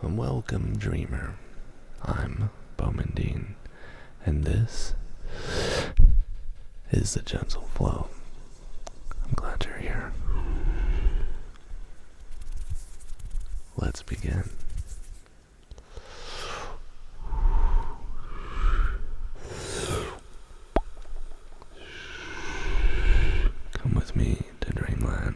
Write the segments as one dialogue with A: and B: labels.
A: Welcome, dreamer. I'm Bowman Dean, and this is the Gentle Flow. I'm glad you're here. Let's begin. Come with me to Dreamland.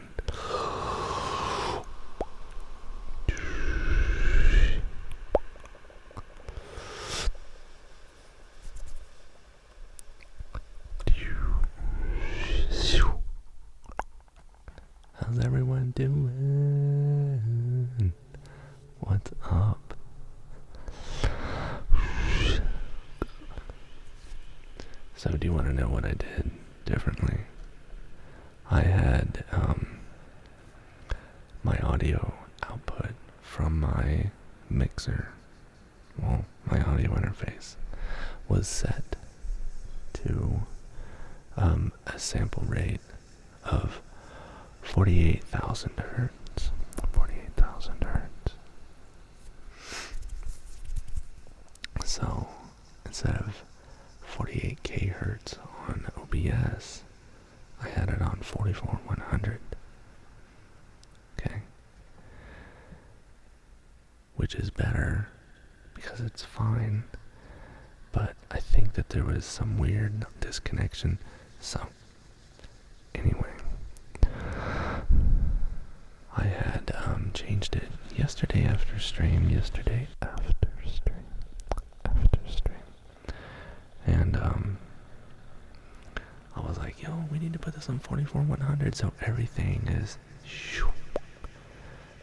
A: How's everyone doing? What's up? So do you want to know what I did differently? I had my audio output from my mixer, my audio interface, was set to a sample rate of 48,000 hertz. 48,000 hertz. So instead of 48k hertz on OBS, I had it on 44,100. Okay. Which is better because it's fine. But I think that there was some weird disconnection. So, anyway, I had changed it yesterday after stream. And I was like, yo, we need to put this on 44,100 so everything is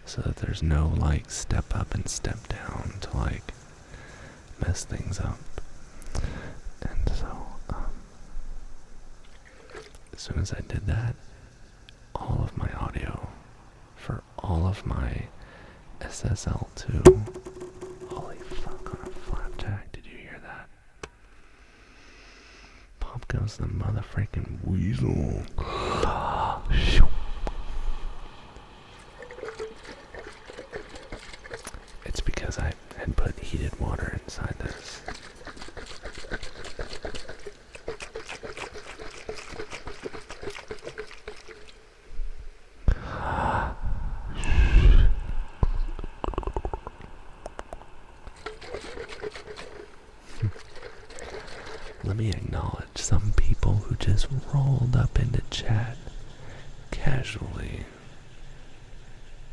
A: so that there's no like step up and step down to like mess things up. And so as soon as I did that, all of my audio for all of my SSL2, holy fuck, on a flapjack, did you hear that? Pop goes the motherfucking weasel. It's because I had put heated water inside this. Let me acknowledge some people who just rolled up into chat casually,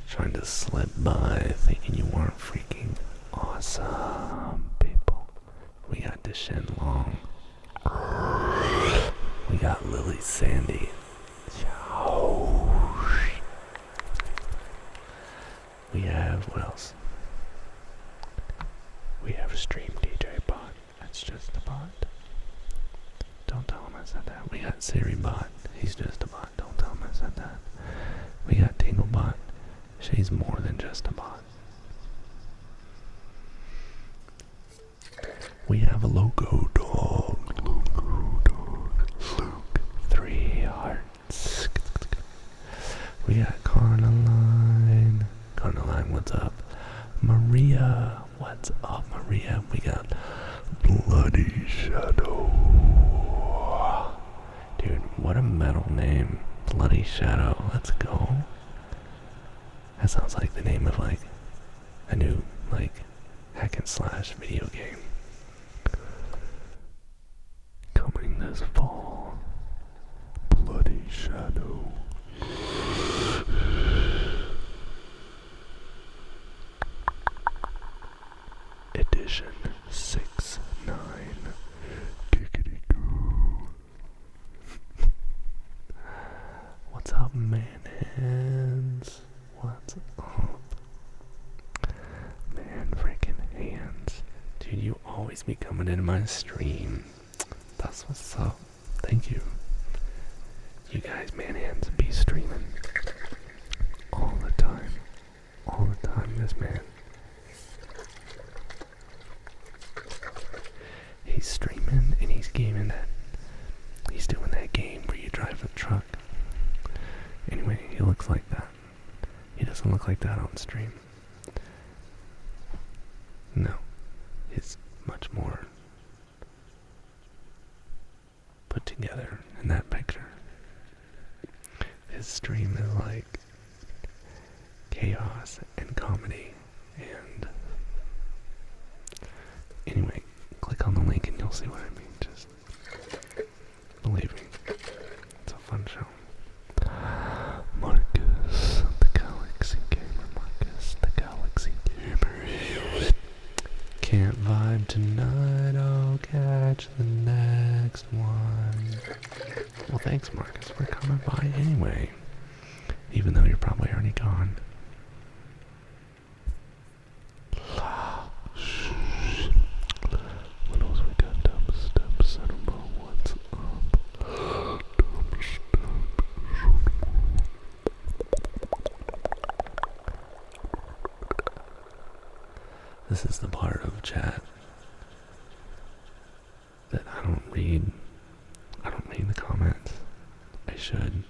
A: trying to slip by thinking you weren't freaking awesome people. We got Deshen Long. We got Lily Sandy. We have, what else? We have Stream DJ Bot. That's just a bot. Don't tell him I said that. We got Siri Bot. He's just a bot. Don't tell him I said that. We got Tingle Bot. She's more than just a bot. We have a logo dog. Luke, 3 hearts. We got Carnaline. Carnaline, what's up? Maria, what's up, Maria? We got Bloody Shadow. Dude, what a metal name. Bloody Shadow. Let's go. That sounds like the name of like a new like hack and slash video game. Coming this fall. Bloody Shadow. Edition 6-9. Giggity goo. What's up, man hands? What's up? Man freaking hands. Dude, you always be coming into my stream. That's what's up. Thank you. You guys, man hands, be streaming. All the time. All the time, this man. He's streaming and he's gaming that. He's doing that game where you drive a truck. Anyway, he looks like that. He doesn't look like that on stream. No, he's much more put together in that picture. His stream is like chaos and comedy, and anyway, click on the link and you'll see what I mean. Just believe me, it's a fun show. Marcus, the Galaxy Gamer. Marcus, the Galaxy Gamer. Can't vibe tonight, I'll catch the next one. Well, thanks, Marcus, for coming by anyway, even though you're probably already gone. What else we got? Dubstep Cinema, what's up? This is the part of chat that I don't read. I don't read the comments. I should,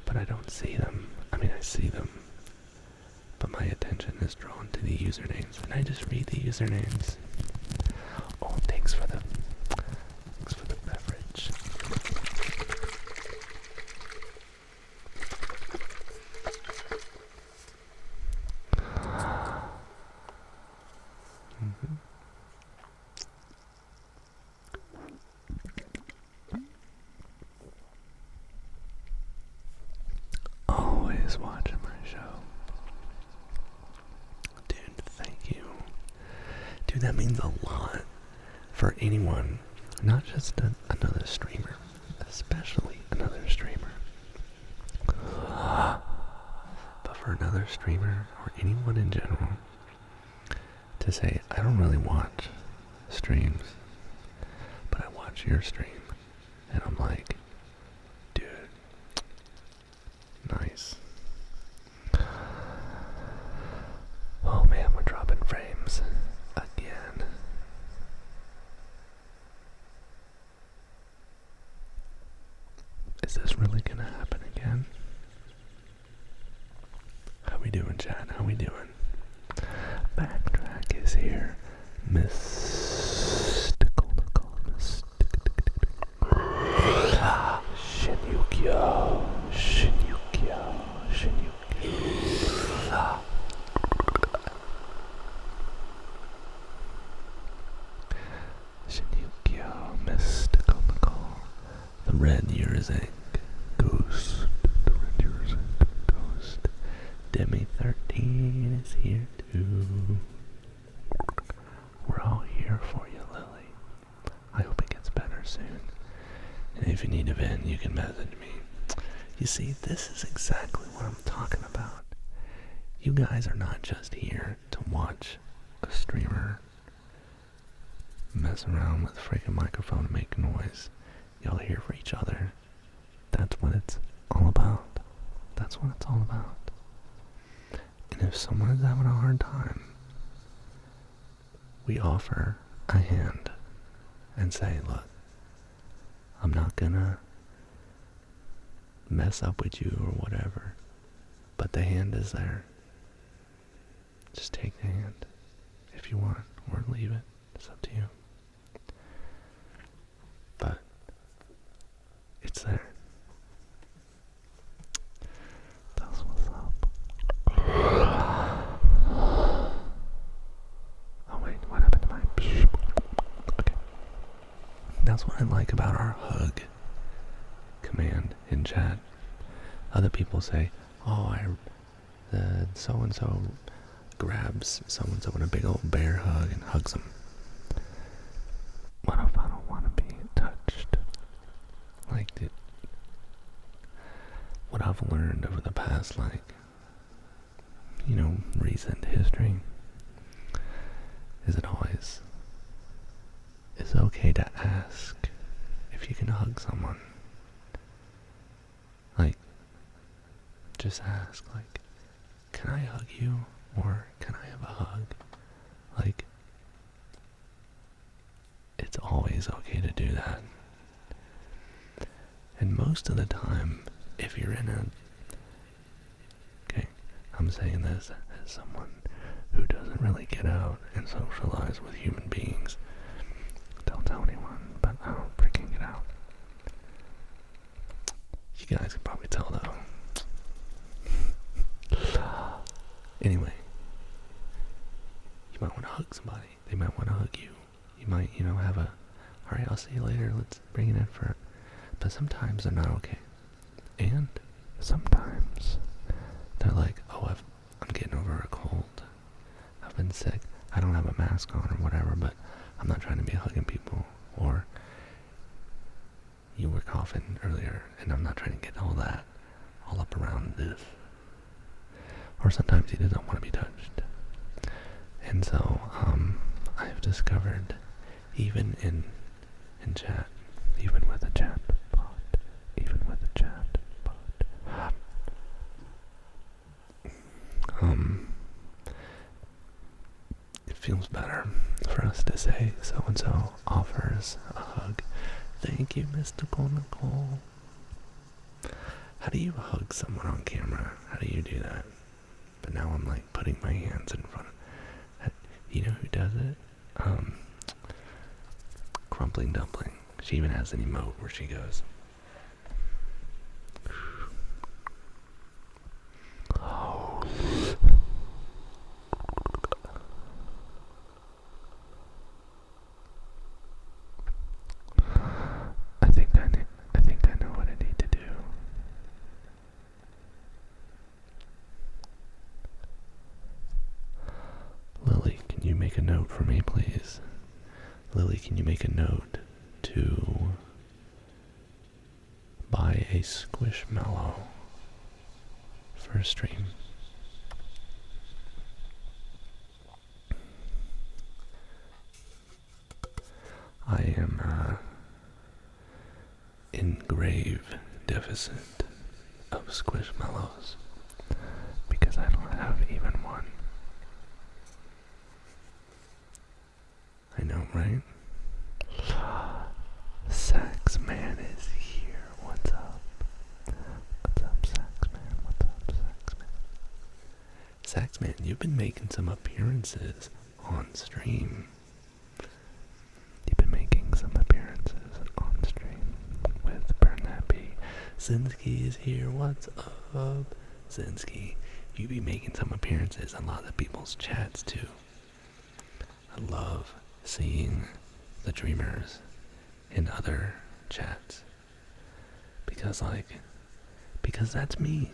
A: but I don't see them. I mean, I see them, but my attention is drawn to the usernames, and I just read the usernames. Oh, thanks for the beverage. Always watching my show. Dude, thank you. Dude, that means a lot for anyone, not just another streamer, especially another streamer. But for another streamer, or anyone in general, to say, I don't really watch streams, but I watch your stream, and I'm like, dude, nice. Oh man, we're dropping frames again. Is this really gonna happen again? How we doing, chat? How we doing? Backtrack is here. Mystical. Shinyukyo. Shinyukyo, mystical Nicole. The red Yurizek ghost. The red Yurizek ghost. Demi 13 is here too. We're all here for you, Lily. I hope it gets better soon. And if you need a vent, you can message me. You see, this is exactly what I'm talking about. You guys are not just here to watch a streamer mess around with a freaking microphone and make noise. Y'all are here for each other. That's what it's all about. That's what it's all about. And if someone is having a hard time, we offer a hand and say, look, I'm not gonna mess up with you or whatever, but the hand is there. Just take the hand if you want, or leave it. It's up to you. But it's there. That's what's up. Oh wait, what happened to my... Okay. That's what I like about our hug command in chat. Other people say, oh, so-and-so grabs so-and-so in a big old bear hug and hugs them. What if I don't want to be touched? Like, what I've learned over the past, recent history, is it always is okay to ask if you can hug someone. Like, just ask, like, can I hug you? Or can I have a hug? Like, it's always okay to do that. And most of the time, if you're I'm saying this as someone who doesn't really get out and socialize with human beings. Don't tell anyone, but I'll freaking get out. You guys can probably tell though. Anyway, you might want to hug somebody. They might want to hug you. You might, have a, alright, I'll see you later, let's bring it in for, but sometimes they're not okay. And sometimes they're like, oh, I'm getting over a cold. I've been sick. I don't have a mask on or whatever, but I'm not trying to be hugging people. Or you were coughing earlier, and I'm not trying to get all that all up around this. Or sometimes he doesn't want to be touched. And so, I've discovered, even in chat, even with a chat bot, it feels better for us to say so-and-so offers a hug. Thank you, Mystical Nicole. How do you hug someone on camera? How do you do that? But now I'm like putting my hands in front of, you know who does it? Crumpling Dumpling. She even has an emote where she goes, oh. I think I know what I need to do. Lily, can you make a note for me, please? Lily, can you make a note to buy a Squishmallow for a stream? I am in grave deficit of Squishmallows because I don't have even one. I know, right? Saxman is here. What's up? What's up, Saxman? What's up, Saxman? Saxman, you've been making some appearances on stream. You've been making some appearances on stream with Bernappy. Zinsky is here. What's up, Zinsky? You be making some appearances on a lot of people's chats too. I love seeing the dreamers in other chats because that's me.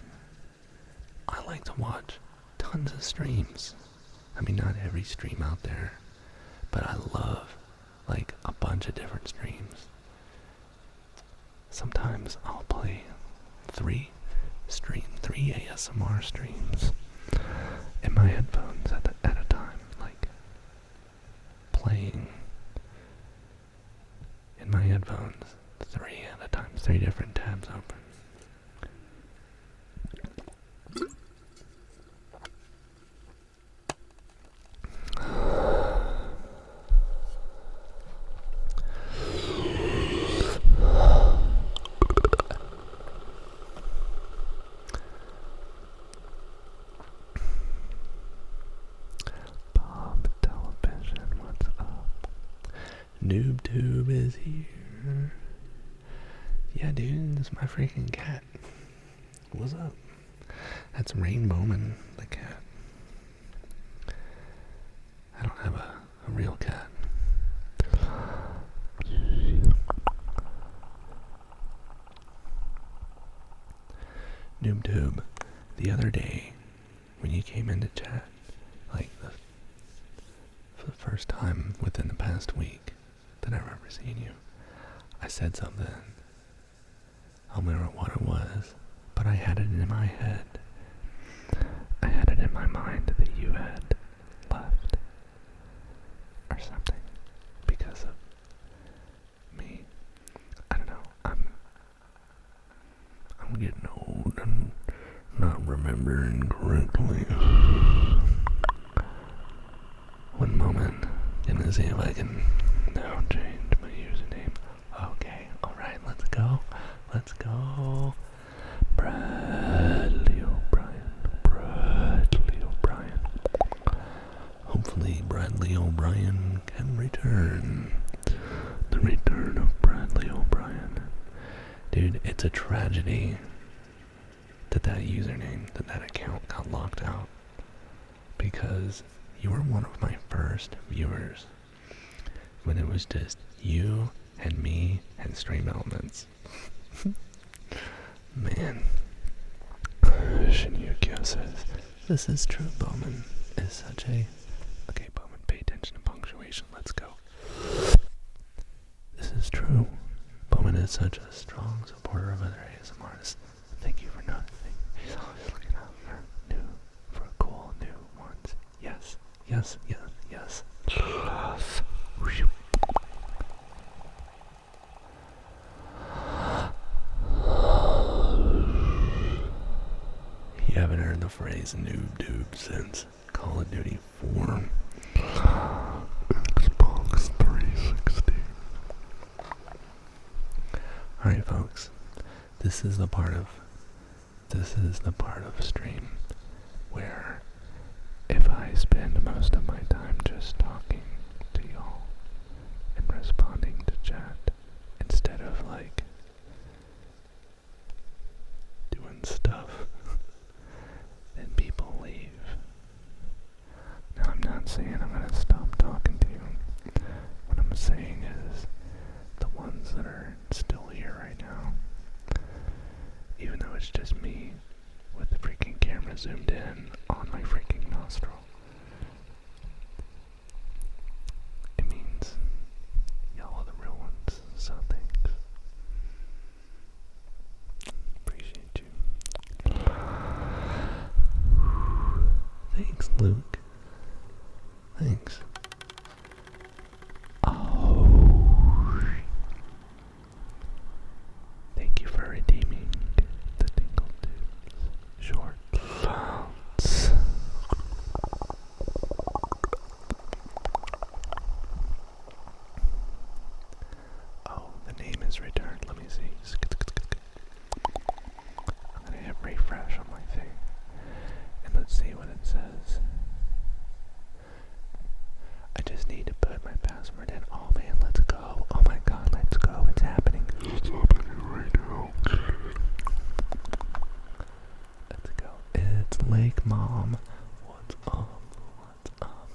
A: I like to watch tons of streams. I mean, not every stream out there, but I love like a bunch of different streams. Sometimes I'll play three ASMR streams in my headphones at a time, like playing in my headphones, three at a time, 3 different tabs open. NoobTube is here. Yeah, dude, this is my freaking cat. What's up? That's Rainbowman, the cat. I don't have a real cat. NoobTube, the other day when you came into chat, like for the first time within the past week that I've ever seen you, I said something. I don't remember what it was, but I had it in my head. I had it in my mind that you had left or something because of me. I don't know. I'm getting old and not remembering correctly. One moment. Gonna see if I can now change my username. Okay, alright, let's go. Let's go. Bradley O'Brien. hopefully Bradley O'Brien can return. The return of Bradley O'Brien. Dude, it's a tragedy that username, that account got locked out. Because you were one of my first viewers. When it was just you and me and Stream Elements. Man. Shinyukyo says, this is true, Bowman is such a... Okay, Bowman, pay attention to punctuation, let's go. This is true. Bowman is such a strong supporter of other ASM artists. Thank you for nothing. He's always looking out for cool new ones. Yes, yes, yes, yes. You haven't heard the phrase noob doob since Call of Duty 4. Xbox 360. Alright folks, this is the part of stream where if I spend most of my time just talking to y'all and responding to chat instead of like doing stuff, then people leave. Now I'm not saying I'm gonna stop talking to you. What I'm saying is the ones that are still here right now, even though it's just me with the freaking camera zoomed in on my freaking nostril, it means y'all are the real ones, so thanks. Appreciate you. Thanks, Luke. Thanks. Oh. Thank you for redeeming the Dingle Tubes short clouds. Oh, the name is returned. Let me see. I'm gonna hit refresh on my thing. And let's see what it says. I just need to put my password in. Oh man, let's go. Oh my god, let's go. It's happening. It's happening right now. Let's go. It's Lake Mom. What's up? What's up?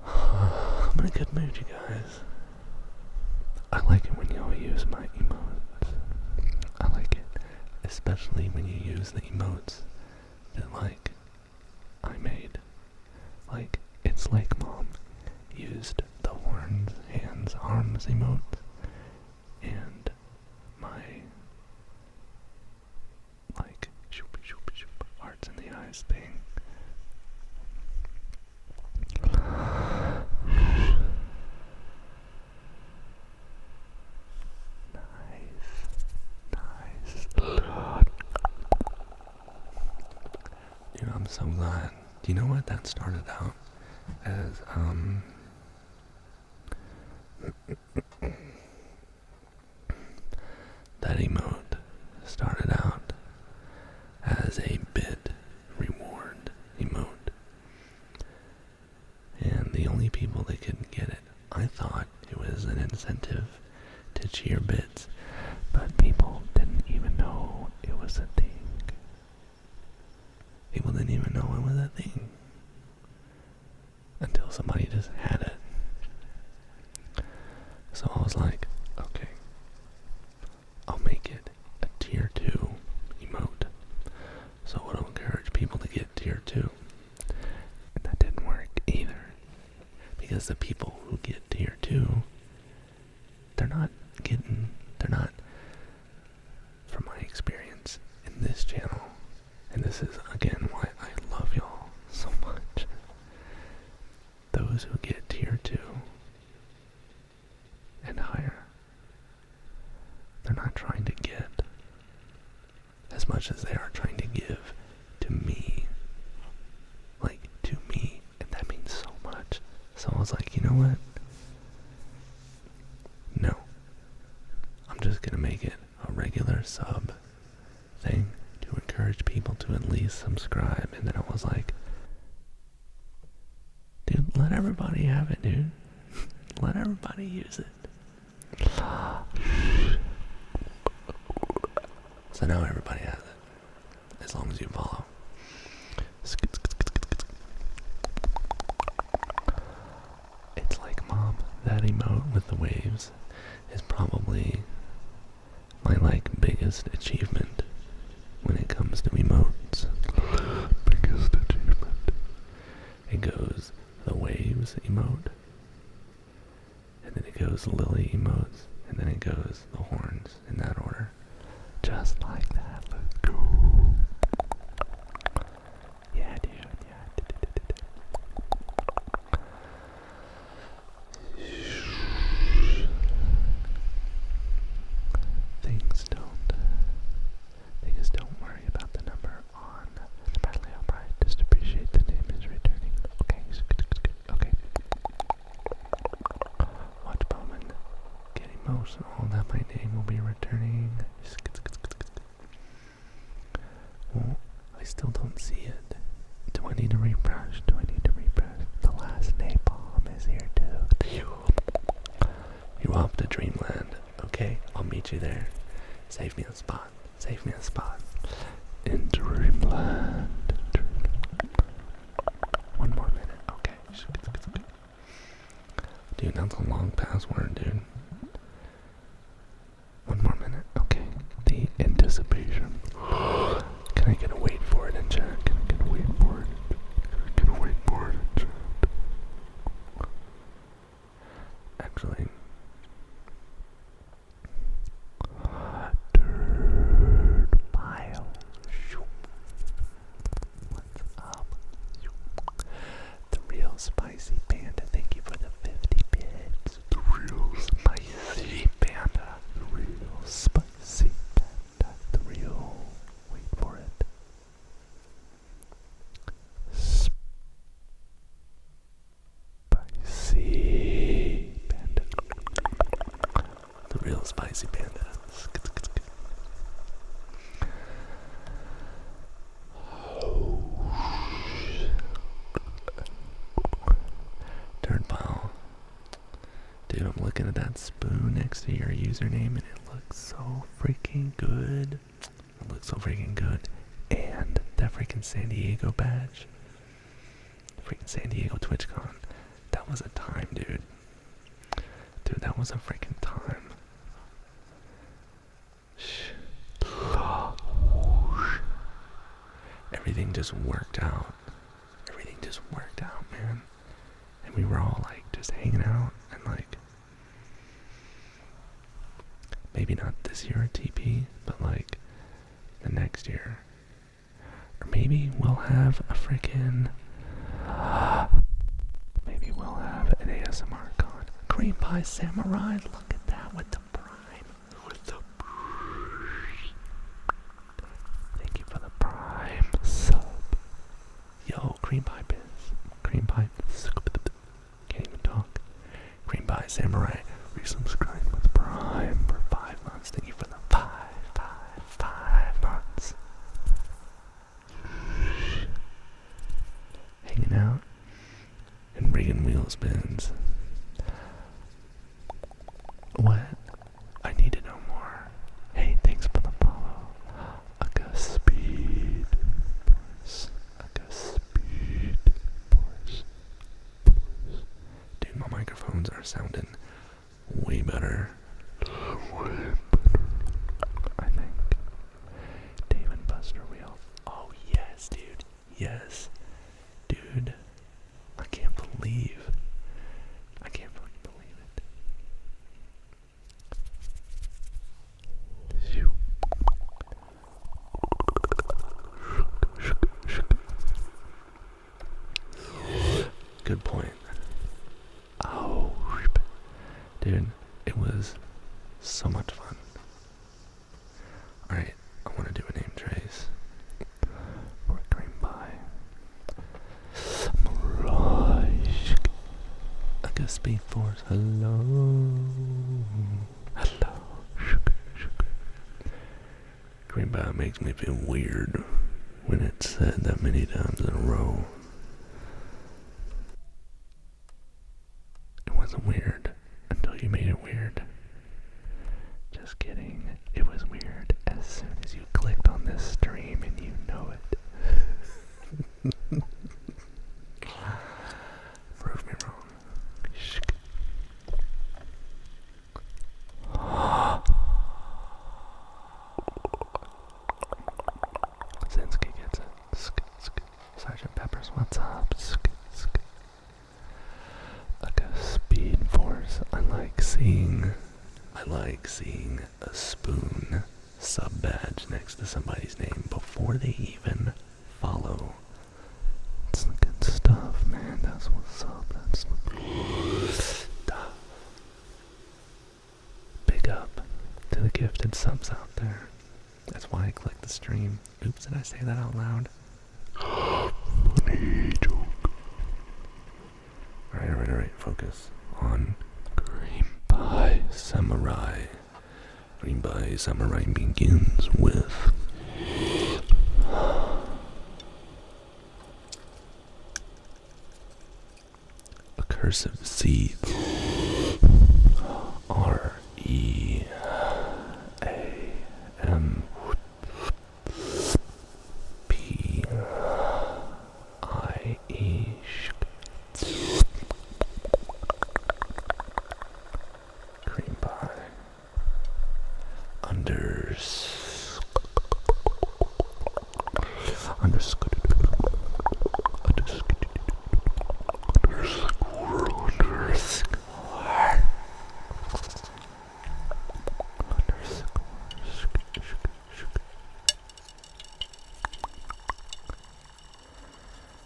A: I'm in a good mood, you guys. I like it when y'all use my emotes. I like it, especially when you use the emotes that like I made. Like, it's like Mom used the horns, hands, arms emote and my like shoop shoop shoop hearts in the eyes thing. Nice. Dude, I'm so glad. Do you know what that started out as? That emote started out as a bit reward emote. And the only people that could get it, I thought it was an incentive to cheer bits, but people didn't even know it was a thing. People didn't even know it was a thing until somebody just had it. So I was like, okay, I'll make it a tier 2 emote. So it'll encourage people to get tier 2. And that didn't work either. Because the people who get tier 2, they're not, from my experience in this channel, and this is again why I love y'all so much, those who get tier 2 and higher, they're not trying to get as much as they are trying to give to me. Like, to me, and that means so much. So I was like, you know what? No. I'm just gonna make it a regular sub thing to encourage people to at least subscribe. And then I was like, everybody have it, dude. Let everybody use it. So now everybody has it, as long as you follow. It's like, Mom, that emote with the waves is probably my biggest achievement when it comes to emotes. Biggest achievement. It goes the waves emote, and then it goes Lily emotes, and then it goes the horns in that order. Just like that. Let's go. Yeah, dude. Things don't worry about the number on the Bradley Albright. Just appreciate the name is returning. Okay. Watch Bowman get emotional that my name will be returning. Well, I still don't see it. Do I need to refresh? The last napalm is here too. You're off to Dreamland. Okay, I'll meet you there. Save me a spot. In Dreamland. 1 more minute. Okay. Dude, that's a long password, dude. 1 more minute. Okay. The anticipation. Can I get a wait for it in chat? Actually. Spicy Panda, thank you for the 50 bits. The real spicy panda. Wait for it. Spicy panda. The real spicy panda. Dude, I'm looking at that spoon next to your username and it looks so freaking good. And that freaking San Diego badge. Freaking San Diego TwitchCon. That was a time, dude. Dude, that was a freaking time. Everything just worked out. Man. And we were all just hanging out and maybe not this year at TP, but the next year. Or maybe we'll have a freaking maybe we'll have an ASMR con. Cream Pie Samurai, look at that with the prime. Thank you for the prime sub. Yo, Cream Pie Biz. Can't even talk. Cream Pie Samurai, resubscribe with prime for 5 months. Thank you for the 5 months. Hanging out and rigging wheel spins. What? I need to know more. Hey, thanks for the follow. Speed Force. Dude, my microphones are sounding way better. I think. Dave and Buster Wheel. Oh, yes, dude. Yes. Dude, I can't believe it. Good point. Oh, dude, it was so much fun. Alright, I want to do a name trace. For a Green Pie. Mirage. I guess Speed Force. Hello. Green Pie makes me feel weird when it's said that many times in a row. wasn't weird until you made it weird. Just kidding. It was weird as soon as you clicked on this stream and you know it. Prove me wrong. Zinsky gets it. Sergeant Pepper's, what's up? Like a speed force. I like seeing a spoon sub badge next to somebody's name before they even follow. It's the good stuff, man. That's what's up. That's the good stuff. Big up to the gifted subs out there. That's why I clicked the stream. Oops, did I say that out loud? Funny joke. Alright, focus on Green Pie Samurai. Green Pie Samurai begins with a cursive seed. REAM PIE. Cream pie.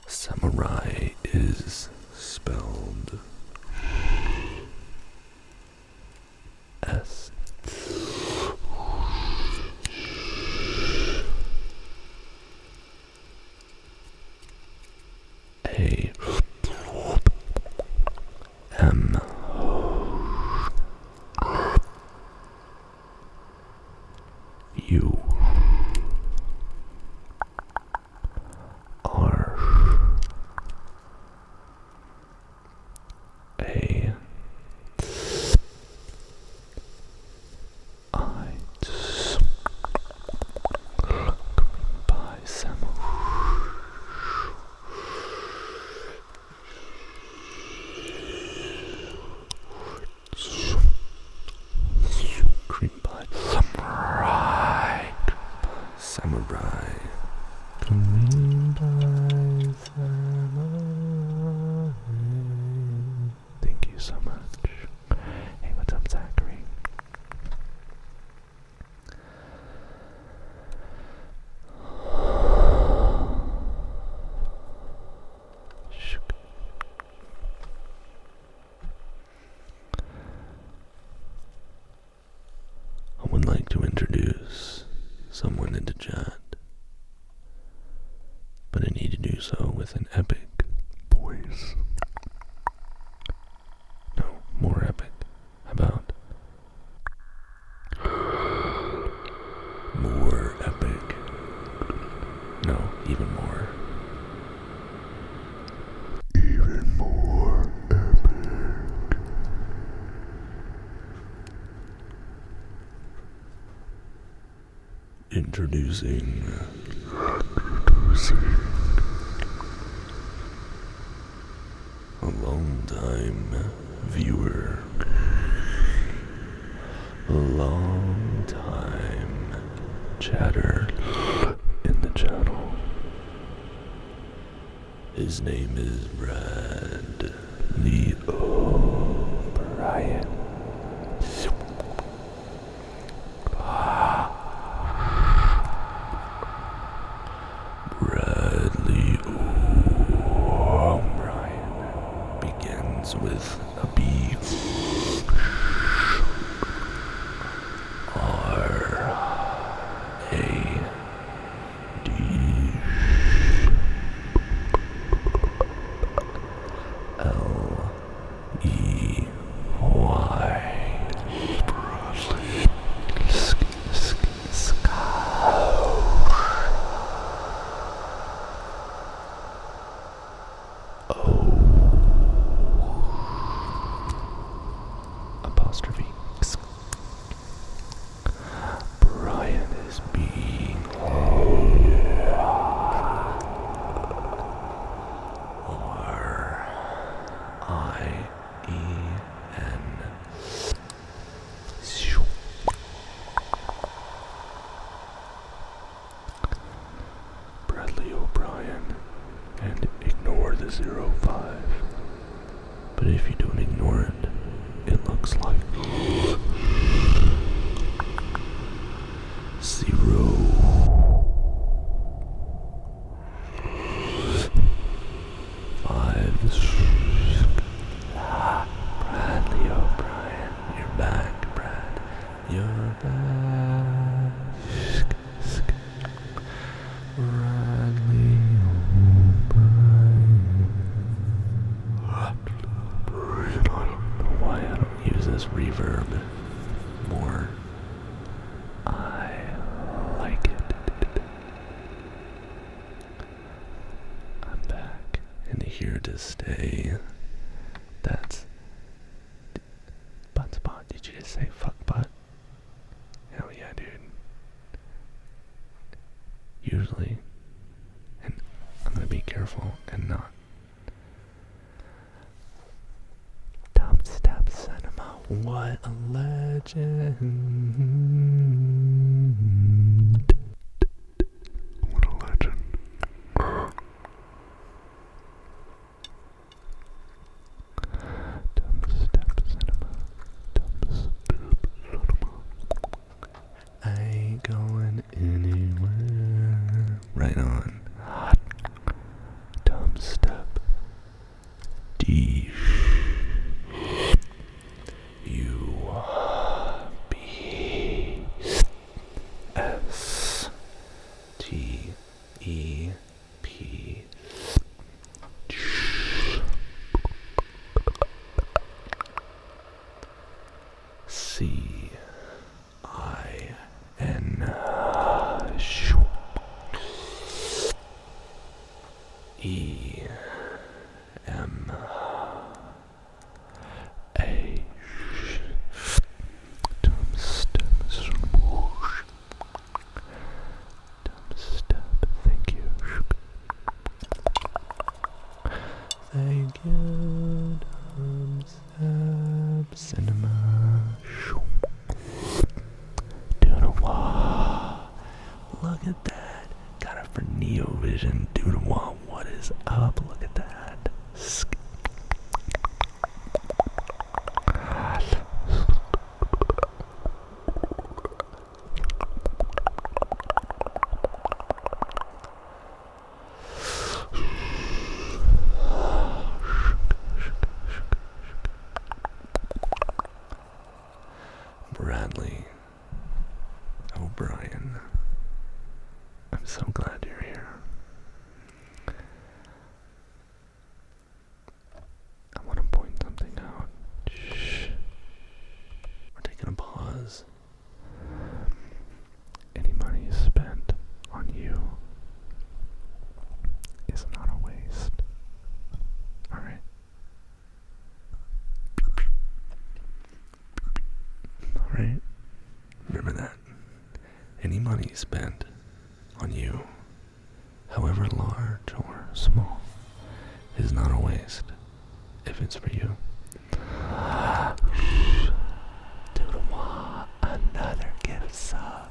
A: Samurai is spelled S A M U R A I by Samurai. Cream pie samurai. Samurai. Cream pie samurai. Thank you so much. Hey, what's up, Zachary? I would like to introduce someone into chat, but I need to do so with an epic voice. No, more epic. How about more epic? No, even more. Even more epic. Introducing a long-time viewer, a long-time chatter in the channel. His name is Bradley O'Brien. Bradley O'Brien begins with a B. R A D L E Y. the 05. But if you don't ignore it, it looks like 0. Bradley O'Brien, you're back, Brad. You're back. Bradley O'Brien. I don't know why I don't use this reverb more. I like it. I'm back and here to stay. That's butt spot. Did you just say fuck butt? Hell yeah, dude. Usually, and I'm gonna be careful and not. Dubstep Cinema, what a legend. What a legend. I ain't going anywhere. Right on. Hot. Dumb step. D. U. B. S. T. E. P. C. I. N. E. M. A. Dumb step. Dumb step. Thank you. Thank you. Dumb step. Cinema. Doodle-wah. Look at that. Got it for Neo Vision. Doodle-wah. What is up? Look at that. Bradley O'Brien, I'm so glad you're here. I want to point something out. Shh. We're taking a pause. Any money spent on you is not a waste. Alright? Alright? Remember that. Any money spent on you, however large or small, is not a waste if it's for you. Doodle-wah, another gift sub.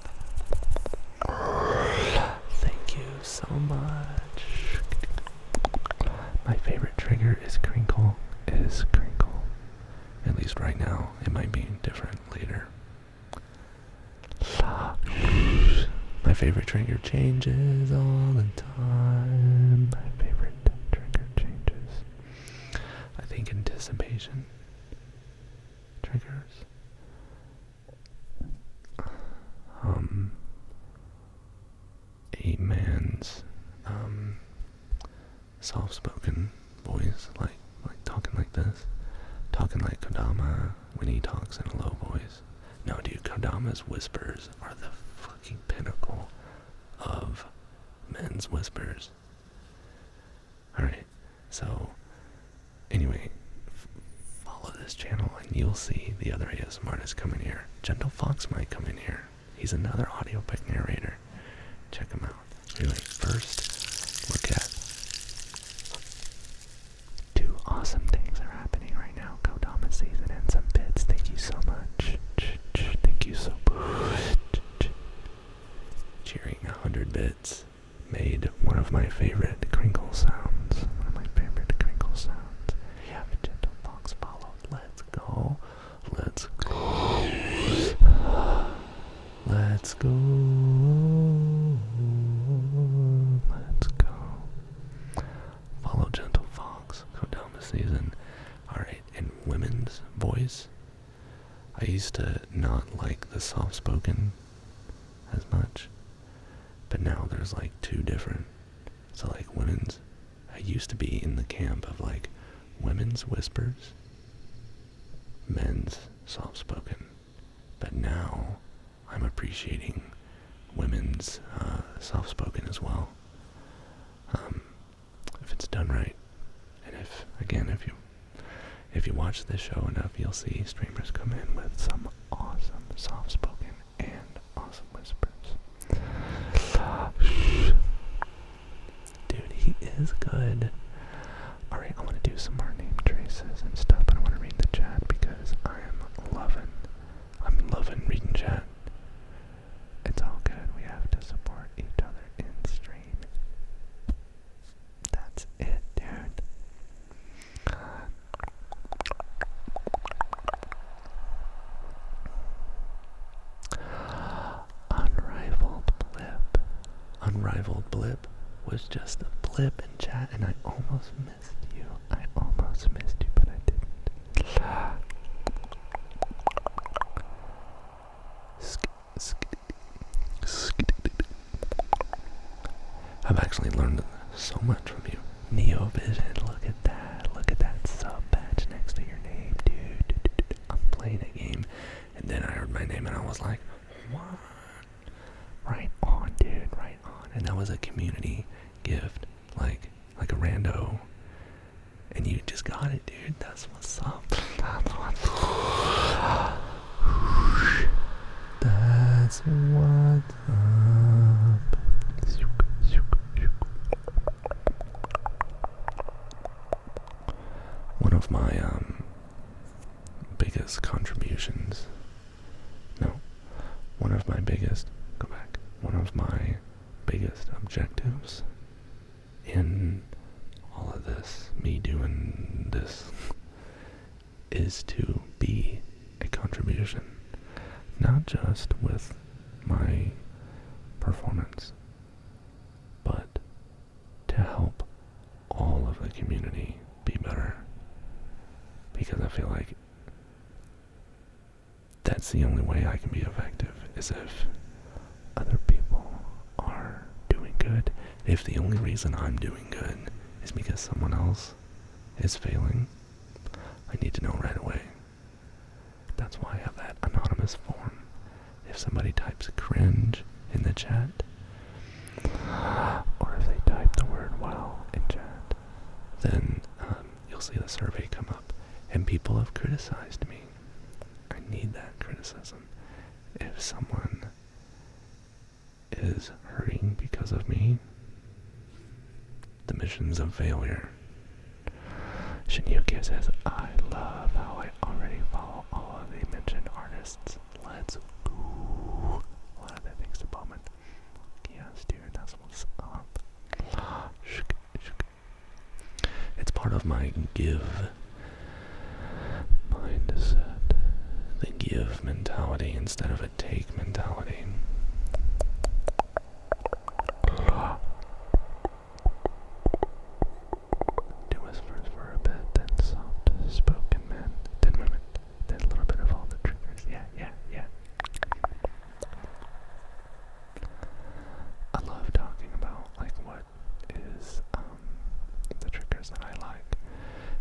A: Thank you so much. My favorite trigger is crinkle. At least right now. It might be different later. My favorite trigger changes all the time. My favorite trigger changes. I think anticipation triggers. A man's soft-spoken voice, like talking like this, talking like Kodama when he talks in a low voice. No, dude, Kodama's whispers are the fucking pinnacle of men's whispers. Alright, so anyway, follow this channel and you'll see the other ASMR artists come in here. Gentle Fox might come in here. He's another audiobook narrator. Check him out. Anyway, first, look at two awesome things are happening right now. Kodama season and some bits. Thank you so much. Thank you so much. Cheering 100 bits made one of my favorite crinkle sounds. One of my favorite season. Alright, and women's voice. I used to not like the soft-spoken as much, but now there's like two different. So like women's, I used to be in the camp of like women's whispers, men's soft-spoken, but now I'm appreciating women's soft-spoken as well. If it's done right, and if you watch this show enough, you'll see streamers come in with some awesome soft-spoken and awesome whispers. Dude, he is good. Alright, I want to do some more name traces and stuff, but I want to read the chat because I'm loving reading chat. It's all good. We have to support each other in stream. That's it, dude. Unrivaled blip was just a blip in chat, and I almost missed you. But I didn't. I've actually learned so much from you. Neo Vision, look at that sub badge next to your name, dude. I'm playing a game, and then I heard my name, and I was like, what? Right on, dude, right on. And that was a community gift, like a rando. And you just got it, dude. That's what's up. That's what's up. One of my biggest contributions. No. One of my biggest objectives in all of this, me doing this, is to be a contribution, not just with my performance, but to help all of the community be better, because I feel like that's the only way I can be effective, is if other people are doing good. If the only reason I'm doing good is because someone else is failing, I need to know right away. That's why I have that anonymous form. If somebody types cringe in the chat, or if they type the word wow in chat, then you'll see the survey come up. And people have criticized me. I need that criticism. If someone is hurting because of me, the mission's a failure. Shinyuki says, I love how I already follow all of the mentioned artists. Let's go. A lot of that thanks to Bowman. Yes, dude, that's what's up. It's part of my give mindset. The give mentality instead of a take mentality. Do whispers for a bit, then soft spoken men, then women, then a little bit of all the triggers. Yeah. I love talking about like what is the triggers that I like.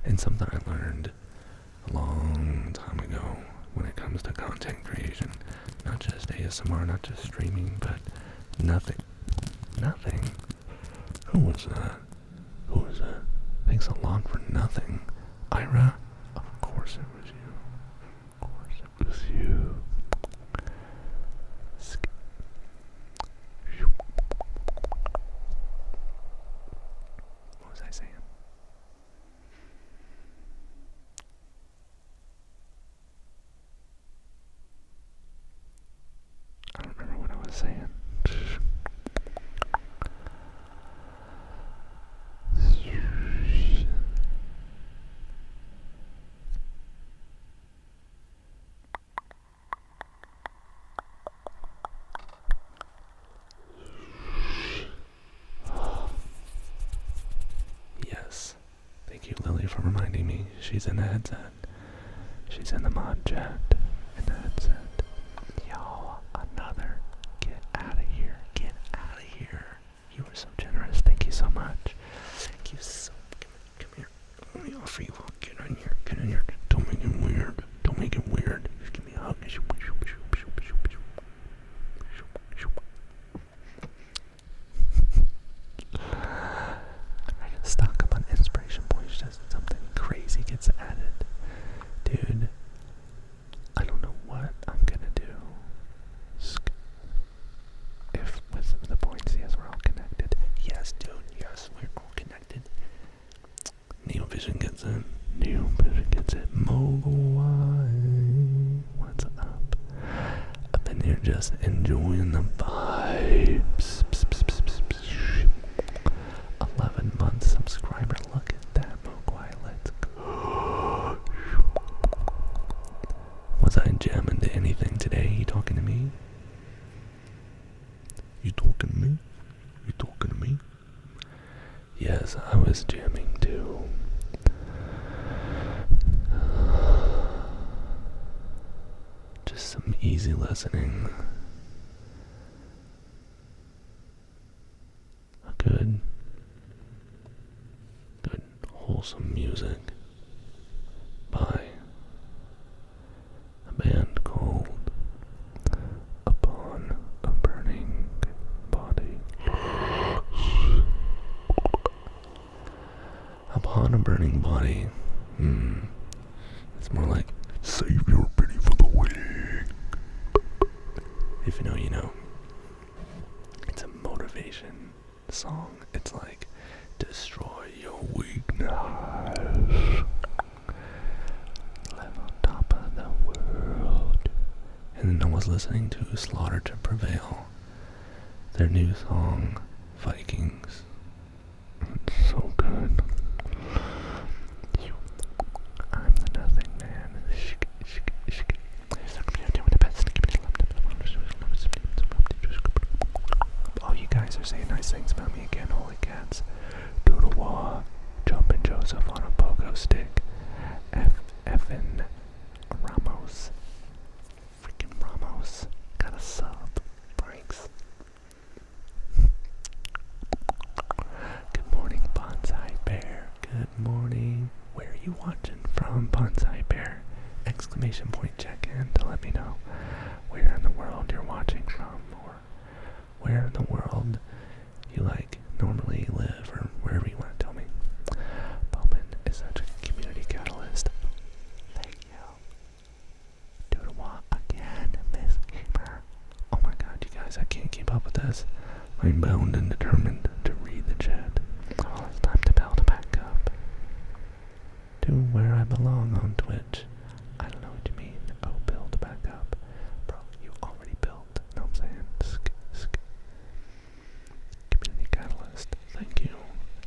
A: And something I learned a long time ago when it comes to content creation. Not just ASMR, not just streaming, but nothing. Who was that? Thanks a lot for nothing. Ira? Of course it was you. What was I saying? I don't remember what I was saying. reminding me. She's in the headset. She's in the mod chat. In the headset. Yo, another. Get out of here. Get out of here. You were so generous. Thank you so much. Thank you so much. Come here. Let me offer you a get in here. Get in here. Don't make it weird. Don't make it weird. Just give me a hug. I get stuck up on inspiration points just something crazy gets added. Dude, I don't know what I'm gonna do. If with the points, yes, we're all connected. Yes, dude, yes, we're all connected. Neo Vision gets it. Neo Vision gets it. Mogul, what's up? Up in here just enjoying the vibes. 11-month subscriber. Look at that, Mogwai. Let's go. Was I jamming to anything today? You talking to me? You talking to me? You talking to me? Yes, I was jamming too. Just some easy listening. Good, wholesome music by a band called Upon a Burning Body. Upon a Burning Body. It's more like save your pity for the weak. If you know, you know. It's a motivation song. It's like destroy your weakness. Live on top of the world. And then I was listening to Slaughter to Prevail. Their new song, Vikings. It's so good. I'm the nothing man. Oh, you guys are saying nice things about me again, holy cats. Doodle-wah, Jumpin' Joseph on a pogo stick. Effin' Ramos. Freaking Ramos. Got a sub. Thanks. Good morning, Bonsai Bear. Good morning. Where are you watching from, Bonsai Bear? Exclamation point check in to let me know where in the world you're watching from, or where in the world you normally live, or wherever you want to tell me. Bowman is such a community catalyst. Thank you. Doodle-wah again, Miss Gamer. Oh my god, you guys, I can't keep up with this. I'm bound and determined to read the chat. Oh, it's time to build back up to where I belong on Twitch. I don't know what you mean. Oh, build back up. Bro, you already built. Know what I'm saying? Community catalyst. Thank you.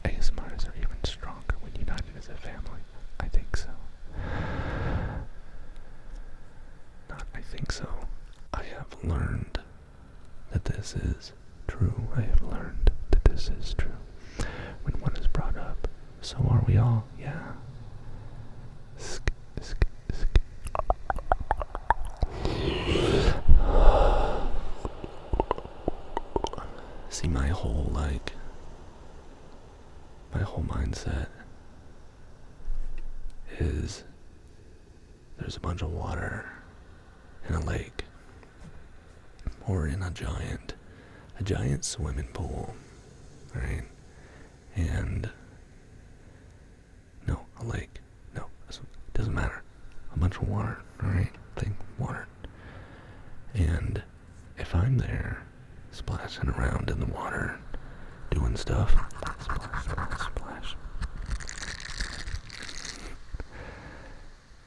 A: ASMRs are even stronger when united as a family. I think so. Not I think so. I have learned that this is true. I have learned that this is true. When one is brought up, so are we all. Yeah. See, my whole mindset is there's a bunch of water in a lake or in a giant swimming pool, right? And no, a lake. No, it doesn't matter. A bunch of water, alright? Think water. And if I'm there splashing around in the water, doing stuff, splash,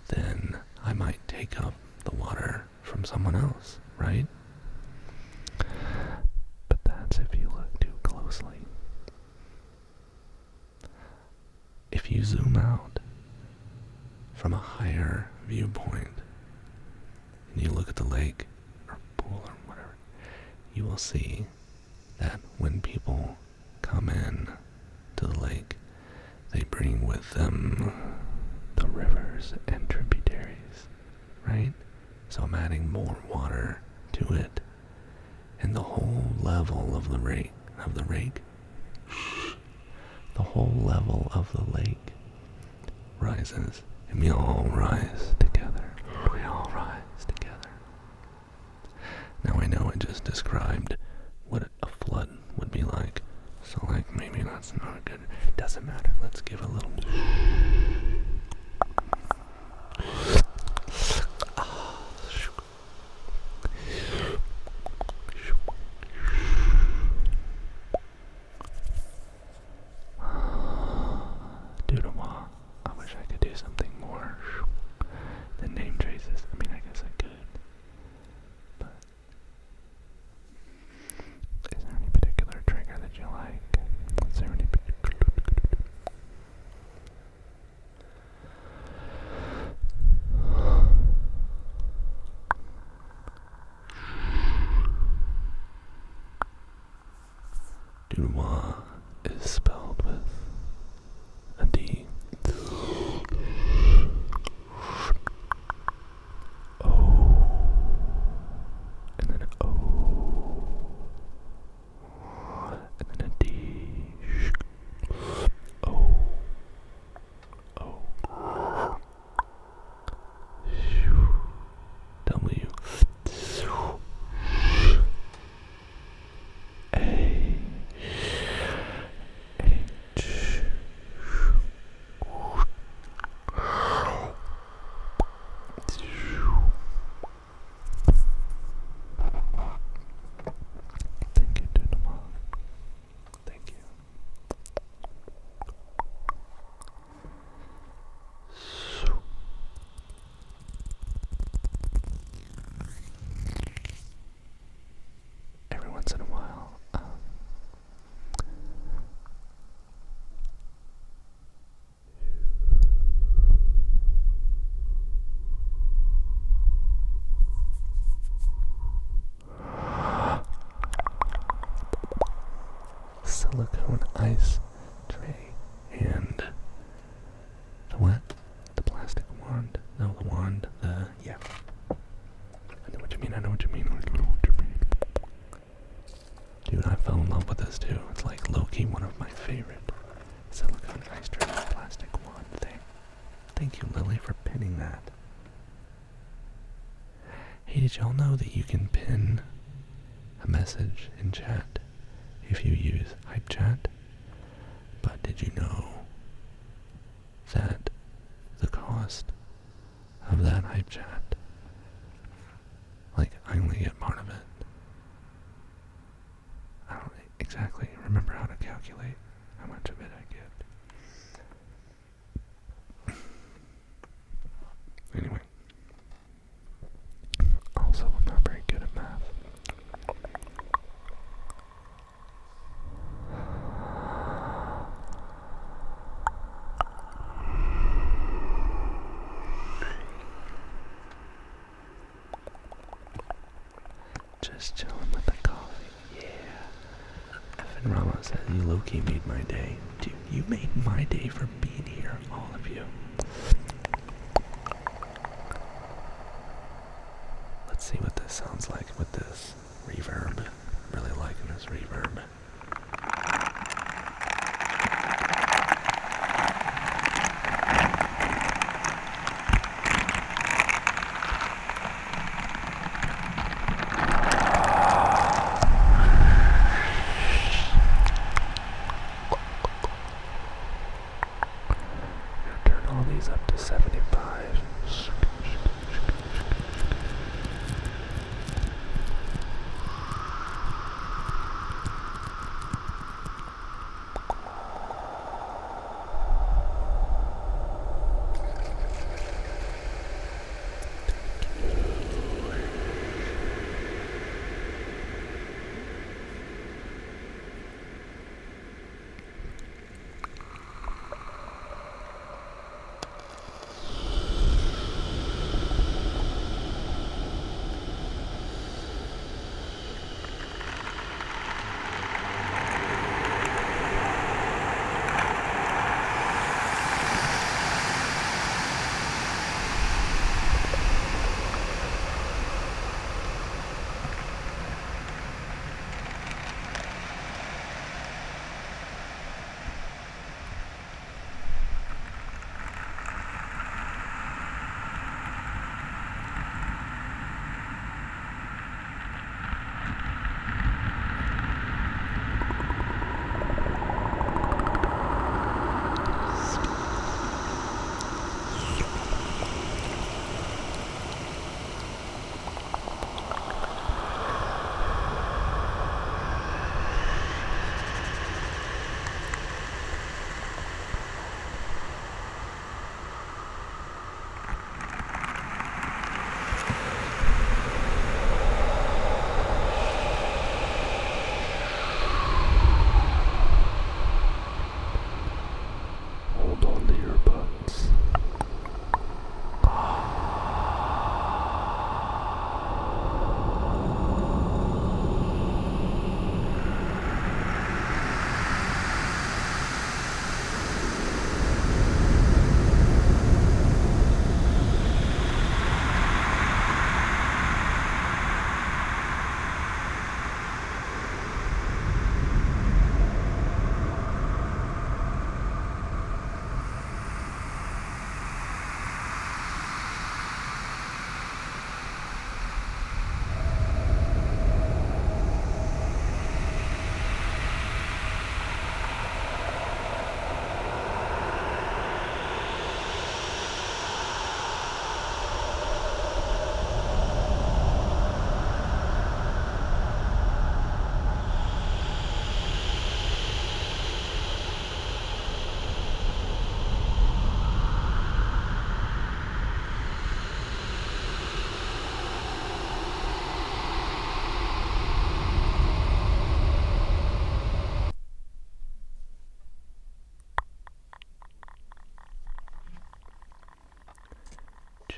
A: then I might take up the water from someone else, right? But that's if you look too closely. If you zoom out from a higher viewpoint and you look at the lake or pool or whatever, you will see that when people come in to the lake, they bring with them the rivers and tributaries, right? So I'm adding more water to it, and the whole level of the lake, the whole level of the lake rises, and we all rise together. We all rise together. Now I know I just described what a flood would be like, so like maybe that's not good. Doesn't matter. Let's give a little. Doodle-ma. I wish I could do something more than name traces. I mean, I guess I could. But is there any particular trigger that you like? Is there any particular... Doodle-ma is spelled with a D. O. And then an O. And then a D. O. O. W. A. H. Thank you, Doodle-ma. Thank you. Every once in a while, silicone ice tray and the what? The plastic wand? No, the wand. Yeah. I know what you mean. Dude, I fell in love with this too. It's like low-key one of my favorite silicone ice tray and plastic wand thing. Thank you, Lily, for pinning that. Hey, did y'all know that you can pin a message in chat if you use Hype Chat? But did you know that the cost of that Hype Chat, like, I only get part of it? I don't exactly remember how to calculate how much of it I get. Anyway. Also, I'm not very good at math. Just chilling with the coffee. Yeah. Effin Rama said you low-key made my day. Dude, you made my day for being here, all of you. Let's see what this sounds like with this reverb. Really liking this reverb. Turn all these up to 75.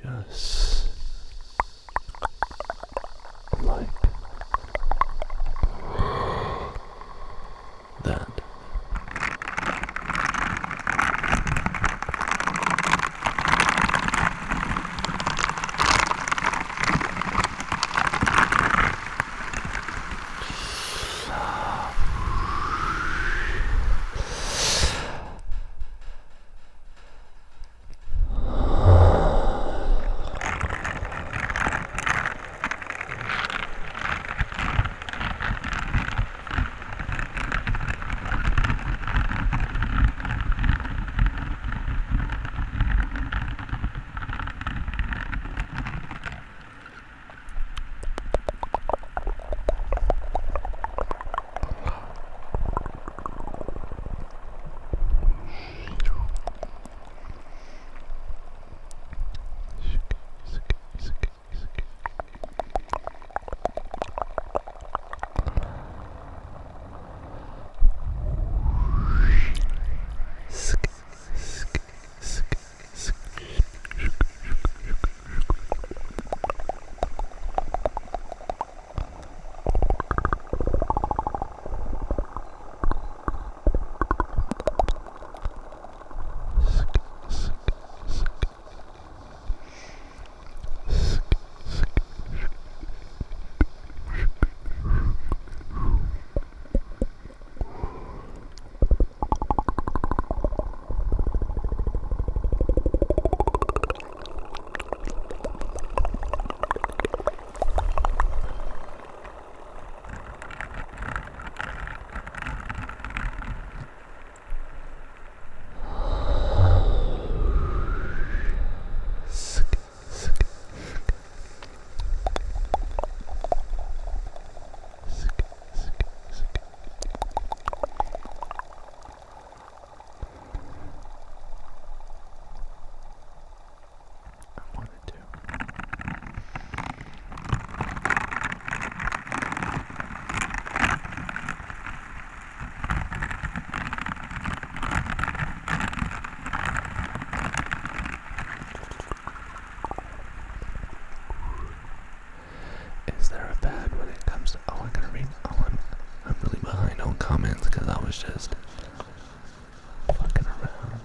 A: Just like that. Is there a bad when it comes to... Oh, I gotta read... Oh, I'm really behind on comments because I was just fucking around.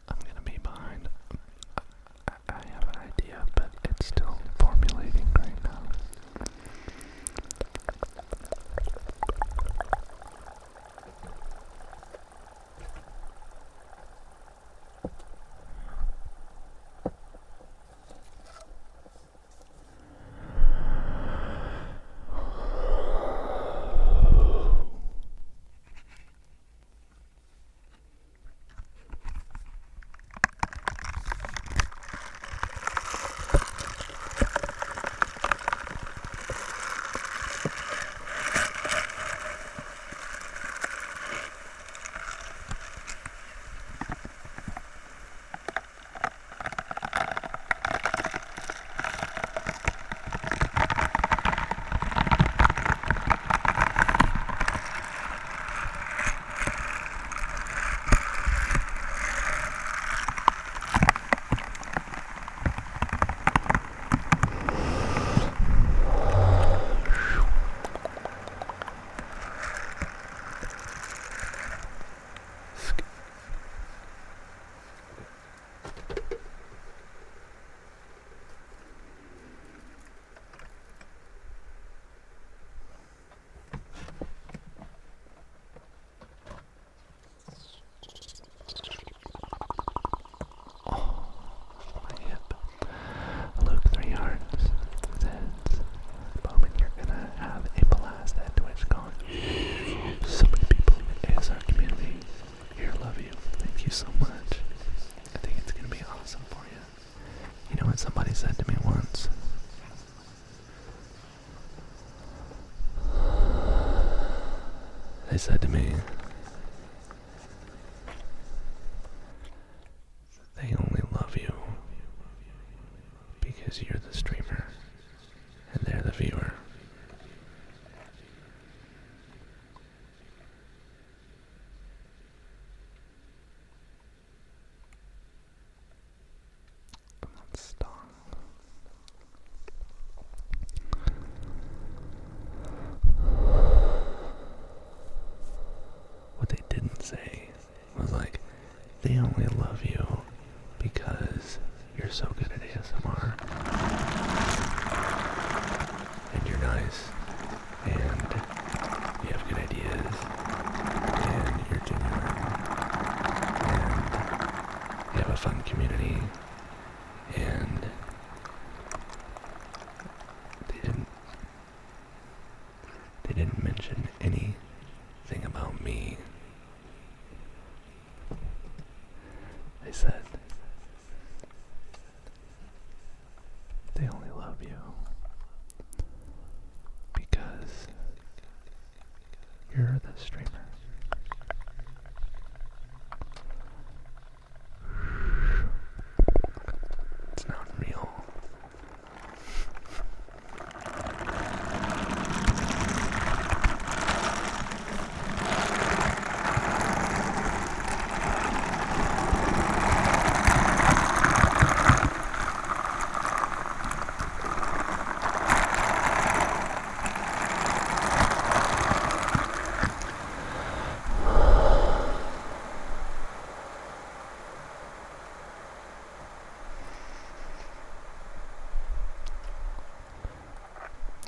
A: I'm gonna be behind. I have an idea, but it's still formulating right now. So much. I think it's gonna be awesome for you. You know what somebody said to me once? They said to me, they only love you was like, they only love you because you're so good at ASMR. And you're nice. And you have good ideas. And you're genuine. And you have a fun community. And they didn't mention anything about me. They said they only love you because you're the streamer. It's not real.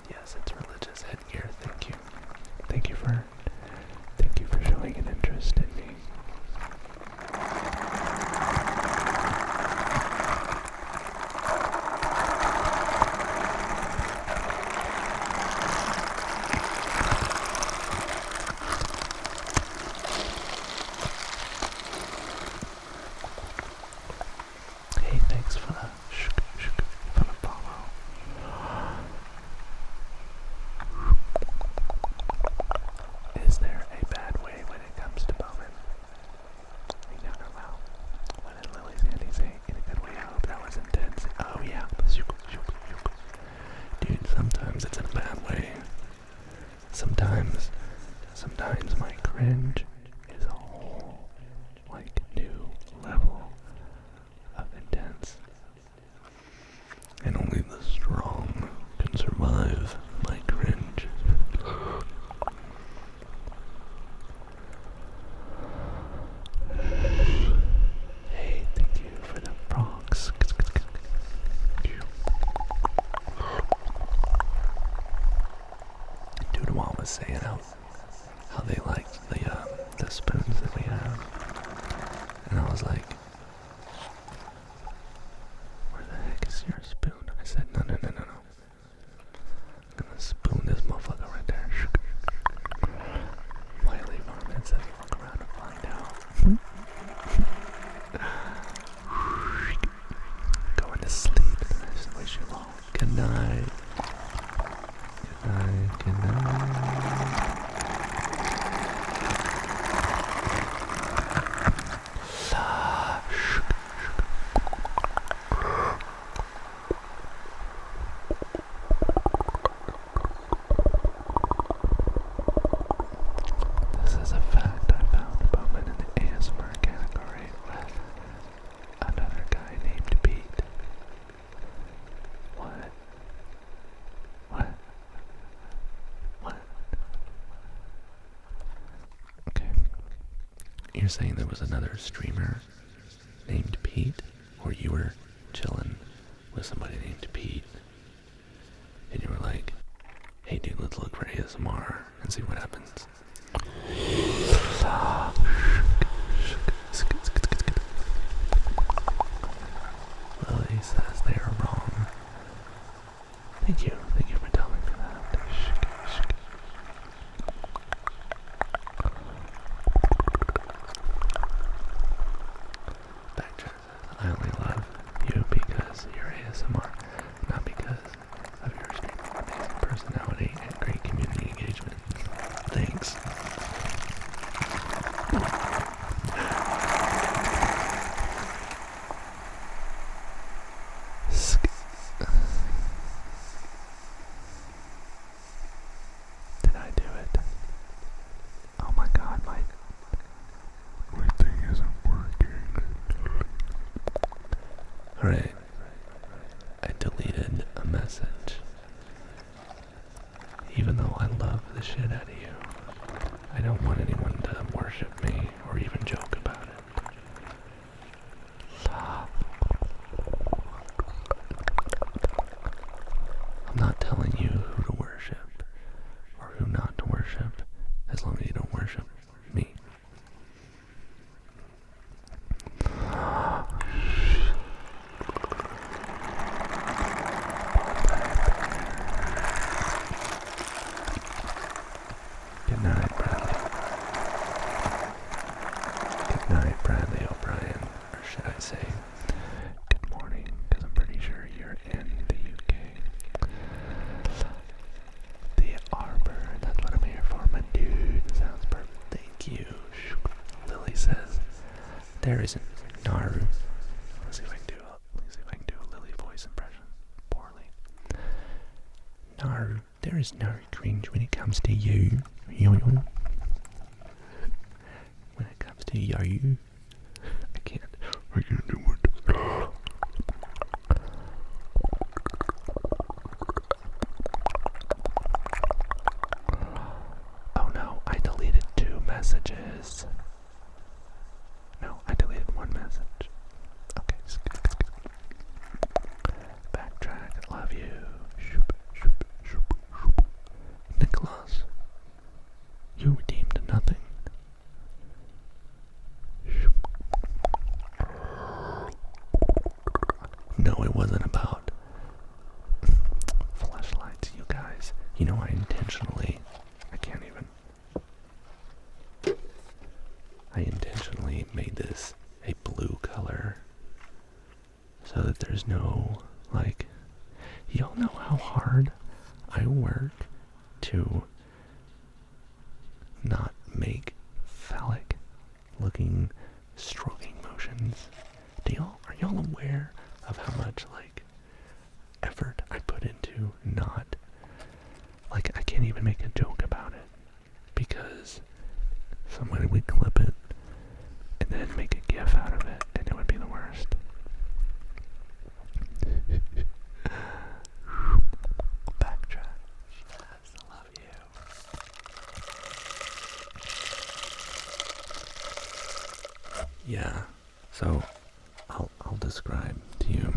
A: Yes, it's religious headgear. Thank you. Thank you for showing an interest in me. Hey, thanks for the for the follow. Is there a bad way when it comes to Bowman? We never know. What did Lily Sandy say? In a good way, I hope that was intense. Oh yeah. Dude, sometimes it's in a bad way. Sometimes my cringe is a whole, like, new level of intense. And only the strong can survive my cringe. Hey, thank you for the frogs. Dude, Mom was saying how they liked the spoons that we have. And I was like, where the heck is your spoon? I said, no. I'm gonna spoon this motherfucker right there. Wiley Marmon said, look around and find out. Going to sleep. I just wish you all good night. Good night. Good night. This is a fact I found about men in the ASMR category with another guy named Pete. What? Okay. You're saying there was another streamer named Pete? Or you were chilling with somebody named Pete? And you were like, hey dude, let's look for ASMR and see what happens. Lily says they are wrong. Thank you for telling me that. Backchat says, I only love you because you're ASMR, not because of your extremely amazing personality and great community engagement. Thanks. Did I do it? Oh my god, my thing isn't working. Alright. I deleted a message. Even though I love the shit out of you, I don't want anyone to worship me or even joke about I say good morning, because I'm pretty sure you're in the UK. The Arbor, that's what I'm here for, my dude. Sounds perfect. Thank you. Lily says, there isn't Naru. Let's see if I can do a Lily voice impression. Poorly. Naru, there is no cringe when it comes to you. When it comes to you. I can't do it. Oh no, I deleted 2 messages. No, I deleted 1 message. Okay, skip. Backtrack, love you. Nicholas, you redeemed nothing. No, it wasn't about flashlights, you guys. You know, I intentionally made this a blue color so that there's no, like, y'all know how hard I work to not make phallic looking stroking motions. Are y'all aware of how much, like, effort I put into not, like, I can't even make a joke about it, because somebody would clip it and then make a gif out of it, and it would be the worst. Backtrack. Yes, I love you. Yeah, so I'll describe to you.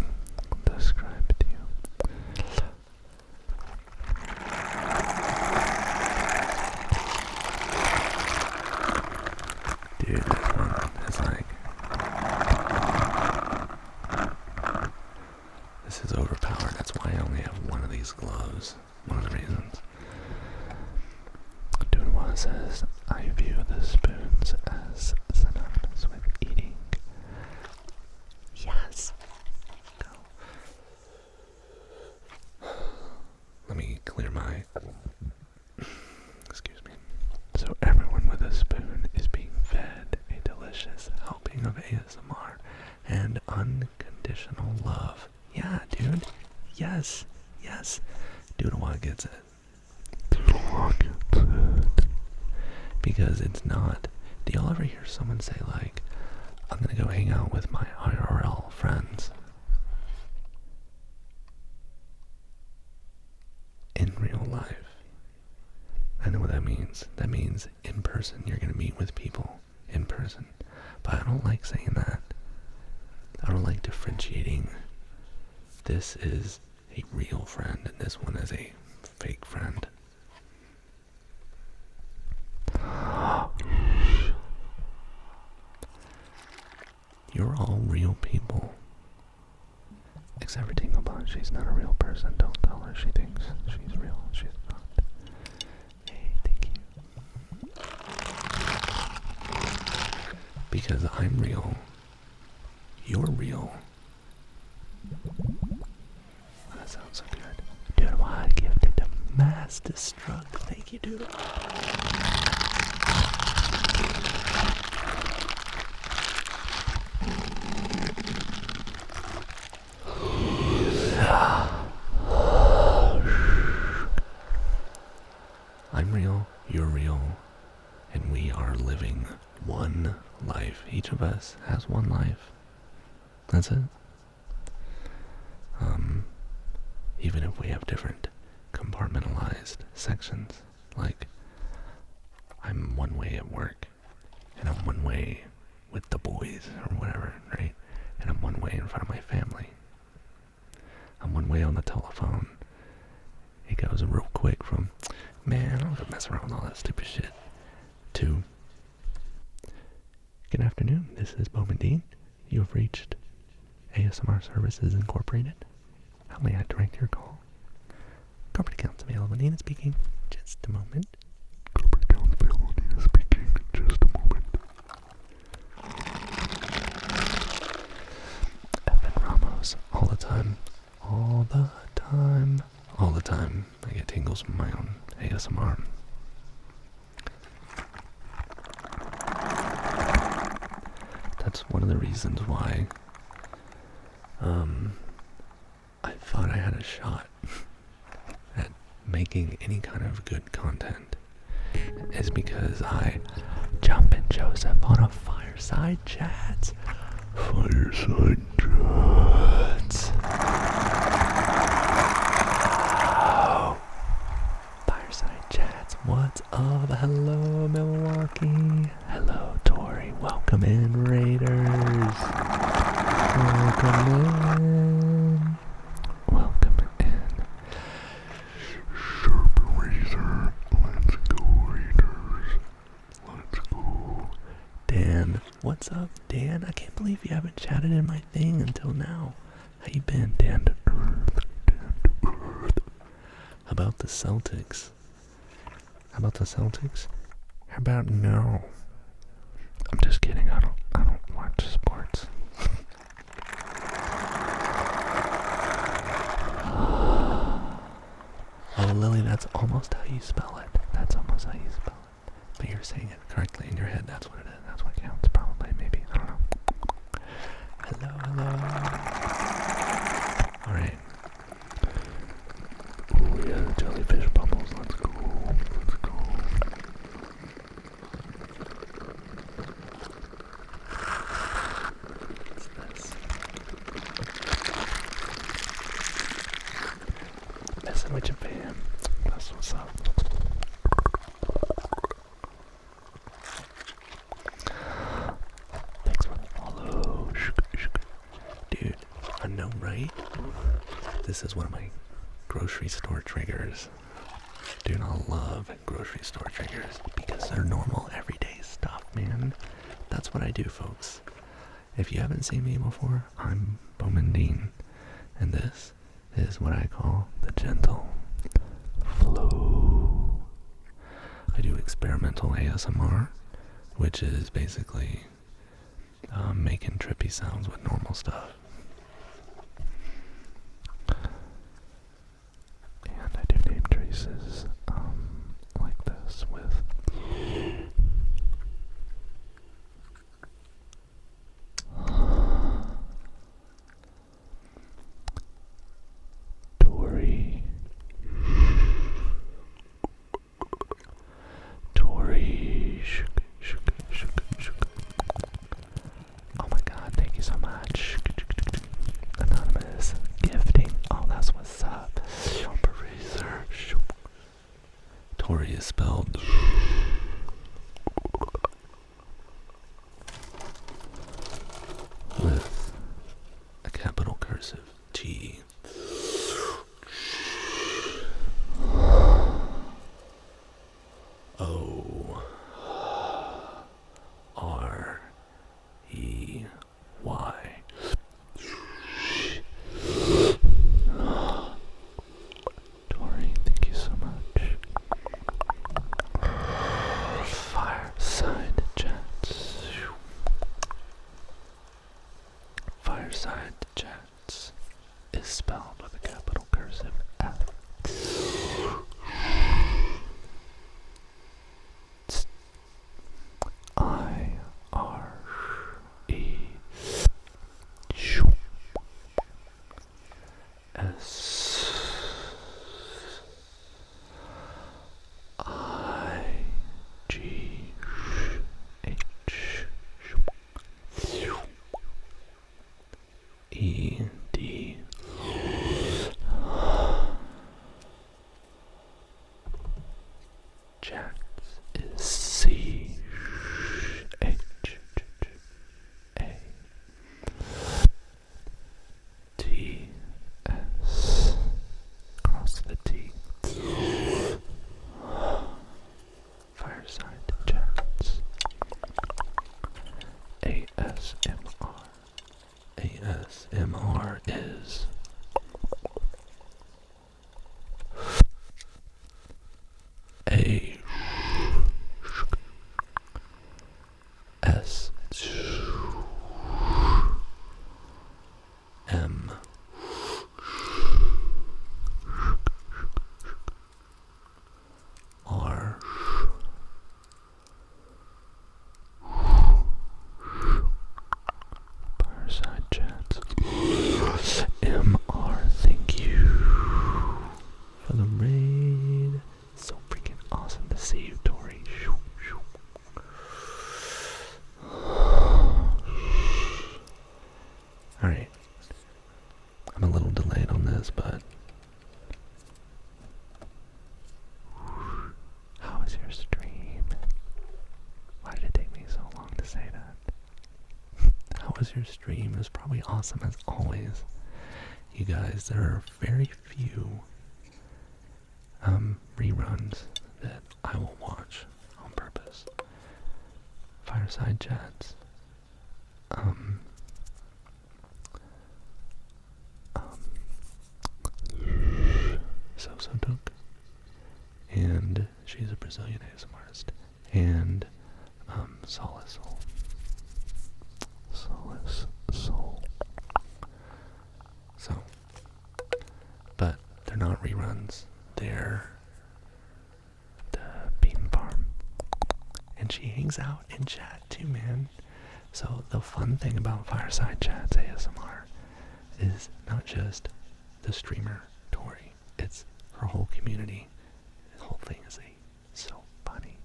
A: Dude, this one is like, this is overpowered. That's why I only have one of these gloves. One of the reasons. Dude, what says, I view the spoons as synonymous with eating. Yes. Go. Let me clear my, excuse me. So everyone with a spoon is being fed a delicious helping of ASMR and unconditional love. Yeah, dude. Yes. Doodle gets it. Because it's not. Do y'all ever hear someone say, like, I'm gonna go hang out with my IRL friends? In real life. I know what that means. That means in person. You're gonna meet with people in person. But I don't like saying that. I don't like differentiating. This is a real friend and this one is a fake friend. You're all real people. Except for Tingle Bun. She's not a real person. Don't tell her she thinks she's real. She's not. Hey, thank you. Because I'm real. You're real. That sounds so good. Dude, why gifted to Mass Destruct? Thank you, dude. I'm real, you're real, and we are living one life. Each of us has one life. That's it. Even if we have different compartmentalized sections, like, I'm one way at work, and I'm one way with the boys, or whatever, right? And I'm one way in front of my family. I'm one way on the telephone. It goes real quick from, man, I don't want to mess around with all that stupid shit, to, good afternoon, this is Bowman Dean. You have reached ASMR Services Incorporated. How may I direct your call? Corporate accounts available. Nina speaking. Just a moment. Corporate accounts available. Nina speaking. Just a moment. jingles from my own ASMR. That's one of the reasons why I thought I had a shot at making any kind of good content, is because I Jumpin' Joseph on a fireside chat. Fireside chats. Oh. Fireside chats. What's up? Hello, Milwaukee. Hello, Tori. Welcome in, Raiders. Welcome in. Welcome in. Sharp Razor. Let's go, Raiders. Let's go. Dan. What's up, Dan? I can't believe you haven't chatted in my thing until now. How you been, Dan to Earth? Dan to Earth. How about the Celtics? How about the Celtics? How about no? I'm just kidding. I don't watch sports. Oh, Lily, that's almost how you spell it. That's almost how you spell it. But you're saying it correctly in your head. That's what it is. That's what counts, probably, maybe. I don't know. Hello, hello. Alright. Ooh, yeah, jellyfish bubbles. Let's go. Let's go. What's this? Messing with your fam. That's what's up. Thanks for the follow. Dude, I know, right? This is one of my grocery store triggers. Dude, I love grocery store triggers because they're normal, everyday stuff, man. That's what I do, folks. If you haven't seen me before, I'm Bowman Dean, and this is what I call the gentle flow. I do experimental ASMR, which is basically making trippy sounds with normal stuff. And I do name traces like this with Tori. Oh my god, thank you so much. Anonymous gifting. Oh, that's what's up. Tori is spelled with a capital cursive T. O R E Y. Tori, thank you so much. Fireside chats. Fireside chats is spelled with a capital cursive F. Chats is C H A T S. Cross the T. Fireside chats. ASMR. ASMR is A S M was your stream? It was probably awesome as always. You guys, there are very few reruns that I will watch on purpose. Fireside chats. So Took, and she's a Brazilian ASMR artist, and Solace Soul. So, but they're not reruns. They're the Bean Farm, and she hangs out in chat too, man. So the fun thing about Fireside Chats ASMR is not just the streamer Tori, it's her whole community. The whole thing is so funny.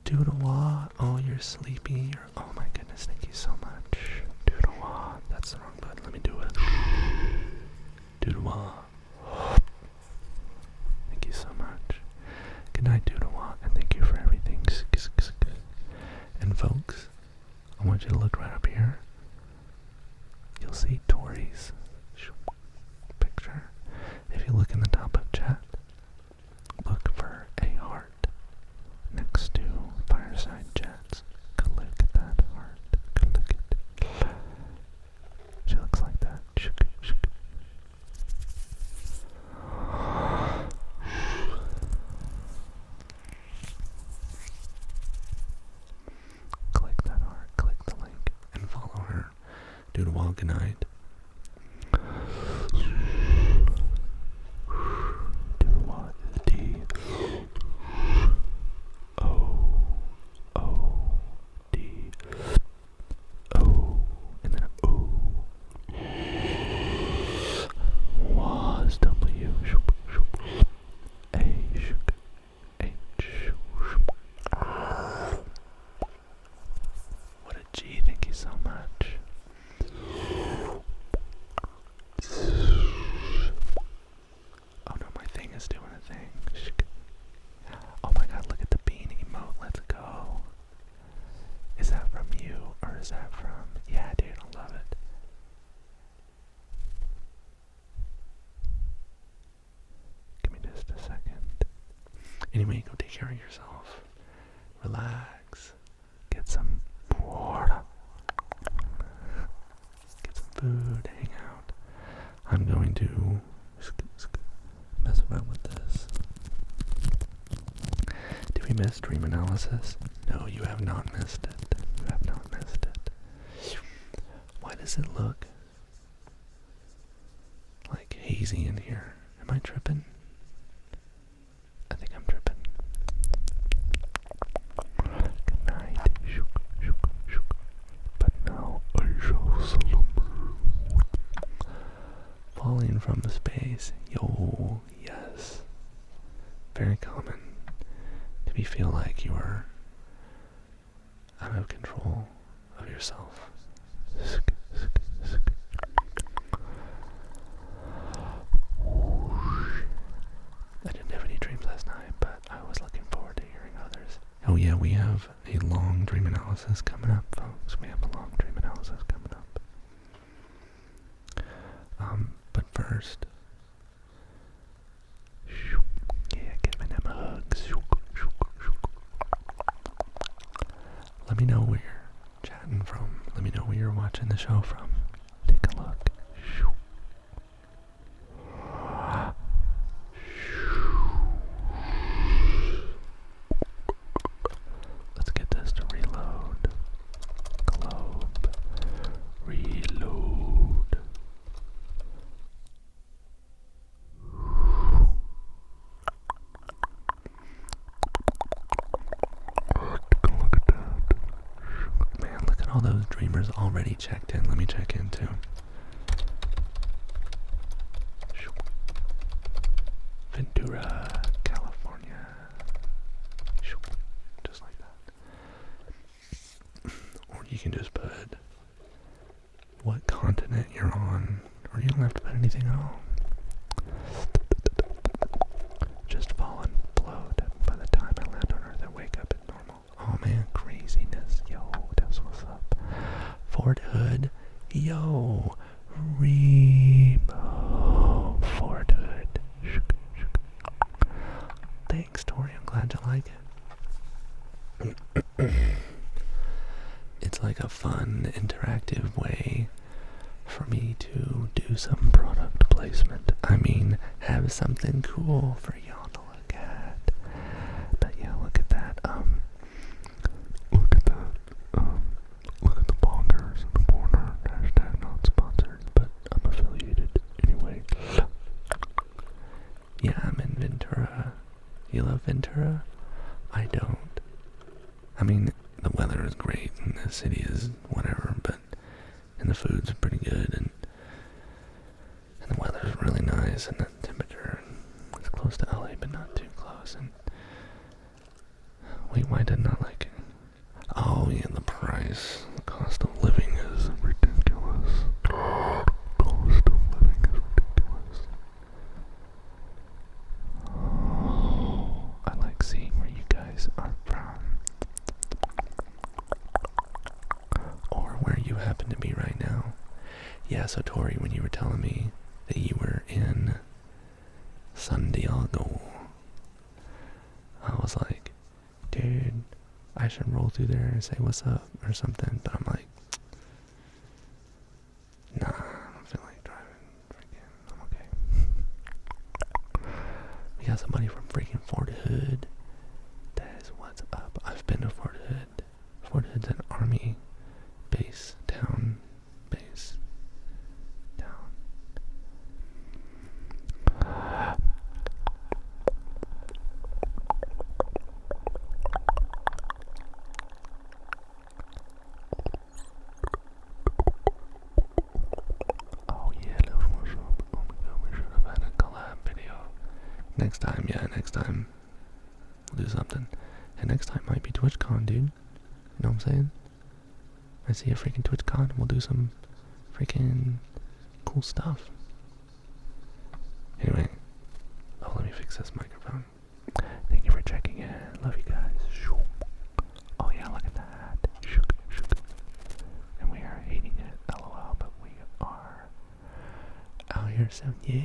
A: Doodle-wah, oh, you're sleepy. Oh my goodness, thank you so much. Doodle-wah, that's the wrong button. Let me do it. Doodle-wah. Thank you so much. Good night, Doodle-wah, and thank you for everything. And folks, I want you to look right up here. You'll see Tori's picture. If you look in the top of chat, look for a heart next to Fireside Chats. Go look at that heart. Go look at it. She looks like that. Click that heart, click the link, and follow her. Doodle-wah, good night. Doodle-wah is D-O-O-D-O, and then O. Was W, A, H. What a G, thank you so much. Oh no, my thing is doing a thing. Oh my god, look at the bean emote, let's go. Is that from you, or is that from... Yeah, dude, I love it. Give me just a second. Anyway, go take care of yourself. Relax. Get some water. Get some food, hang out. I'm going to mess around with this. Did we miss dream analysis? No, you have not missed it. You have not missed it. Why does it look like hazy in here? Am I tripping? I think I'm tripping. Good night. But now I shall slumber. Falling from space. Yo, yes. Very common to feel like you are out of control of yourself. I didn't have any dreams last night, but I was looking forward to hearing others. Oh yeah, we have a long dream analysis coming up, folks. We have a long dream analysis coming up. But first, yeah, giving them hugs. Let me know where you're chatting from. Let me know where you're watching the show from. Take a look. Let's get this to reload. Globe. Reload. Look at that. Man, look at all those dreamers already checked in. Let me check in too. Ventura, California. Just like that. Or you can just put what continent you're on, or you don't have to put anything at all. Just fall and float. By the time I land on Earth, I wake up at normal. Oh man, craziness. Yo, that's what's up. Fort Hood. Yo, Remo Fort Hood. Thanks, Tori. I'm glad you like it. It's like a fun, interactive way for me to do some product placement. I mean, have something cool for y'all to look at. But yeah, look at that. Look at that. Look at the bongers and the corner. Hashtag not sponsored, but I'm affiliated anyway. Yeah, I'm in Ventura. You love Ventura? I don't. I mean, the weather is great and the city is whatever, and the food's pretty good, and the weather's really nice, and the temperature is close to LA, but not too close. And wait, why didn't I like it? Oh yeah, the price. The cost of living is ridiculous. Cost of living is ridiculous. Oh, I like seeing where you guys are from. Or where you happen to be right now. Yeah, so Tori, when you were telling me that you were in San Diego, I was like, dude, I should roll through there and say what's up or something, but I'm like, nah, I don't feel like driving, I'm okay. We got somebody from freaking Fort Hood. That is what's up. I've been to Fort Hood. Fort Hood's an army base, town. Oh yeah, that's what's up. Oh my god, we should have had a collab video. Next time we'll do something. And next time might be TwitchCon, dude. You know what I'm saying? I see a freaking TwitchCon and we'll do some freaking cool stuff. Anyway, let me fix this microphone. Thank you for checking in. Love you guys. Oh yeah, look at that. And we are hating it. LOL, but we are out here soon. Yeah.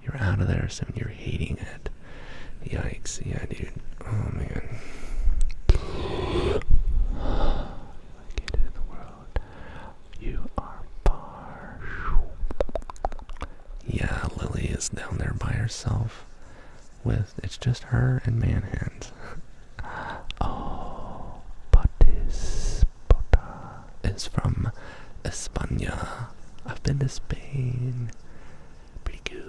A: You're out of there soon. You're hating it. Yikes. Yeah, dude. Oh man. Like it in the world. You are far. Yeah, Lily is down there by herself it's just her and Manhand. Oh, Bota is from España. I've been to Spain. Pretty cool.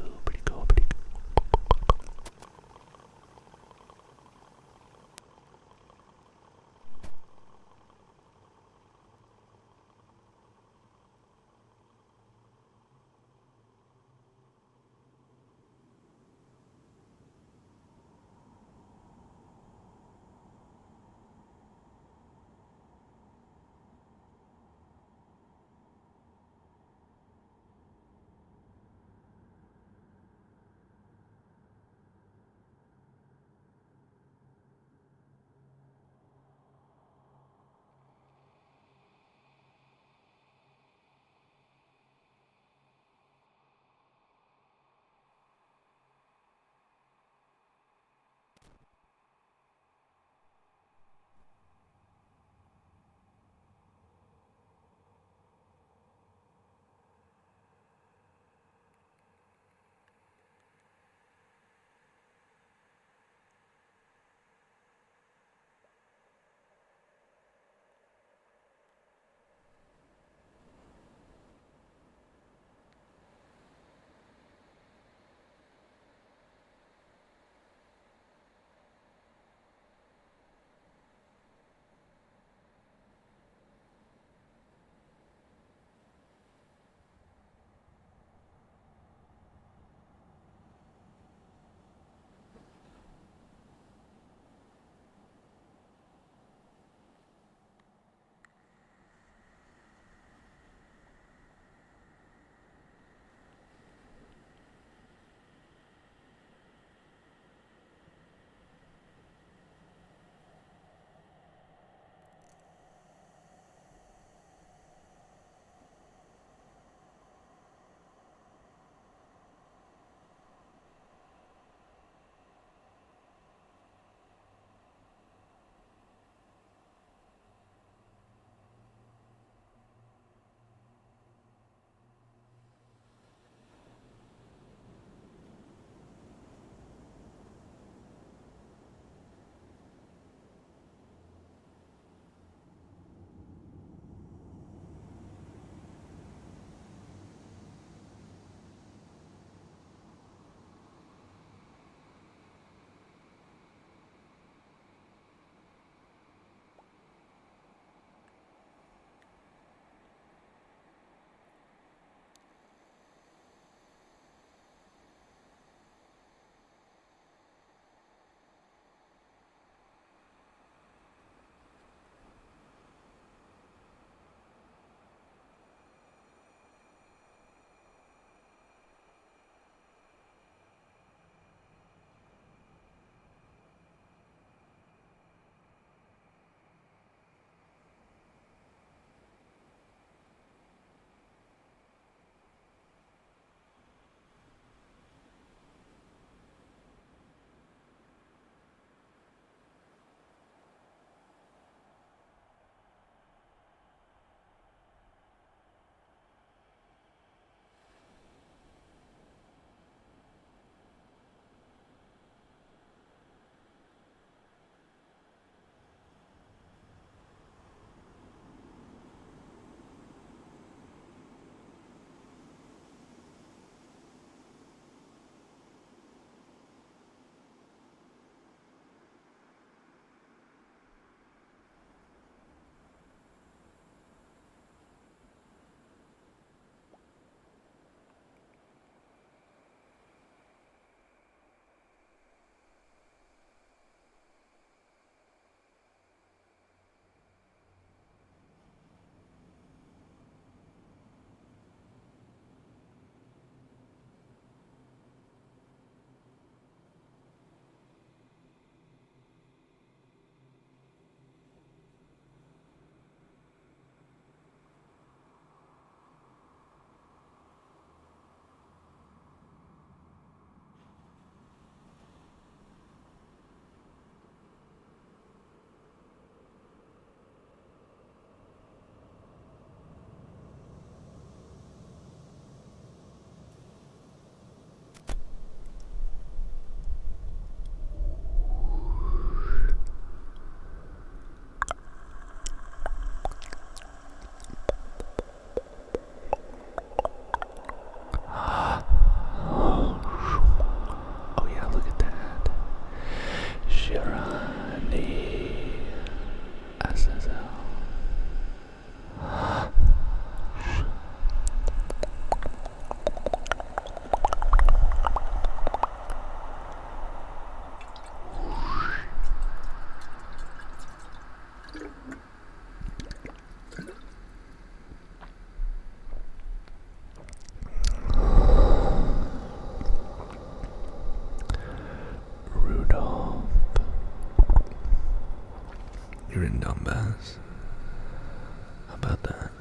A: about that?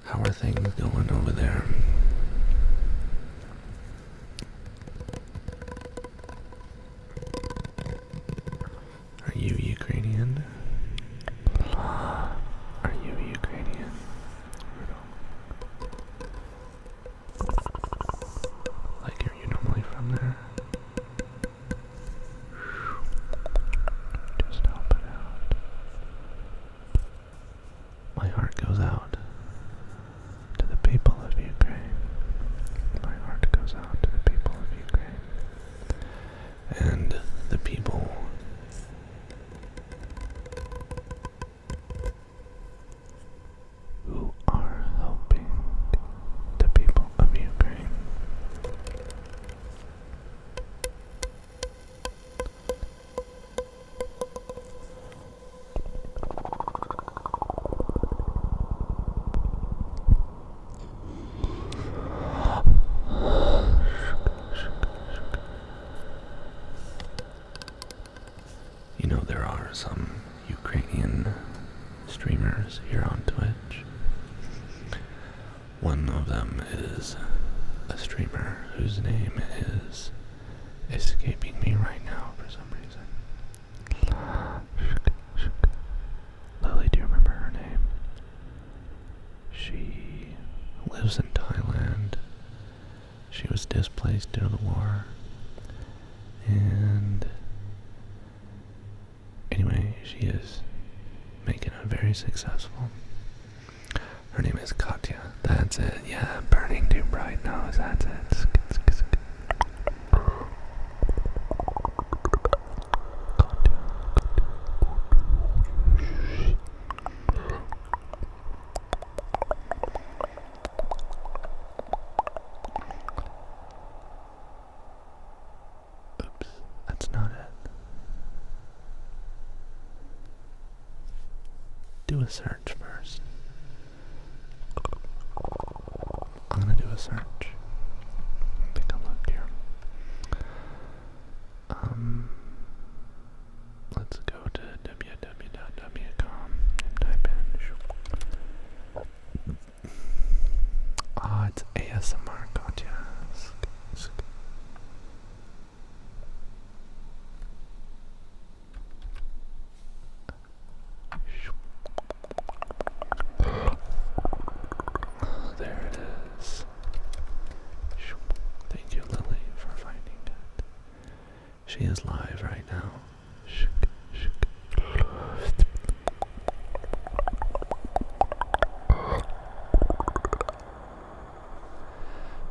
A: How are things going over there? Are you Ukrainian? Are you Ukrainian? Like, are you normally from there? Just help it out. My heart goes out to the people of Ukraine. My heart goes out to the people of Ukraine. And the people who are helping the people of Ukraine. You know, there are some Ukrainian streamers here on Twitch. One of them is a streamer whose name is escaping me right now for some reason. Lily, do you remember her name? She lives in Thailand. She was displaced due to the war. And anyway, she is making it very successful. Her name is Katya. That's it. Yeah, burning too bright nose. That's it. Oops, that's not it. Do a search first. I'm gonna do a search. Take a look here. Let's go to www.com and type in. It's ASMR Katya. There it is. Thank you, Lily, for finding it. She is live right now.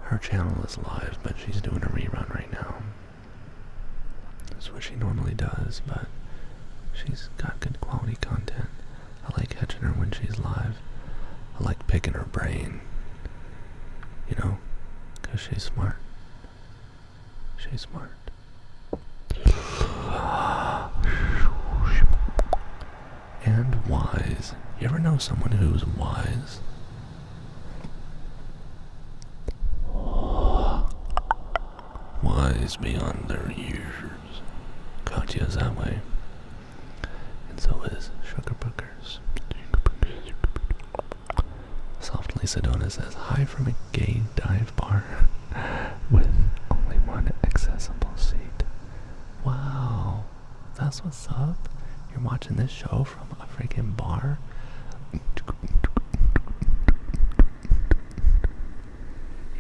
A: Her channel is live, but she's doing a rerun right now. That's what she normally does, but she's got good quality content. I like catching her when she's live. I like picking her brain, you know, because she's smart. She's smart. And wise. You ever know someone who's wise? Wise beyond their years. Katya's that way. And so is Sugar Bookers. Softly Sedona says, hi from a gay dive bar with only one accessible seat. Wow, that's what's up? You're watching this show from a freaking bar? You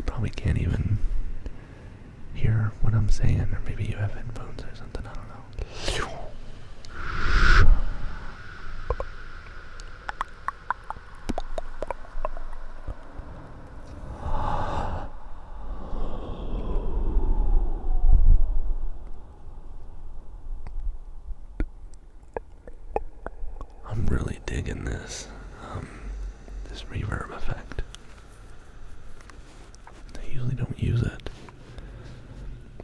A: probably can't even hear what I'm saying, or maybe you have headphones or something, I don't know. I'm really digging this reverb effect. I usually don't use it,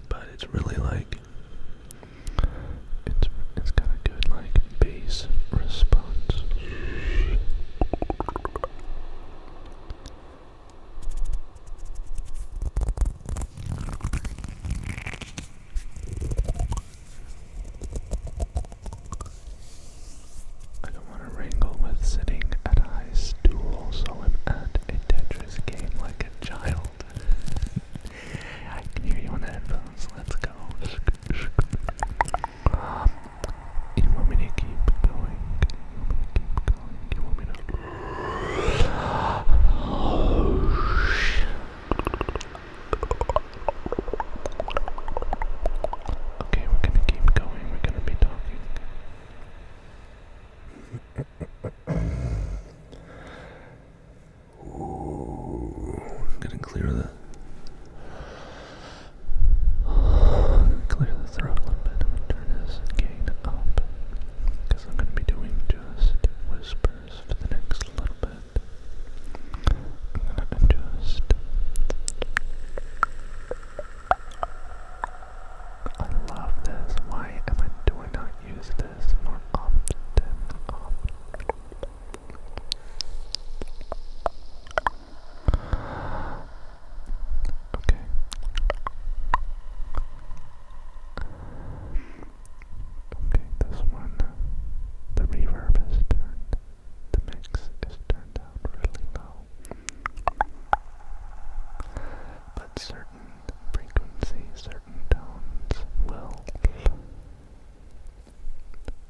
A: but it's really like it's got a good like bass response. I don't want to wrangle clear the throat a little bit. I'm gonna turn this gain up because I'm gonna be doing just whispers for the next little bit. I'm gonna adjust. I love this. Why do I not use this more often? Okay. Okay, this one, the reverb is turned, the mix is turned down really low. But certain frequencies, certain tones will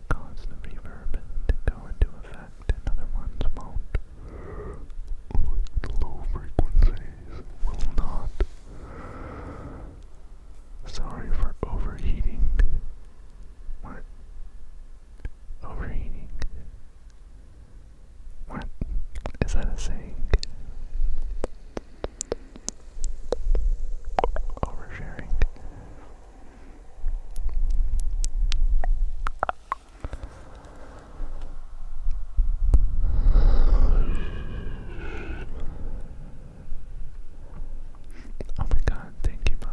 A: cause the reverb to go into effect and other ones won't. Low frequencies will not. Sorry for overheating. What? Overheating? What? Is that a saying? Oversharing? Oh my god, thank you, bye.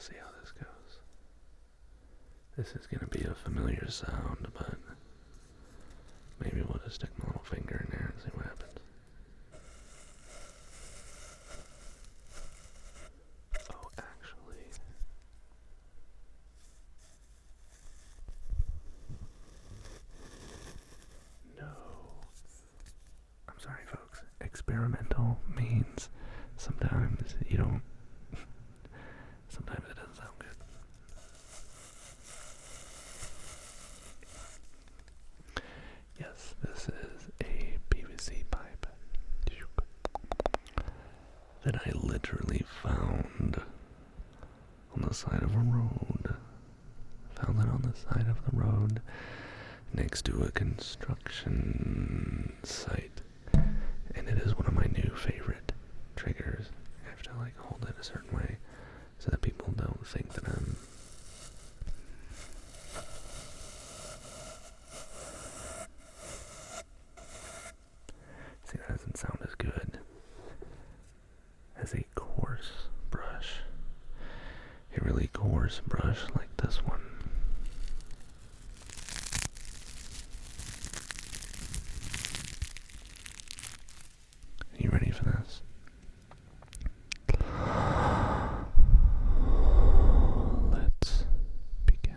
A: see how this goes. This is gonna be a familiar sound, but maybe we'll just stick my little finger in there and see what happens. Oh, actually. No. I'm sorry, folks. Experimental means sometimes you don't. Sometimes it doesn't sound good. Yes, this is a PVC pipe that I literally found on the side of a road. Found it on the side of the road next to a construction site. And it is one of my new favorite triggers. I have to like hold it a certain way so that people don't think that I'm see, that doesn't sound as good as a coarse brush. A really coarse brush like this one. Are you ready for this? Let's begin.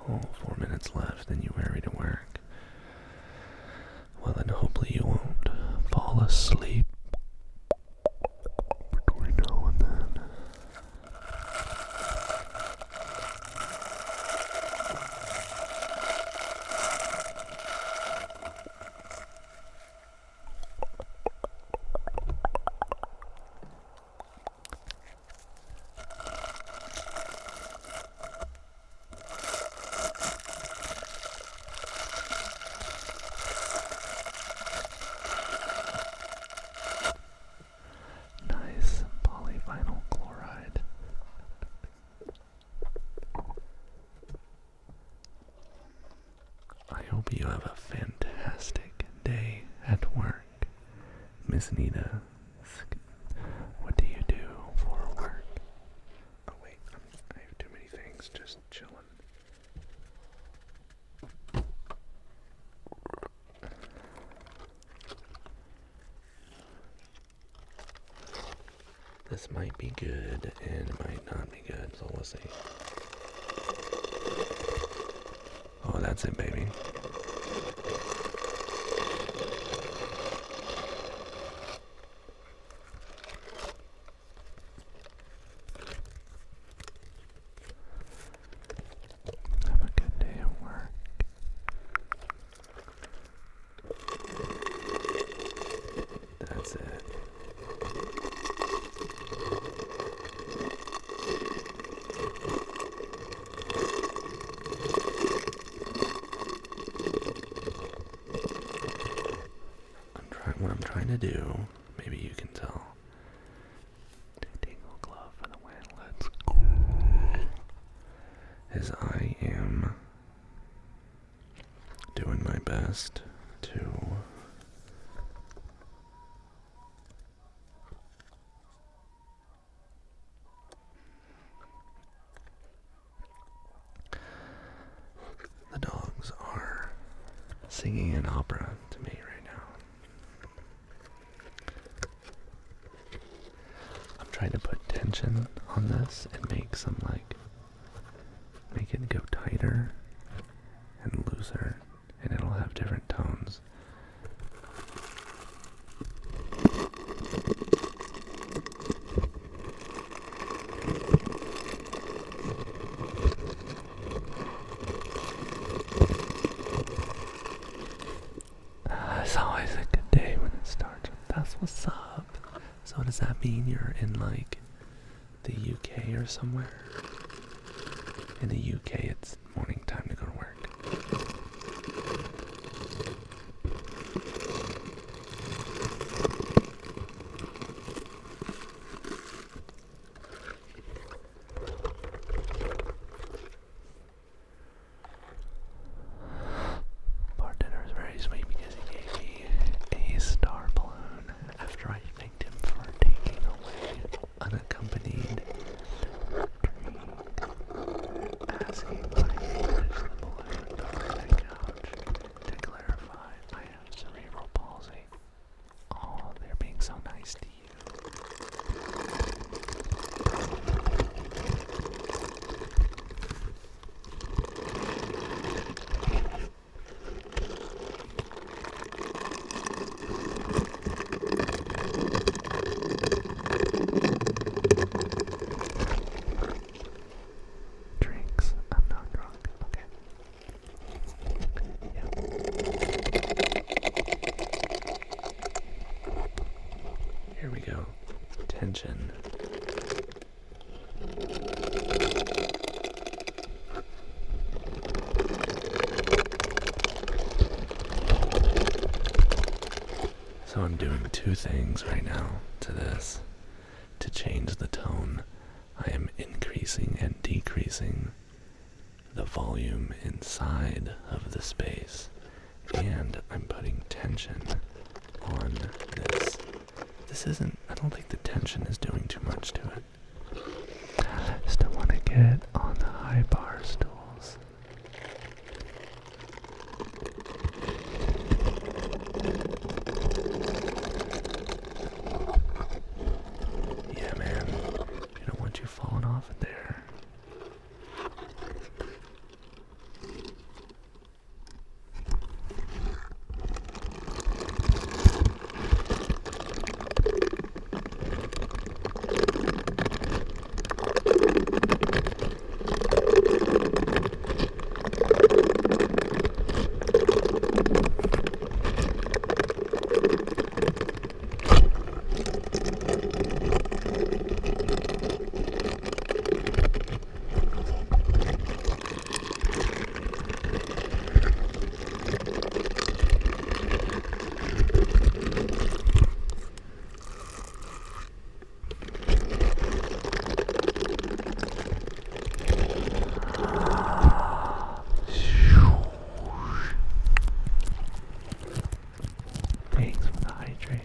A: Oh, 4 minutes left, then you ready to work. Well, then hopefully you won't fall asleep between now and then. Nice polyvinyl chloride. I hope you have a fantastic day at work. Miss Nita, what do you do for work? Oh wait, I have too many things just chilling. This might be good and it might not be good, so we'll see. Oh, that's it, baby. Have a good day at work. That's it. What I'm trying to do, maybe you can tell. Tingle glove for the win, let's go. Is I am doing my best to the dogs are singing an opera to me right now. I'm trying to put tension on this and make it go tighter and looser, and it'll have different tones. It's always a good day when it starts. That's what's up. So does that mean you're in like the UK or somewhere? In the UK it's morning time to go to work. Bartender is very sweet because he gave me a star balloon after I unaccompanied as he might finish the boy behind the couch. To clarify, I have cerebral palsy. Oh, they're being so nice to you. Drinks. I'm not drunk. Okay. Yeah. Here we go. Tension. So I'm doing two things right now to this to change the tone. I am increasing and decreasing the volume inside of the space, and I'm putting tension on this. I don't think the tension is doing too much to it. Still want to get on the high bar stools. Yeah, man. You don't want you falling off in there. Thanks for the hydrate.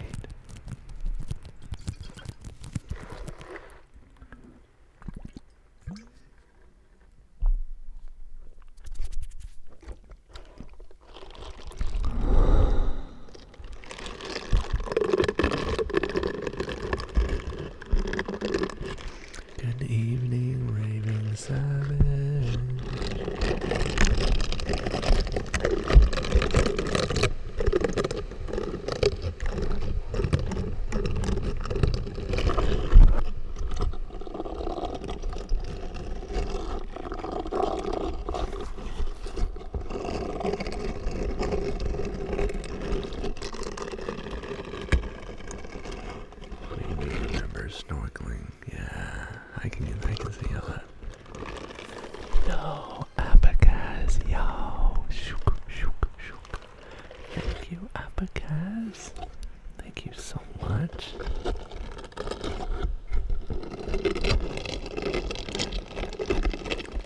A: Good evening, Raving Savage. Maybe remember snorkeling. Yeah, I can see all that. Yo, Abacaz, yo. Shook, shook, shook. Thank you, Abacaz. Thank you so much.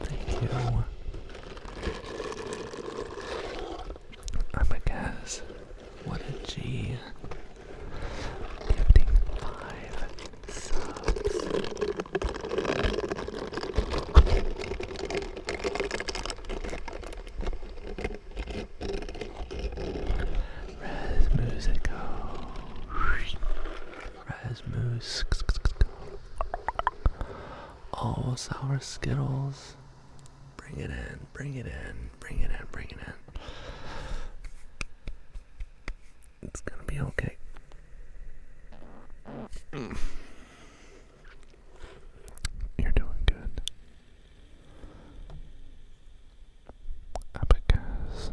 A: Thank you. Abacaz, what a G. Gifting 5 subs. Res Musico. Res Mus. Oh, sour Skittles. Bring it in, bring it in, bring it in, bring it in. It's gonna be okay. You're doing good. Abacaz.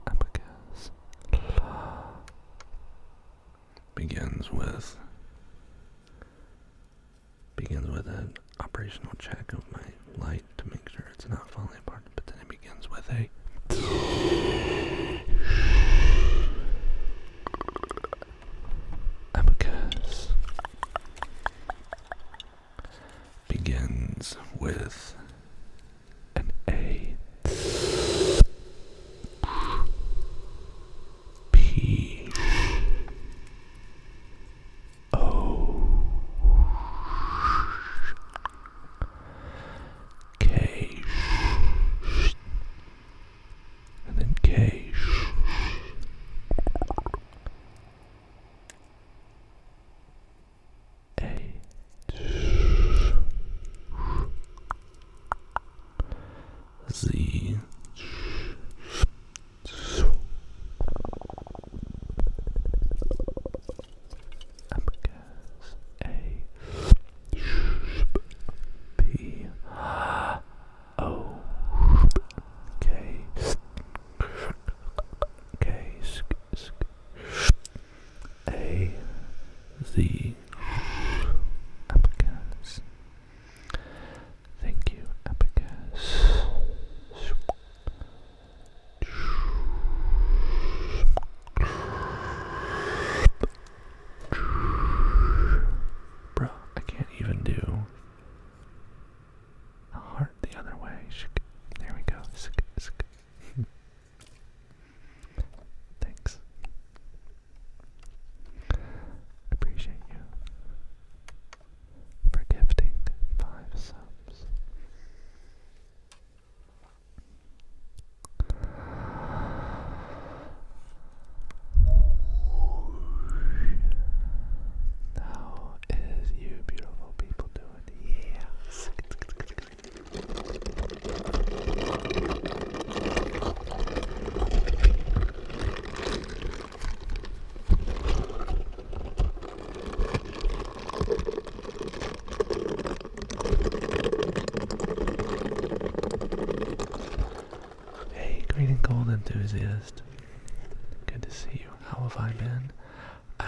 A: Abacaz. Begins with an operational check of my light to make sure it's not falling apart, but then it begins with a Abacaz begins with an A P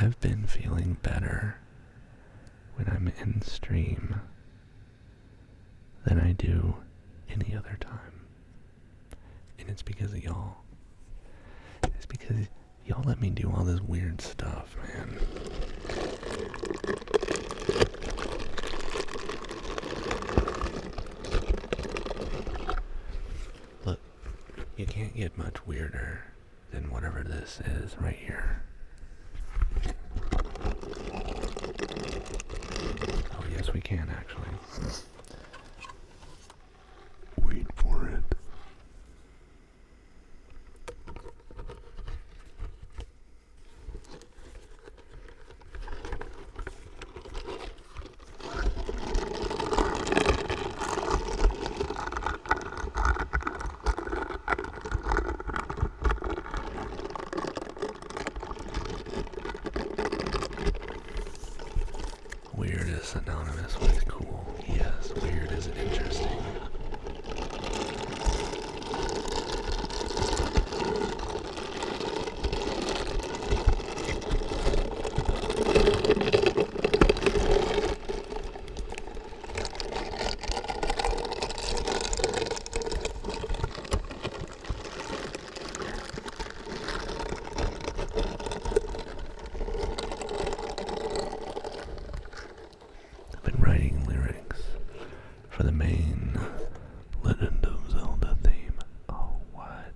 A: I've been feeling better when I'm in stream than I do any other time. And it's because of y'all. It's because y'all let me do all this weird stuff, man. Look, you can't get much weirder than whatever this is right here. Oh, yes, we can actually. Wait for it. Weird is synonymous with cool. Yes, weird is interesting. I've been writing lyrics for the main Legend of Zelda theme. Oh, what?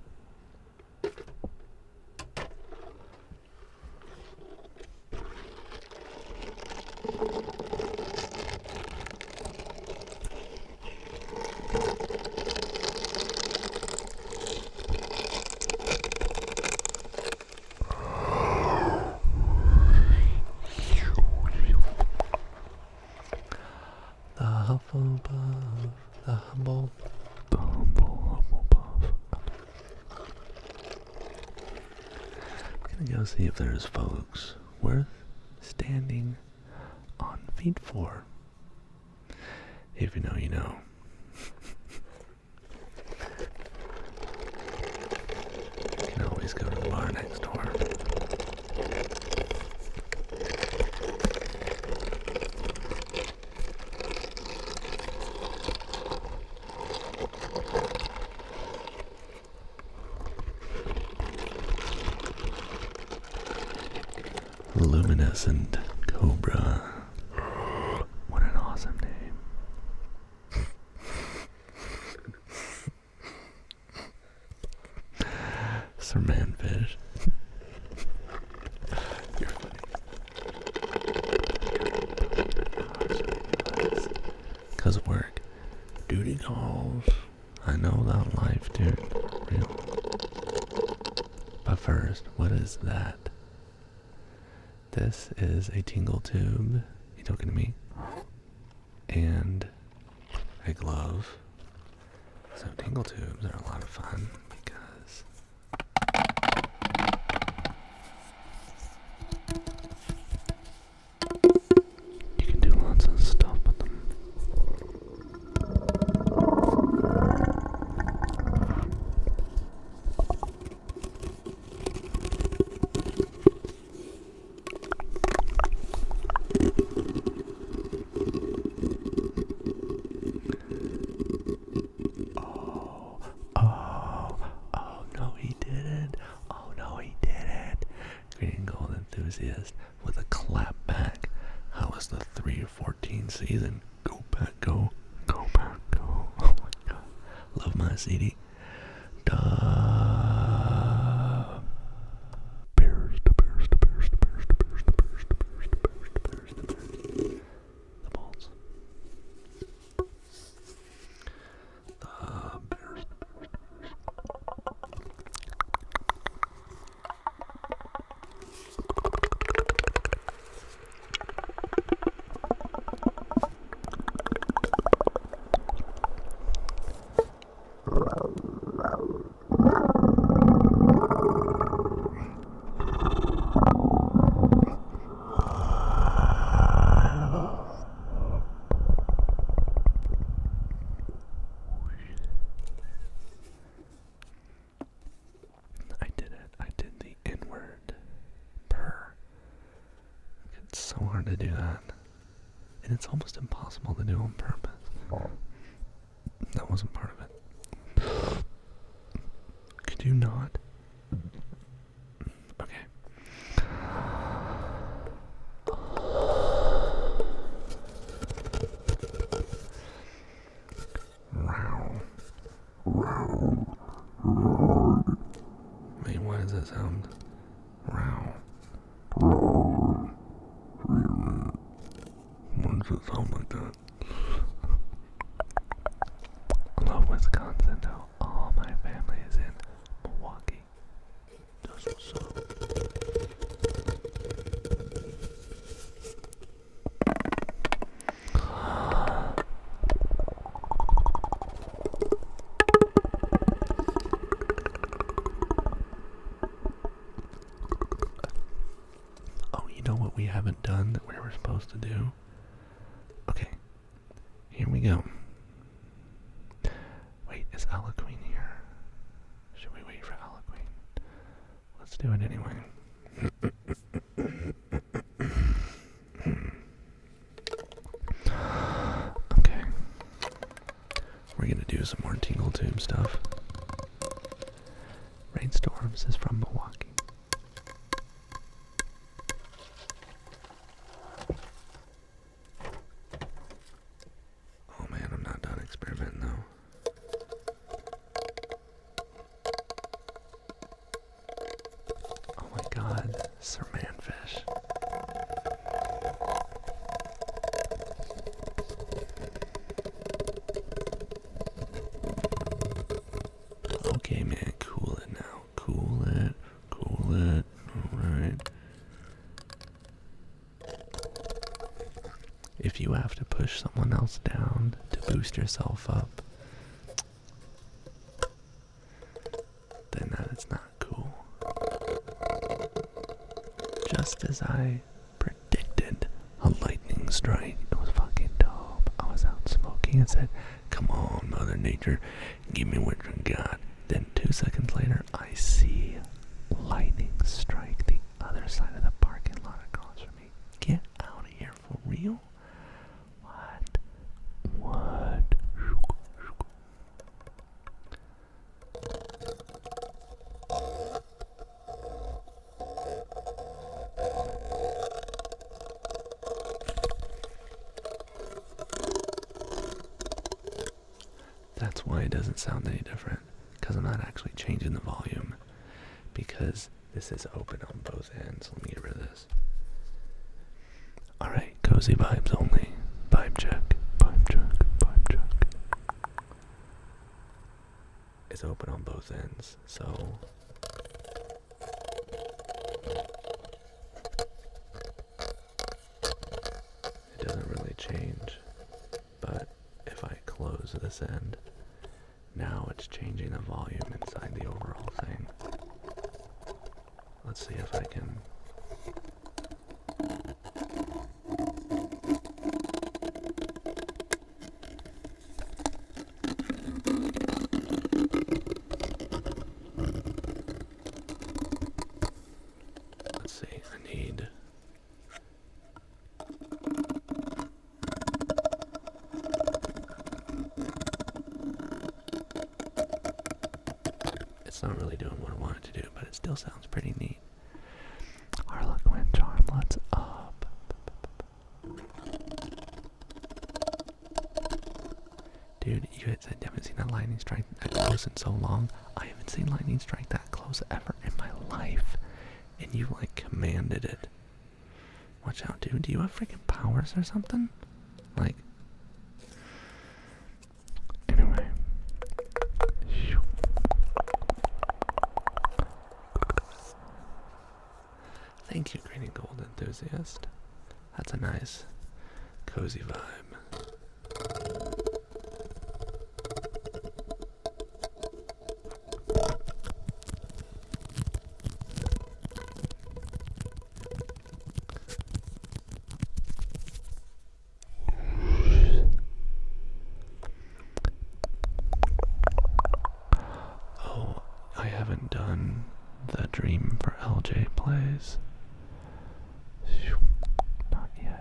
A: The Hufflepuff, the humble Hufflepuff. I'm gonna go see if there's folks worth standing on feet for. If you know, you know. You can always go to the bar next door. Luminescent Cobra. What an awesome name. Sir Manfish. You're funny. Cause of work. Duty calls. I know that life, dude. Real. But first, what is that? This is a tingle tube. You talking to me? And a glove. So tingle tubes are a lot of fun because you can do lots of stuff with them. With a clap back. How was the 3-14 season? Go back, go. Go back, go. Oh my god. Love my CD. Bears, the Bears, the Bears, the Bears, the Bears, the Bears, the Bears, the Bears, the Bears, the Bears. The Bulls. The Bears. hard to do that. And it's almost impossible to do on purpose. That wasn't part of it. Could you not? Okay. Wait, why does that sound? Why does it sound like that? I love Wisconsin though. All my family is in Milwaukee. That's what's up. Oh, you know what we haven't done that we were supposed to do? Okay, here we go. Wait, is Alaqueen here? Should we wait for Alaqueen? Let's do it anyway. Okay. We're gonna do some more Tingle Tube stuff. Rainstorms is from Milwaukee. Oh man, I'm not done experimenting though. Oh my god, Sir Manfish. Okay man, cool it now. Cool it. Alright. If you have to push someone else down to boost yourself up, then that is not cool. Just as I predicted a lightning strike, it was fucking dope. I was out smoking and said, come on, Mother Nature, give me what you got. Then 2 seconds later, I see lightning strike the other side of the parking lot across from me. Get out of here, for real? What? That's why it doesn't sound any different, because I'm not actually changing the volume, because this is open on both ends. Let me get rid of this. Alright, cozy vibes only. Vibe check. It's open on both ends, so it doesn't really change. But if I close this end, now it's changing the volume inside the overall thing. Let's see if I can. Let's see, I need. It's not really doing what I want it to do, but it still sounds pretty neat. Harlequin Charmlet's up. Dude, you guys haven't seen a lightning strike that close in so long. I haven't seen lightning strike that close ever in my life. And you like commanded it. Watch out, dude. Do you have freaking powers or something? Like. Anyway. Thank you, Green and Gold Enthusiast. That's a nice, cozy vibe. Oh, I haven't done the Dream for LJ plays. Not yet.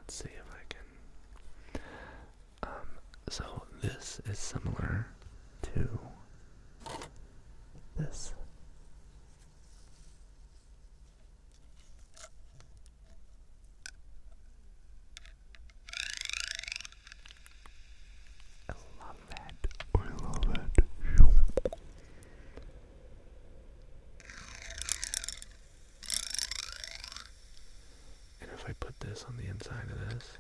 A: Let's see if I can. So this is similar to this. I love that. I love it. And if I put this on the inside of this,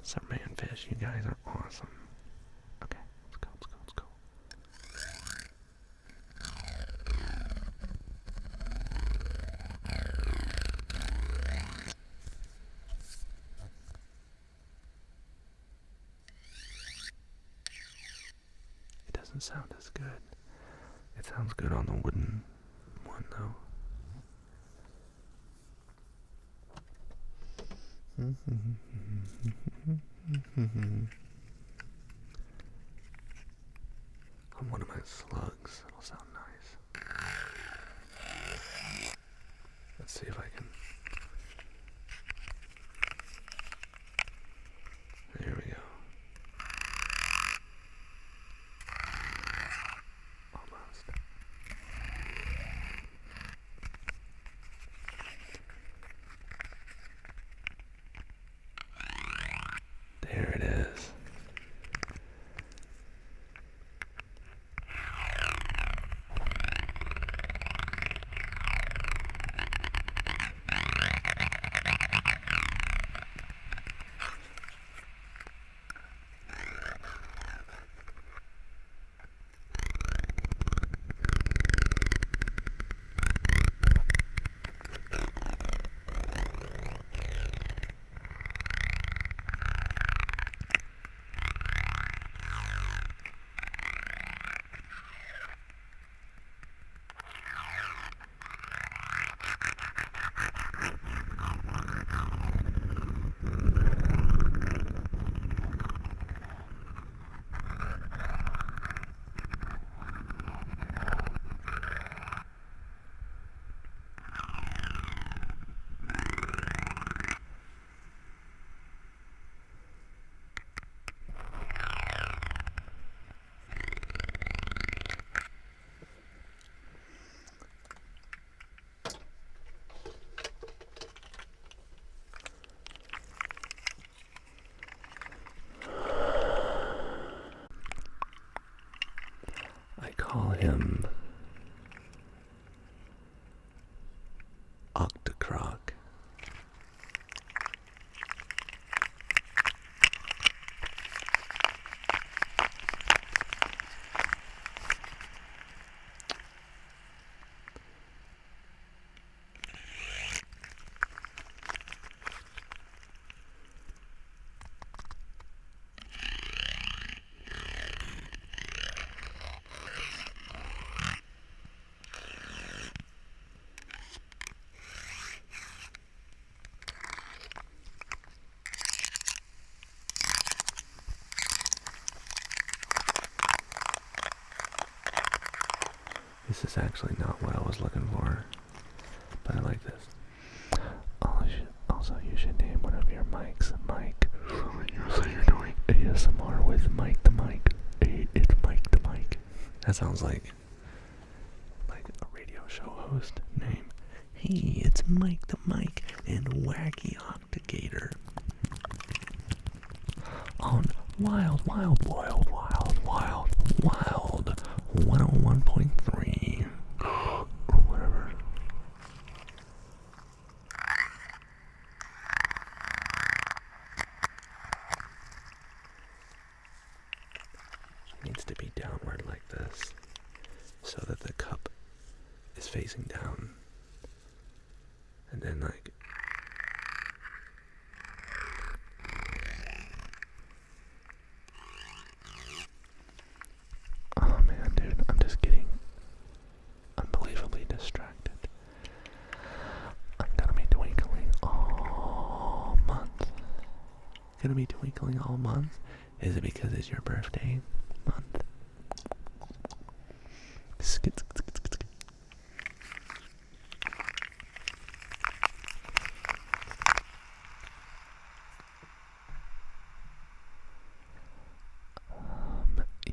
A: some manfish, you guys are awesome. Okay, let's go, let's go, let's go. It doesn't sound as good. It sounds good on the wooden one, though. On one of my slugs, it'll sound nice. Let's see if I can. There we go. Almost. There it is. Call him Octocroc. This is actually not what I was looking for, but I like this. Also, you should name one of your mics Mike. So you're doing ASMR with Mike the Mic. It's Mike the Mic. That sounds like a radio show host name. Hey, it's Mike the Mic and Wacky Octogator on Wild 101.3 or whatever. It needs to be downward like this so that the cup is facing down, and then like oh man, dude, I'm just getting gonna be twinkling all month? Is it because it's your birthday month?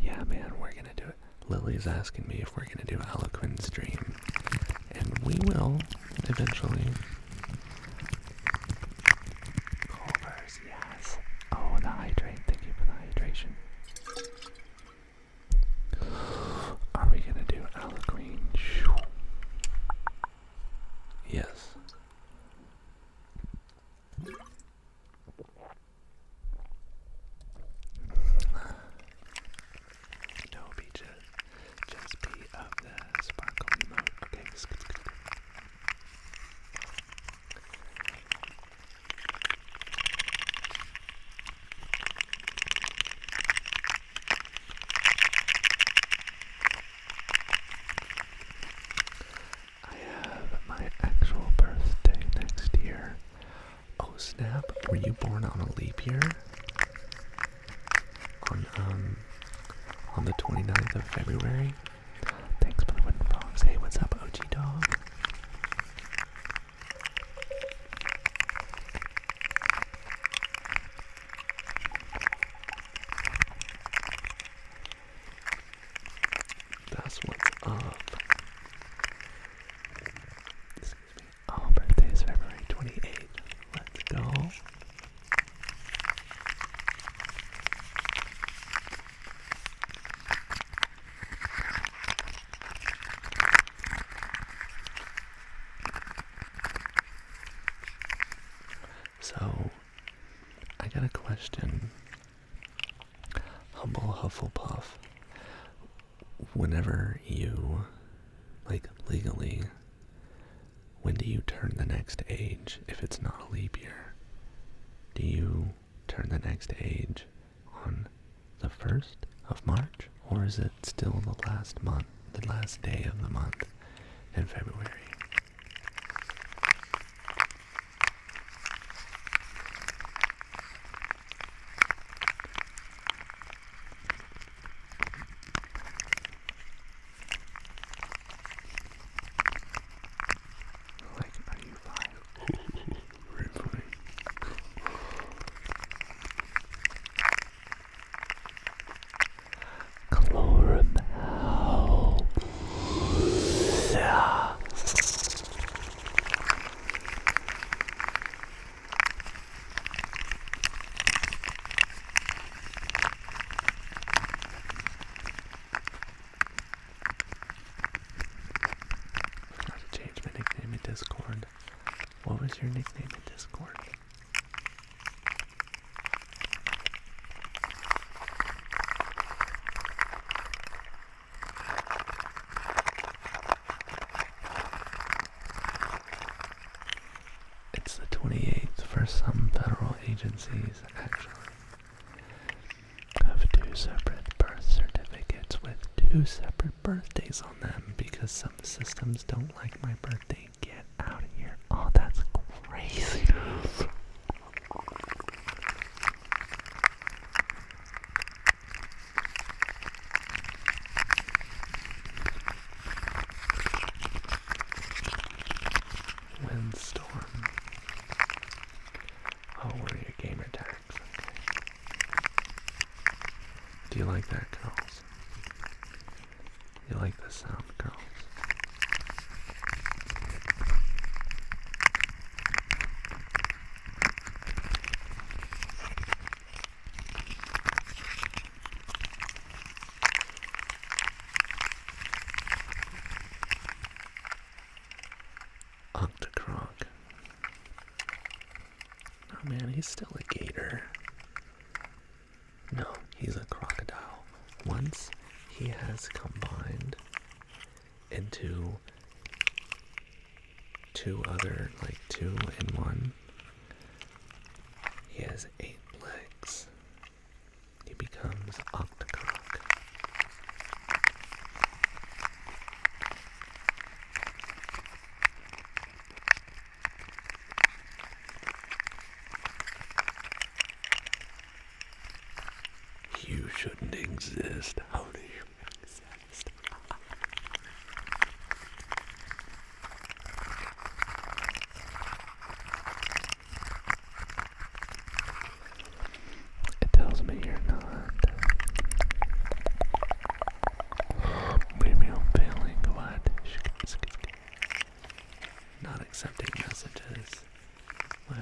A: Yeah, man, we're gonna do it. Lily's asking me if we're gonna do Eloquent stream, and we will eventually. Culvers, yes. Oh, the hydrate. Thank you for the hydration. Are we gonna do Eloquent? Yes. Toby just be of the sparkle emote. Okay, I have my actual birthday next year. Oh snap, were you born on a leap year? On the 29th of February? Thanks for the wooden frogs. Hey, what's up, OG dog? That's what's up. Excuse me. Oh, birthday is February 28th. Let's go. So, I got a question. Humble Hufflepuff. Whenever you, legally, when do you turn the next age if it's not a leap year? Do you turn the next age on the 1st of March? Or is it still the last day of the month in February? Are you 5? Rude for me. Chlorophyll. Yeah. I forgot to change my nickname in Discord. What was your nickname in Discord? It's the 28th for some federal agencies, actually. I have 2 separate birth certificates with 2 separate birthdays on them because some systems don't like my birthday. Get out of here. Oh, that's crazy. Windstorm. Oh, what are your gamer tags? Okay. Do you like that, girls? You like the sound, girls? Octocroc. Oh man, he's still a gator. No, he's a crocodile. Once he has combined into 2 other, 2 in 1, he has 8 legs. He becomes Octocroc. exist? How do you exist? It tells me you're not. Maybe I'm failing. What? Not accepting messages. What?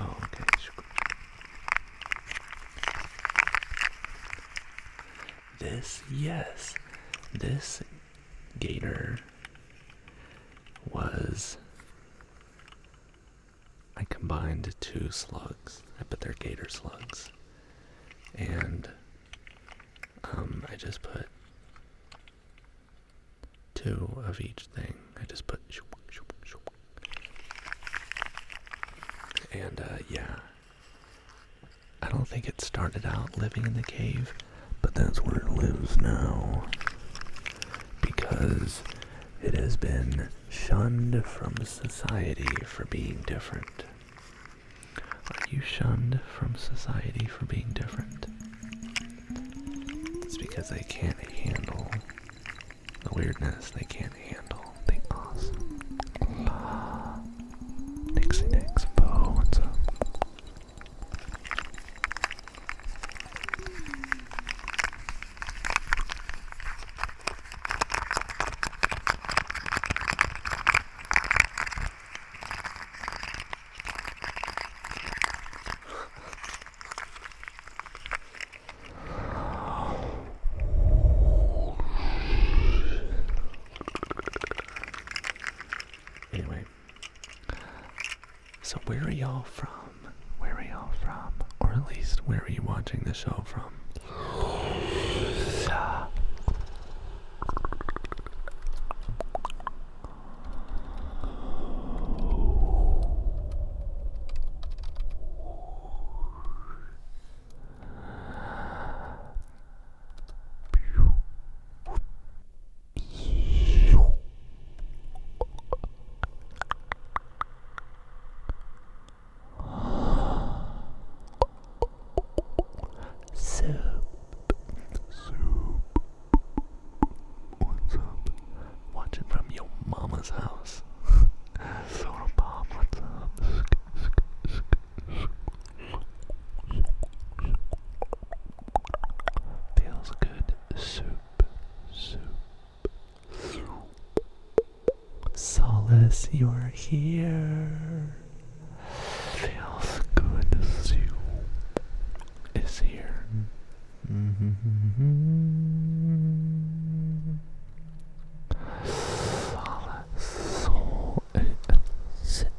A: Oh, okay. Yes. This gator was... I combined two slugs. But they're gator slugs. And I just put two of each thing. I just put and yeah, I don't think it started out living in the cave, but that's where it lives now, because it has been shunned from society for being different. Are you shunned from society for being different? It's because they can't handle the weirdness. They can't handle the awesome. Nixie Nix, Bo, what's up? Anyway, so where are y'all from? Where are y'all from? Or at least, where are you watching the show from? Watching from your mama's house. Soda Bob, what's up? Feels good. Soup. Solace, you're here. Feels good. Soup is here. Soul ASMR.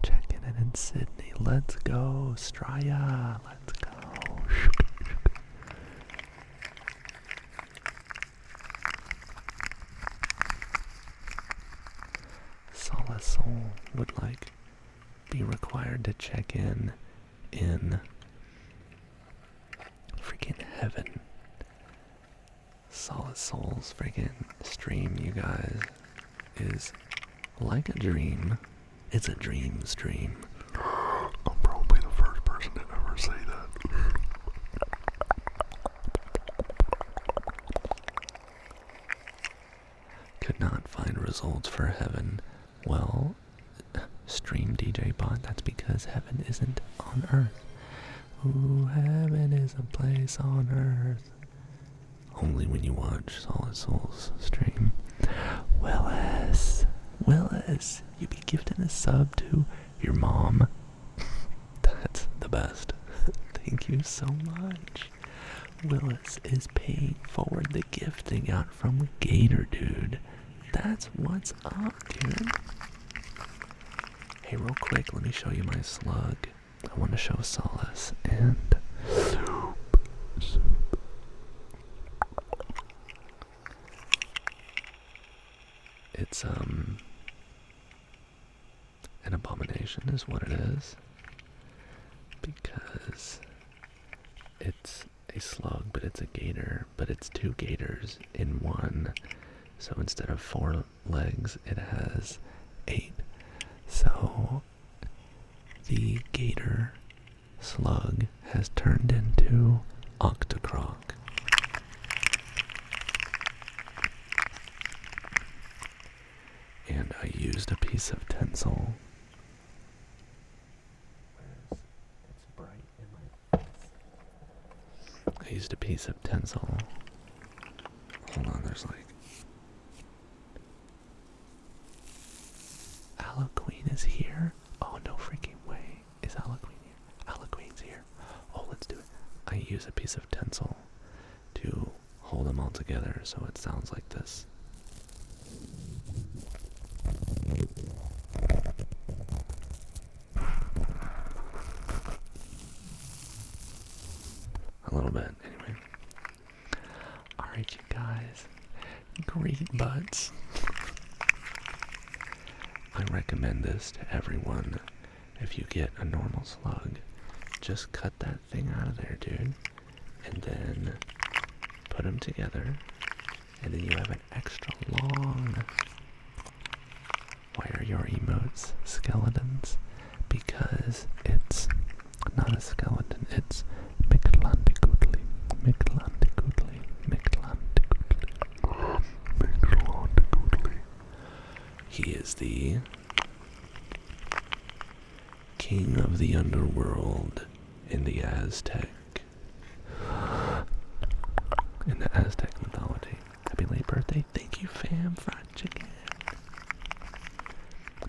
A: Checking in Sydney. Let's go, Straya. Let's go. Solace Soul would be required to check in freaking heaven. Solace Soul's freaking stream, you guys, is like a dream. It's a dream stream. I'm probably the first person to ever say that. Could not find results for heaven. Well, stream DJ bot, that's because heaven isn't on earth. Ooh, heaven is a place on earth. Only when you watch Solid Soul's stream. Willis, you be gifting a sub to your mom. That's the best. Thank you so much. Willis is paying forward the gift they got from Gator Dude. That's what's up, dude. Hey, real quick, let me show you my slug. I want to show Solace and soup. It's an abomination is what it is, because it's a slug, but it's a gator, but it's two gators in one. So instead of 4 legs, it has 8. So the gator slug has turned into Octocroc. And I used a piece of tinsel. It's bright in my face. I used a piece of tinsel. Hold on, there's like... Allaqueen is here? Oh, no freaking way. Is Allaqueen here? Allaqueen's here. Oh, let's do it. I use a piece of tinsel to hold them all together so it sounds like this. A little bit, anyway. Alright, you guys. Great butts. I recommend this to everyone. If you get a normal slug, just cut that thing out of there, dude. And then put them together. And then you have an extra long... Why are your emotes skeletons? Because it's not a skeleton, it's Mictlantecuhtli. Mictlantecuhtli. Mictlantecuhtli. Mictlantecuhtli. He is the king of the underworld in the Aztec mythology. Happy late birthday. Thank you, fam. Fried chicken.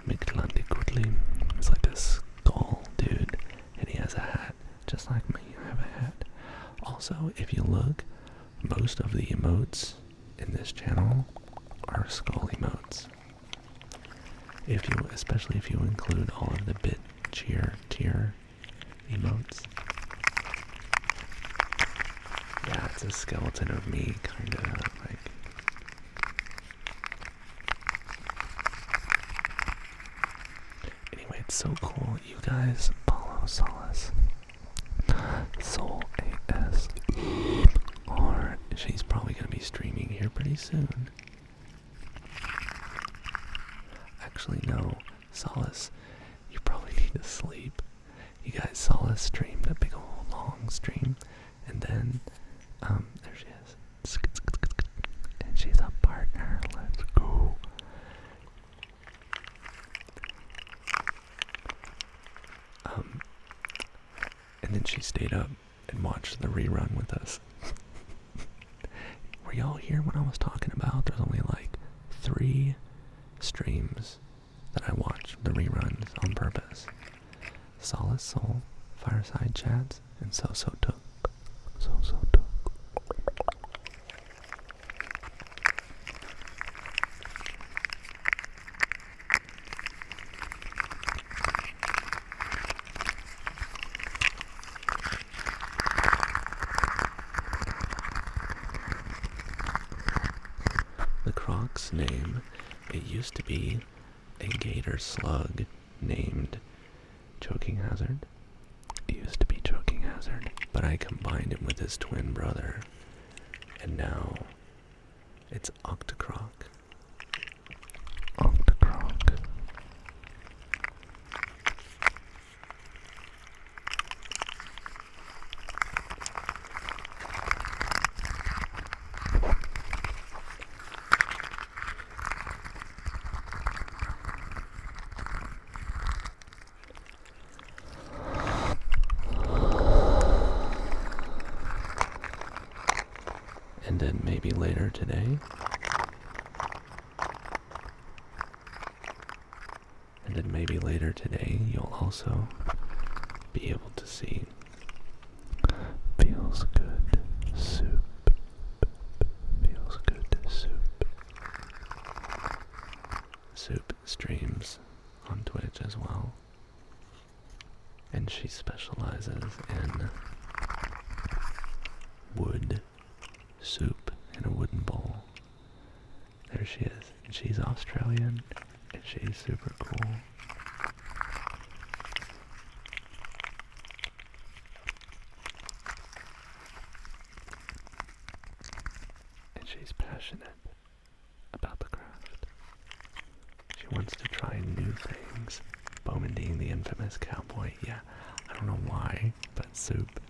A: Mictlantecuhtli is like a skull, dude. And he has a hat, just like me. I have a hat. Also, if you look, most of the emotes in this channel are skull emotes. Especially if you include all of the bit cheer tier emotes. Yeah, it's a skeleton of me, kinda like. Anyway, it's so cool. You guys follow Solace. Soul AS. Or she's probably gonna be streaming here pretty soon. Actually, no. Solace, you probably need to sleep. You guys, Solace streamed a big old long stream, and then, there she is. And she's a partner. Let's go. And then she stayed up and watched the rerun with us. Were y'all here when I was talking about there's only like 3 streams that I watched the reruns on purpose? Solace Soul, Fireside Chats, and So Took. So Took. The Croc's name, it used to be a gator slug named Choking Hazard. It used to be Choking Hazard, but I combined him with his twin brother, and now it's Octocroc. Octocroc. And then maybe later today, you'll also be able to see Feels Good Soup. Feels Good Soup. Soup streams on Twitch as well, and she specializes in wood soup in a wooden bowl. There she is. And she's Australian, and she's super cool. as cowboy. Yeah, I don't know why, but Soup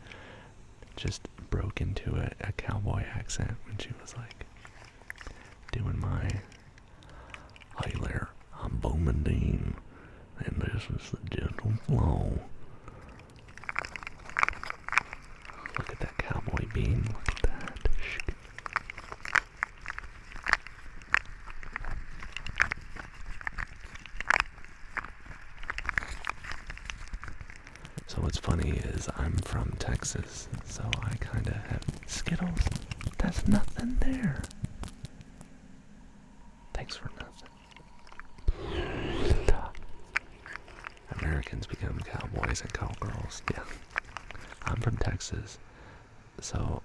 A: just broke into a cowboy accent when she was like doing my, "Hey there, I'm Bowman Dean, and this is the gentle flow." Look at that cowboy bean, look at that. So what's funny is I'm from Texas, so I kind of have Skittles. That's nothing there. Thanks for nothing. Americans become cowboys and cowgirls. Yeah. I'm from Texas, so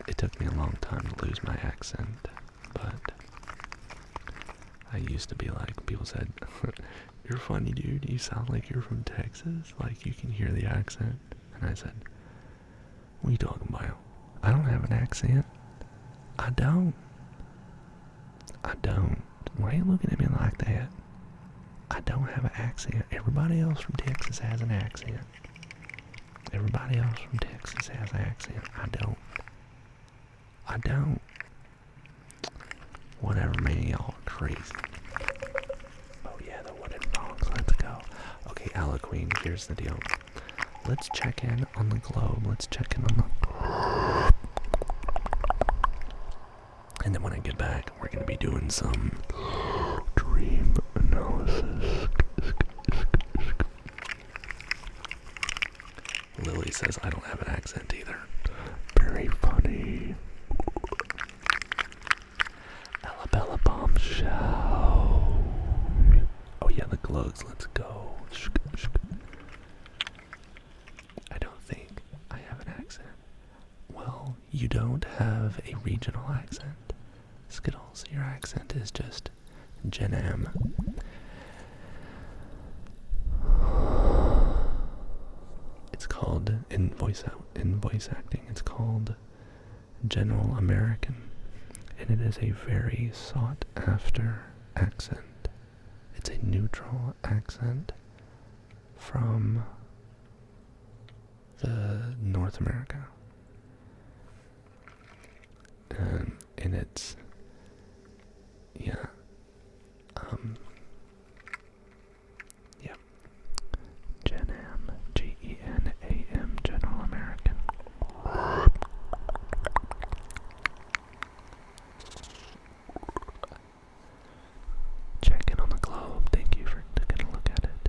A: it took me a long time to lose my accent, but I used to be like, people said, "You're funny, dude. You sound like you're from Texas. Like, you can hear the accent." And I said, "What are you talking about? I don't have an accent. I don't. I don't. Why are you looking at me like that? I don't have an accent. Everybody else from Texas has an accent. Everybody else from Texas has an accent. I don't. I don't." Whatever, man, y'all are crazy. Oh yeah, the wooden dogs, let's go. Okay, Queen, here's the deal. Let's check in on the globe. Let's check in on the... And then when I get back, we're going to be doing some dream analysis. Lily says I don't have an accent either. Very funny. Bella Bombshell. Oh yeah, the gloves, let's go. I don't think I have an accent. Well, you don't have a regional accent. Skittles, your accent is just Gen M. It's called, in voice acting, it's called General American. And it is a very sought after accent. It's a neutral accent from the North America. And it's, yeah, yeah, Gen M, Genam, General American. Check in on the globe. Thank you for taking a look at it.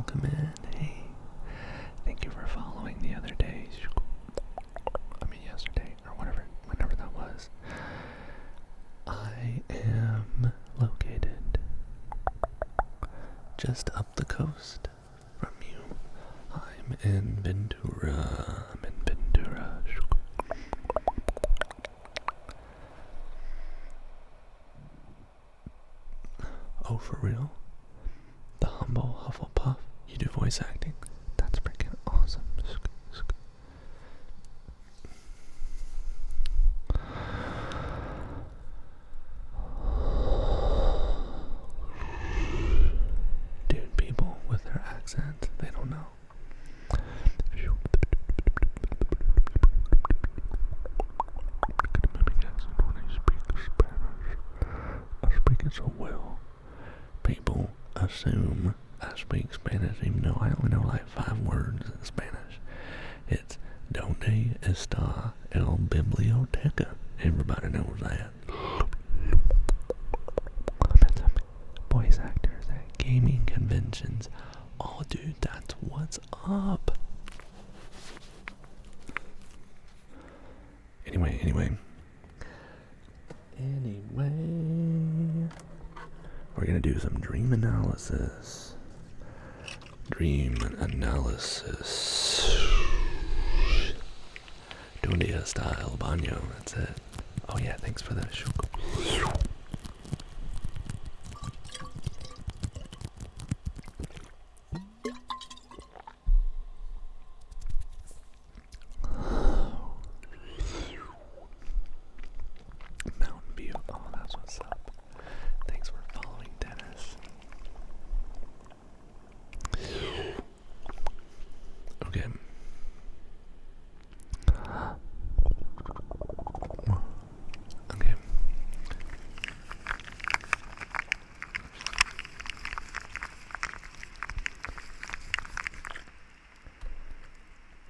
A: welcome in. Hey, thank you for following the other day. I mean, yesterday, or whenever that was. I am located just up the coast from you. I'm in Ventura. Oh, for real? The humble Hufflepuff? You do voice acting? That's freaking awesome. Dude, people with their accents, they don't know. I speak it so well. People assume I speak Spanish even though I only know like 5 words in Spanish. It's Donde está el biblioteca? Everybody knows that. Voice actors at gaming conventions. Oh dude, that's what's up. Anyway. We're gonna do some dream analysis. Donde está el baño? That's it. Oh yeah, thanks for that. Mountain view. Oh, that's what's up. Thanks for following, Dennis. Okay. Okay.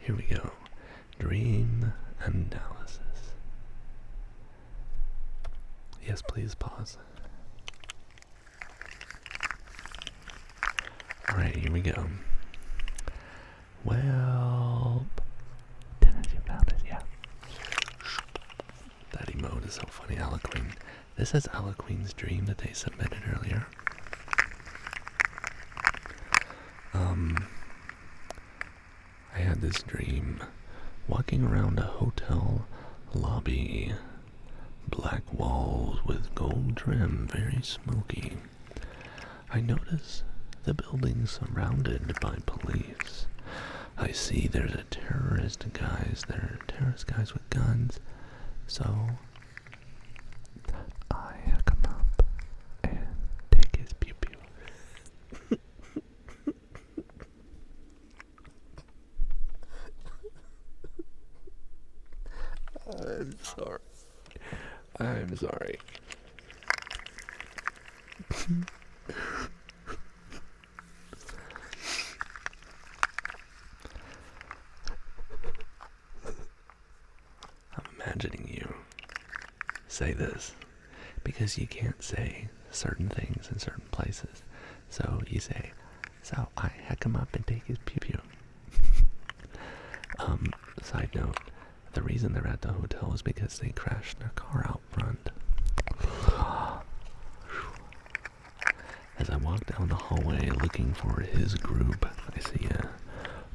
A: Here we go. Dream analysis. Yes, please pause. Alright, here we go. Well, Dennis, you found it, yeah. That emote is so funny, Alaqueen. This is Alaqueen's dream that they submitted earlier. I had this dream walking around a hotel lobby. Black walls with gold trim, very smoky. I notice the building surrounded by police. I see there's terrorist guys with guns. So I come up and take his pew pew. I'm sorry. I'm imagining you say this because you can't say certain things in certain places. So you say, so I heck him up and take his pew pew. Side note, the reason they're at the hotel is because they crashed their car out front. As I walk down the hallway looking for his group, I see a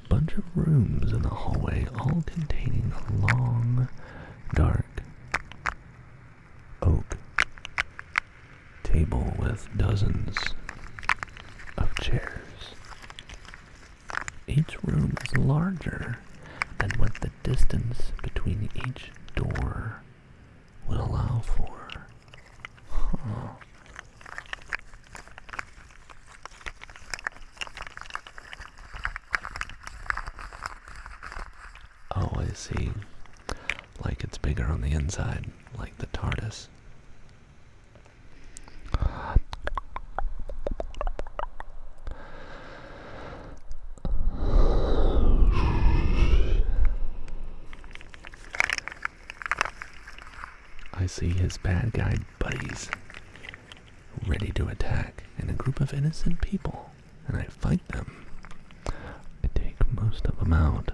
A: bunch of rooms in the hallway, all containing a long, dark oak table with dozens of chairs. Each room is larger than what the distance between each door would allow for. Huh. Oh, I see. Like it's bigger on the inside, like the TARDIS. I see his bad guy buddies ready to attack, and a group of innocent people, and I fight them. most of them out,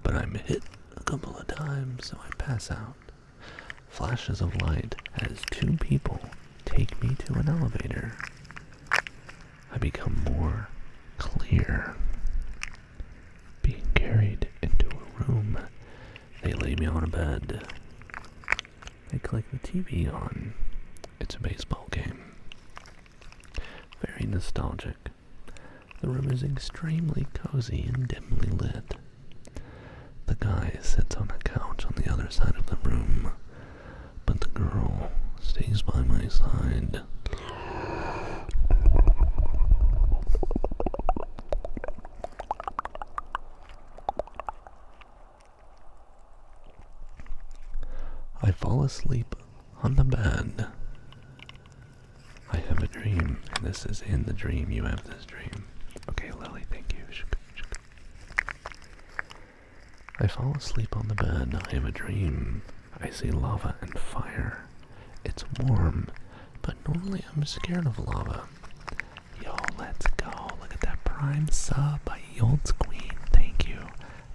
A: but I'm hit a couple of times, so I pass out. Flashes of light as two people take me to an elevator. I become more clear. Being carried into a room. They lay me on a bed. They click the TV on. It's a baseball game. Very nostalgic. The room is extremely cozy and dimly lit. The guy sits on a couch on the other side of the room, but the girl stays by my side. I fall asleep on the bed. I have a dream, and this is in the dream. You have this dream. Okay, Lily, thank you. I fall asleep on the bed. I have a dream. I see lava and fire. It's warm, but normally I'm scared of lava. Yo, let's go. Look at that prime sub by Yolt's Queen. Thank you.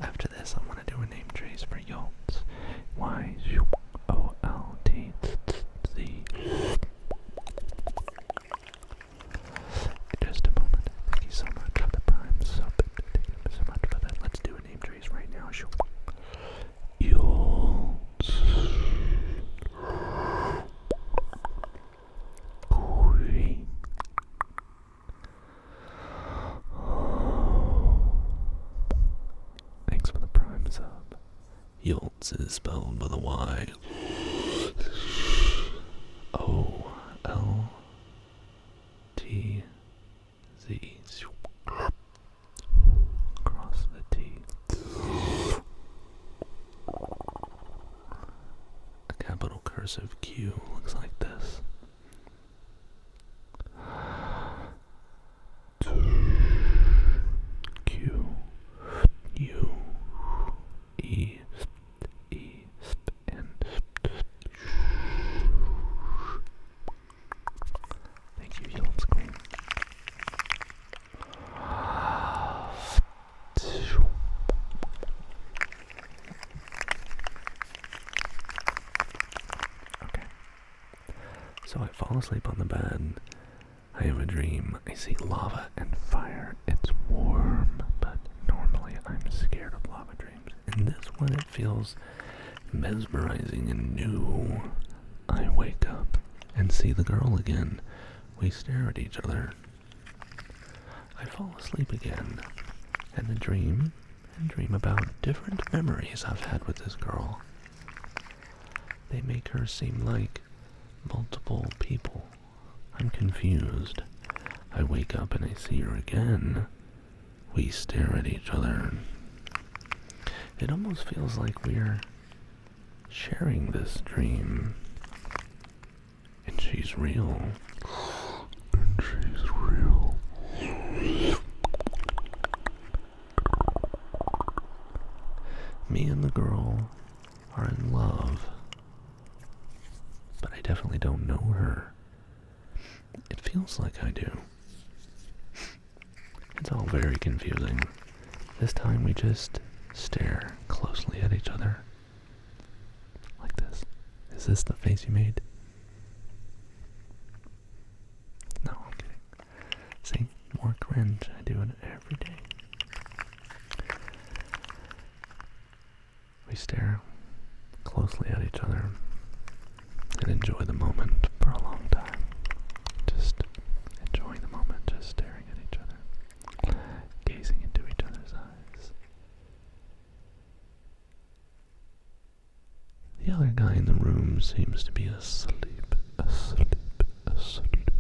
A: After this, I want to do a name trace for Yolt's. Y-O-L-T-Z. Just a moment. Thank you so much for the prime sub. Thank you so much for that. Let's do a name trace right now. Yolt's Queen. Thanks for the prime sub. Yolt's is spelled with a Y. O-L-T-Z. Cross the T. A capital cursive Q looks like this. Q U E E and thank you, Yolt's Queen. Okay. So I fall asleep on the bed. I have a dream. I see lava and fire. It's warm, but normally I'm scared of lava dreams. In this one, it feels mesmerizing and new. I wake up and see the girl again. We stare at each other. I fall asleep again and dream about different memories I've had with this girl. They make her seem like multiple people. I'm confused. I wake up and I see her again. We stare at each other. It almost feels like we're sharing this dream. And she's real. And she's real. Me and the girl are in love. But I definitely don't know her. It feels like I do. It's all very confusing. This time we just stare closely at each other. Like this. Is this the face you made? No, I'm kidding. See? More cringe. I do it every day. We stare closely at each other and enjoy the moment for a long time. Just enjoying the moment, just staring at each other, gazing into each other's eyes. The other guy in the room seems to be asleep, asleep, asleep.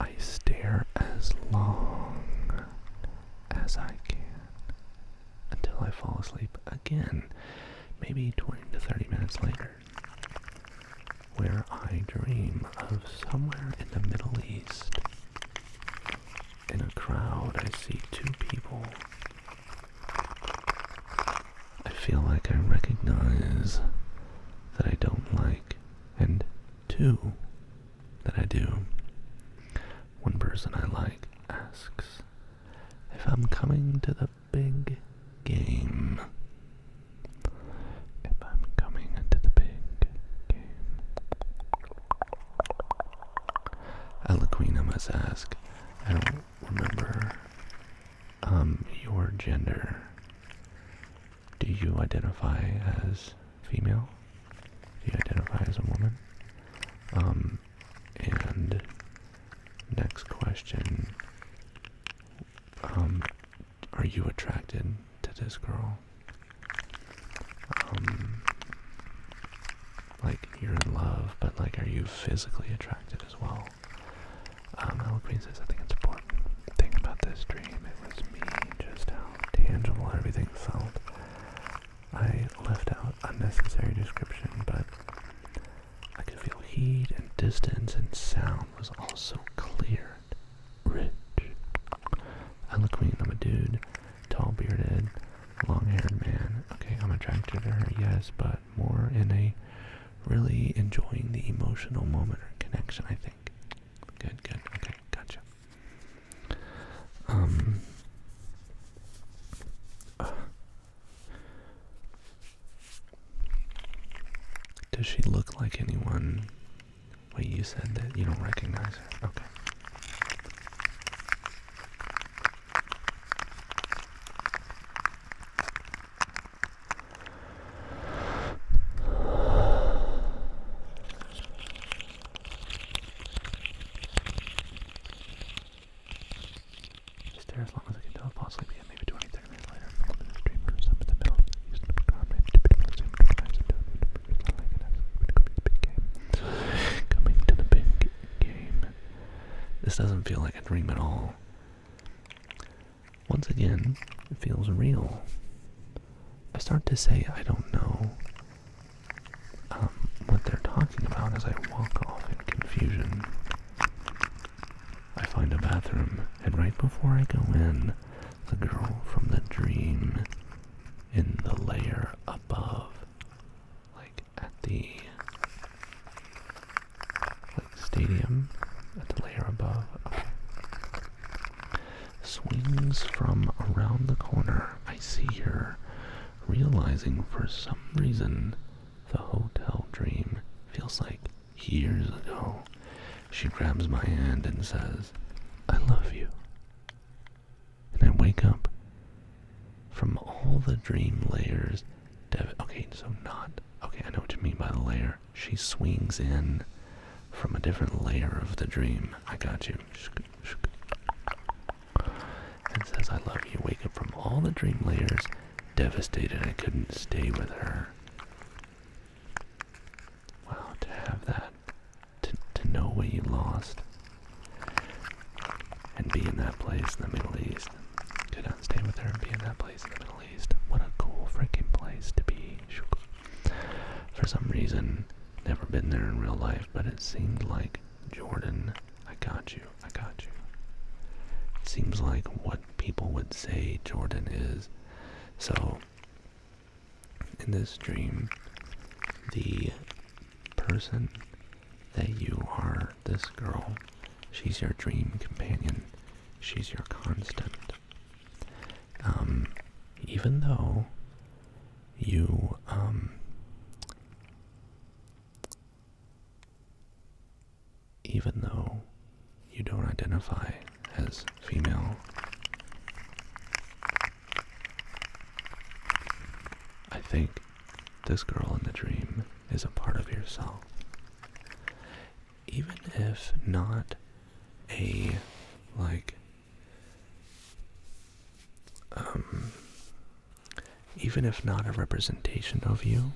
A: I stare as long as I can until I fall asleep again, maybe 20 to 30 minutes later, where I dream of somewhere in the Middle East. In a crowd, I see two people. I feel like I recognize that I don't like, and two that I do. One person I like asks if I'm coming to the big game. If I'm coming to the big game. Alaquina must ask, I don't remember your gender. Do you identify as female? Do you identify as a woman? And next question, are you attracted to this girl? Like, you're in love, but like, are you physically attracted as well? Eloquine says, I think it's important thing about this dream, it was me, just how tangible everything felt. I left out unnecessary description, but I could feel heat and distance, and sound was also clear, rich. Eloquine, I'm a dude, tall bearded, long-haired man. Okay, I'm attracted to her, yes, but more in a really enjoying the emotional moment or connection, I think. Good, okay, gotcha. Does she look like anyone? Wait, you said that you don't recognize her. Okay. As long as I can tell, possibly begin maybe 20, 30 minutes later. The stream goes up in the middle. Used to be gone, maybe typically consumed all kinds of dough. Coming to the big game. This doesn't feel like a dream at all. Once again, it feels real. I start to say I don't know what they're talking about as I walk off in confusion. I find a bathroom, and right before I go in, the girl from the dream in the layer above, like at the stadium, at the layer above, swings from around the corner. I see her, realizing for some reason the hotel dream feels like years ago. She grabs my hand and says, I love you. And I wake up from all the dream layers. Okay, I know what you mean by the layer. She swings in from a different layer of the dream. I got you. And says, I love you. Wake up from all the dream layers, devastated I couldn't stay with her. Wow, to have that. To know what you lost and be in that place in the Middle East. Could not stay with her and be in that place in the Middle East. What a cool freaking place to be. For some reason, never been there in real life, but it seemed like Jordan, I got you. It seems like what people would say Jordan is. So, in this dream, the person that you are, this girl, she's your dream companion. She's your constant. Even though you, don't identify as female, I think this girl in the dream is a part of yourself. Even if not even if not a representation of you,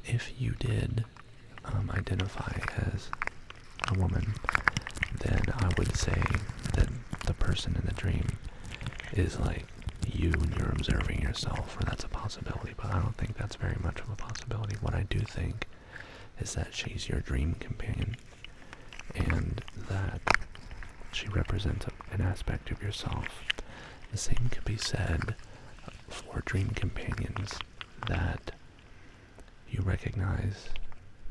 A: if you did identify as a woman, then I would say that the person in the dream is like you and you're observing yourself, or that's a possibility, but I don't think that's very much of a possibility. What I do think is that she's your dream companion, and that she represents an aspect of yourself. The same could be said for dream companions that you recognize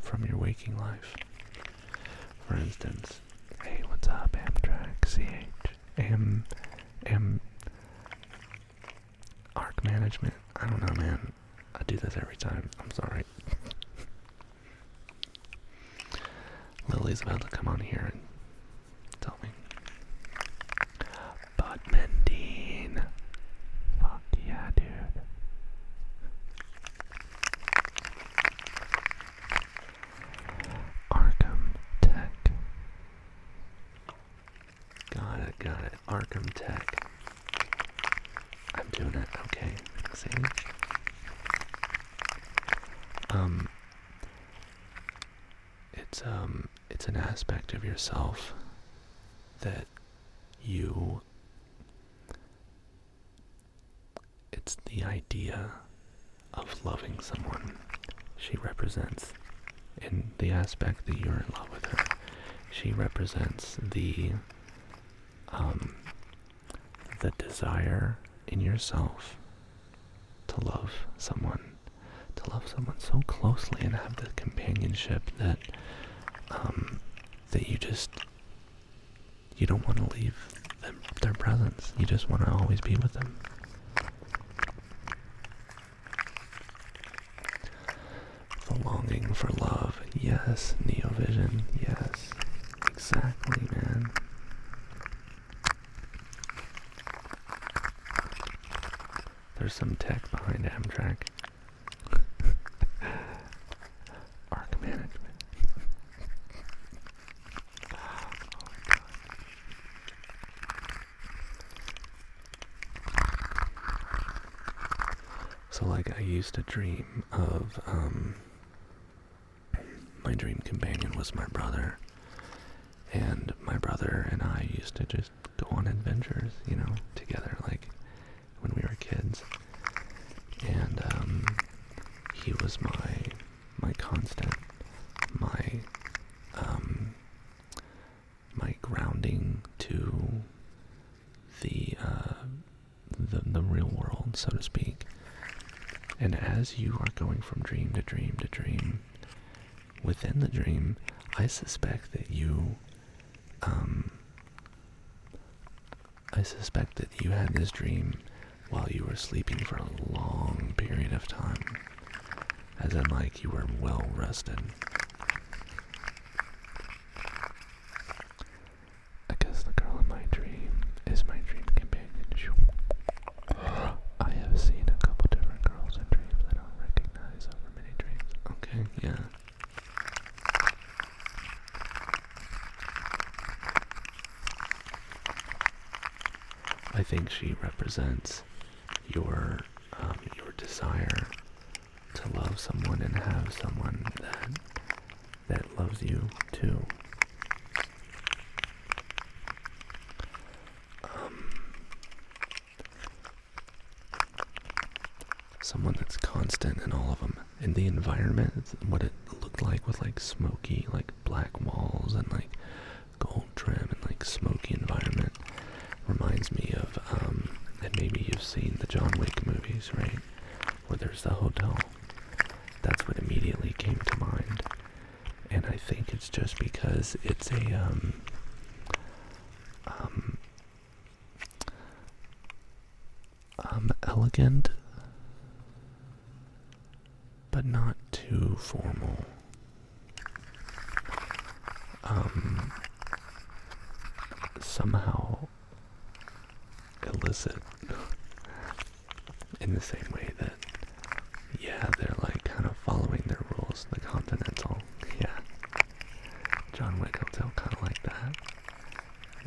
A: from your waking life. For instance, hey, what's What's up, Amtrak? CH. Arc management. I don't know, man. I do this every time. I'm sorry. Lily's about to come on here and tell me. But Mendine. Fuck yeah, dude. Arkham Tech. Got it. Arkham Tech. I'm doing it. Okay. See? It's an aspect of yourself that it's the idea of loving someone she represents. In the aspect that you're in love with her, she represents the desire in yourself to love someone so closely and have the companionship that you don't want to leave their presence. You just want to always be with them. The longing for love. Yes, Neovision. Yes. Exactly, man. There's some tech behind Amtrak. Arc management. So like I used to dream of, my dream companion was my brother. And my brother and I used to just go on adventures, together, like when we were kids. And he was my constant, my grounding to the real world, so to speak. And as you are going from dream to dream to dream, within the dream, I suspect that you had this dream while you were sleeping for a long period of time, as in like you were well rested. I guess the girl in my dream is my dream companion. I have seen a couple different girls in dreams I don't recognize over many dreams. Okay, yeah. I think she represents your desire to love someone and have someone that loves you too. Someone that's constant in all of them. In the environment, what it looked like with like smoky, like black walls and like gold trim and like smoky environment reminds me of, and maybe you've seen the John Wick movies, right? Where there's the hotel. That's what immediately came to mind. And I think it's just because it's a, elegant, but not too formal. Somehow illicit in the same way that, yeah, they're like kind of following their rules. The Continental, yeah. John Wick Hotel, kind of like that.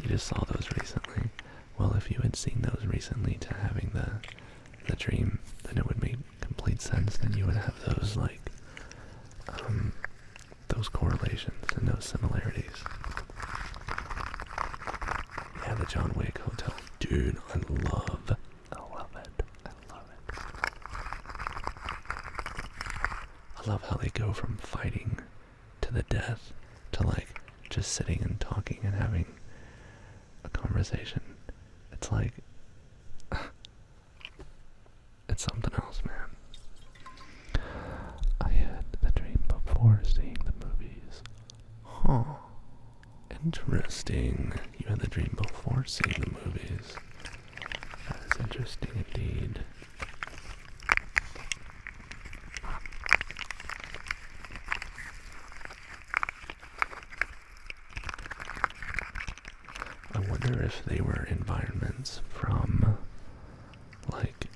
A: You just saw those recently. Well, if you had seen those recently to having the dream, then it would make complete sense. Then you would have those like those correlations and those similarities. Yeah, the John Wick Hotel. Dude, I love it. I love how they go from fighting to the death to like just sitting and talking and having a conversation. It's like, it's something else, man. I had the dream before seeing the movies. Huh. And Interesting. You had the dream before seeing the movies. That is interesting indeed. I wonder if they were environments from, like,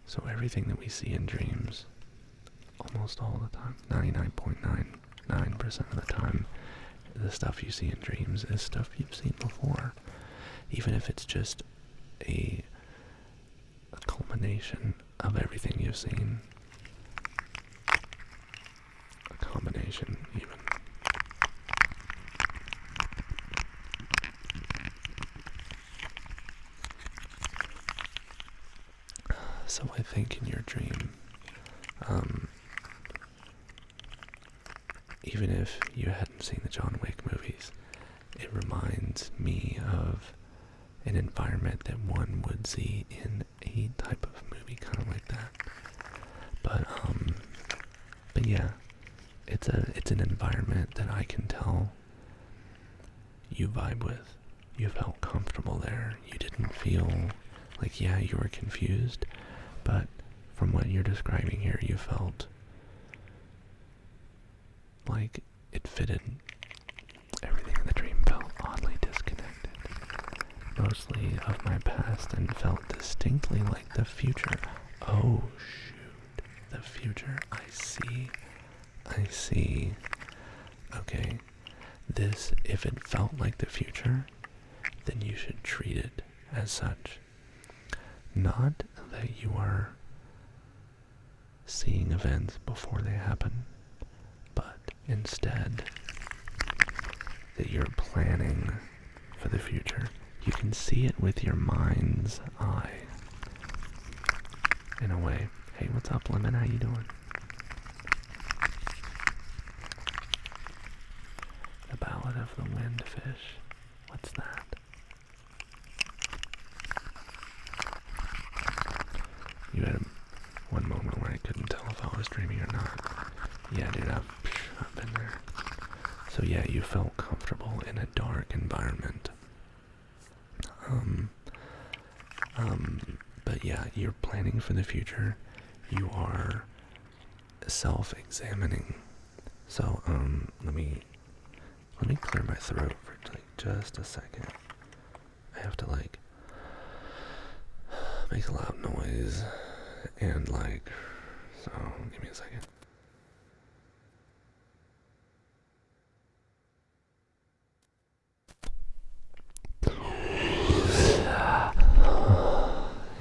A: so everything that we see in dreams, almost all the time, 99.99% of the time, the stuff you see in dreams is stuff you've seen before. Even if it's just a culmination of everything you've seen. A combination, even. So I think in your dream, even if you hadn't seen the John Wick movies, it reminds me of an environment that one would see in a type of movie kind of like that. But yeah, it's an environment that I can tell you vibe with. You felt comfortable there. You didn't feel like, yeah, you were confused, but from what you're describing here, you felt like it fitted. Everything in the dream felt oddly disconnected, mostly of my past, and felt distinctly like the future. Oh shoot, the future. I see. Okay, this, if it felt like the future, then you should treat it as such. Not that you are seeing events before they happen, but instead that you're planning for the future. You can see it with your mind's eye, in a way. Hey, what's up, Lemon? How you doing? The Ballad of the Windfish. What's that? You had one moment where I couldn't tell if I was dreaming or not. Yeah, dude, I've been there. So yeah, you felt comfortable in a dark environment. But yeah, you're planning for the future. You are self-examining. So, let me clear my throat for like just a second. I have to like make a loud noise and like, so give me a second.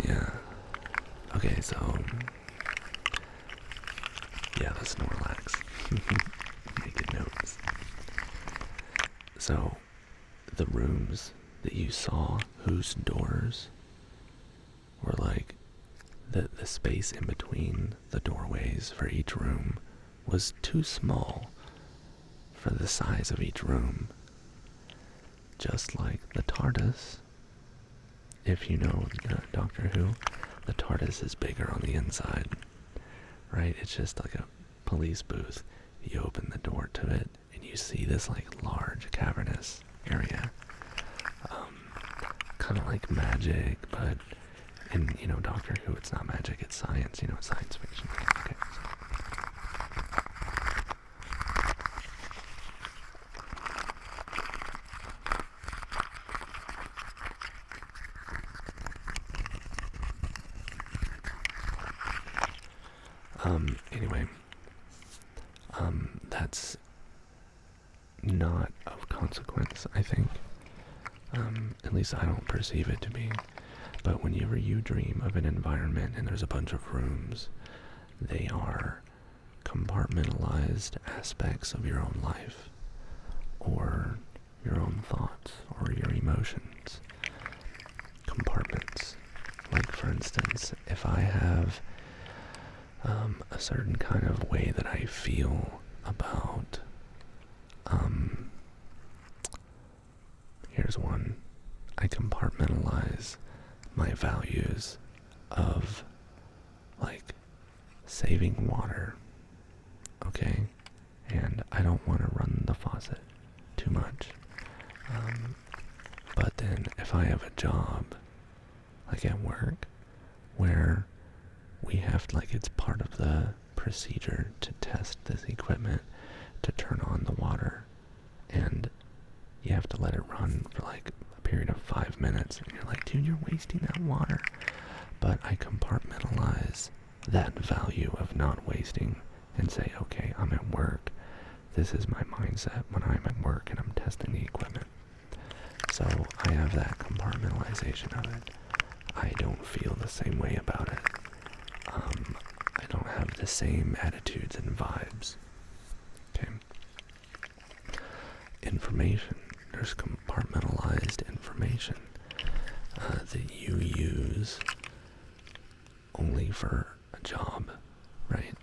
A: Yeah. Okay, so yeah, that's Snorlax. Making notes. So the rooms that you saw, whose doors were like the space in between the doorways for each room was too small for the size of each room. Just like the TARDIS. If you know Doctor Who, the TARDIS is bigger on the inside, right? It's just like a police booth. You open the door to it, and you see this like large cavernous area. Kind of like magic, but in, Doctor Who, it's not magic, it's science, it's science fiction. Okay. Anyway, that's not of consequence, I think. At least I don't perceive it to be. But whenever you dream of an environment and there's a bunch of rooms, they are compartmentalized aspects of your own life, or your own thoughts, or your emotions. Compartments. Like, for instance, if I have a certain kind of way that I feel about, here's one. I compartmentalize my values of, like, saving water, okay? And I don't want to run the faucet, job, like at work, where we have to, like, it's part of the procedure to test this equipment to turn on the water, and you have to let it run for like a period of 5 minutes, and you're like, dude, you're wasting that water. But I compartmentalize that value of not wasting and say, okay, I'm at work. This is my mindset when I'm at work and I'm testing the equipment. So I have that compartmentalization of it. I don't feel the same way about it. I don't have the same attitudes and vibes. Okay. Information. There's compartmentalized information that you use only for a job, right?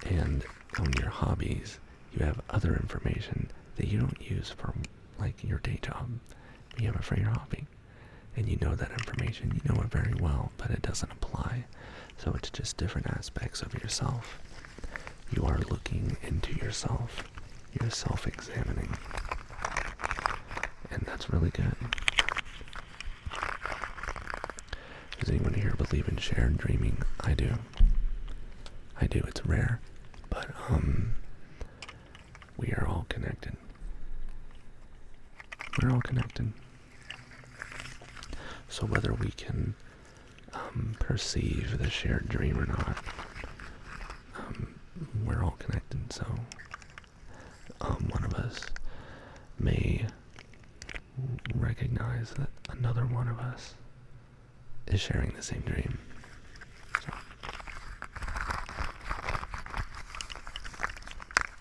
A: And on your hobbies, you have other information that you don't use for, like, your day job. You have it for your hobby. And you know that information, you know it very well, but it doesn't apply. So it's just different aspects of yourself. You are looking into yourself. You're self-examining. And that's really good. Does anyone here believe in shared dreaming? I do. I do. It's rare. But, we are all connected. We're all connected. So whether we can perceive the shared dream or not, we're all connected. So one of us may recognize that another one of us is sharing the same dream. So.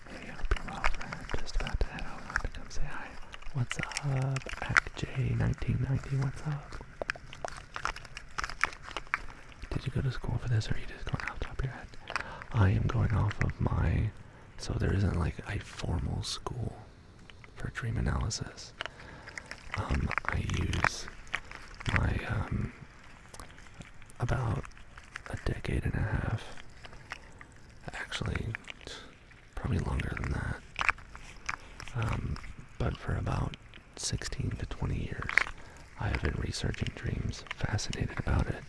A: Hey, I hope you're well, friend. Just about to head out to come say hi. What's up, ActJ1990? What's up? Did you go to school for this, or are you just going off the top of your head? I am going off of so there isn't like a formal school for dream analysis. I use my, about a decade and a half, actually, probably longer than that, but for about 16 to 20 years, I have been researching dreams, fascinated about it.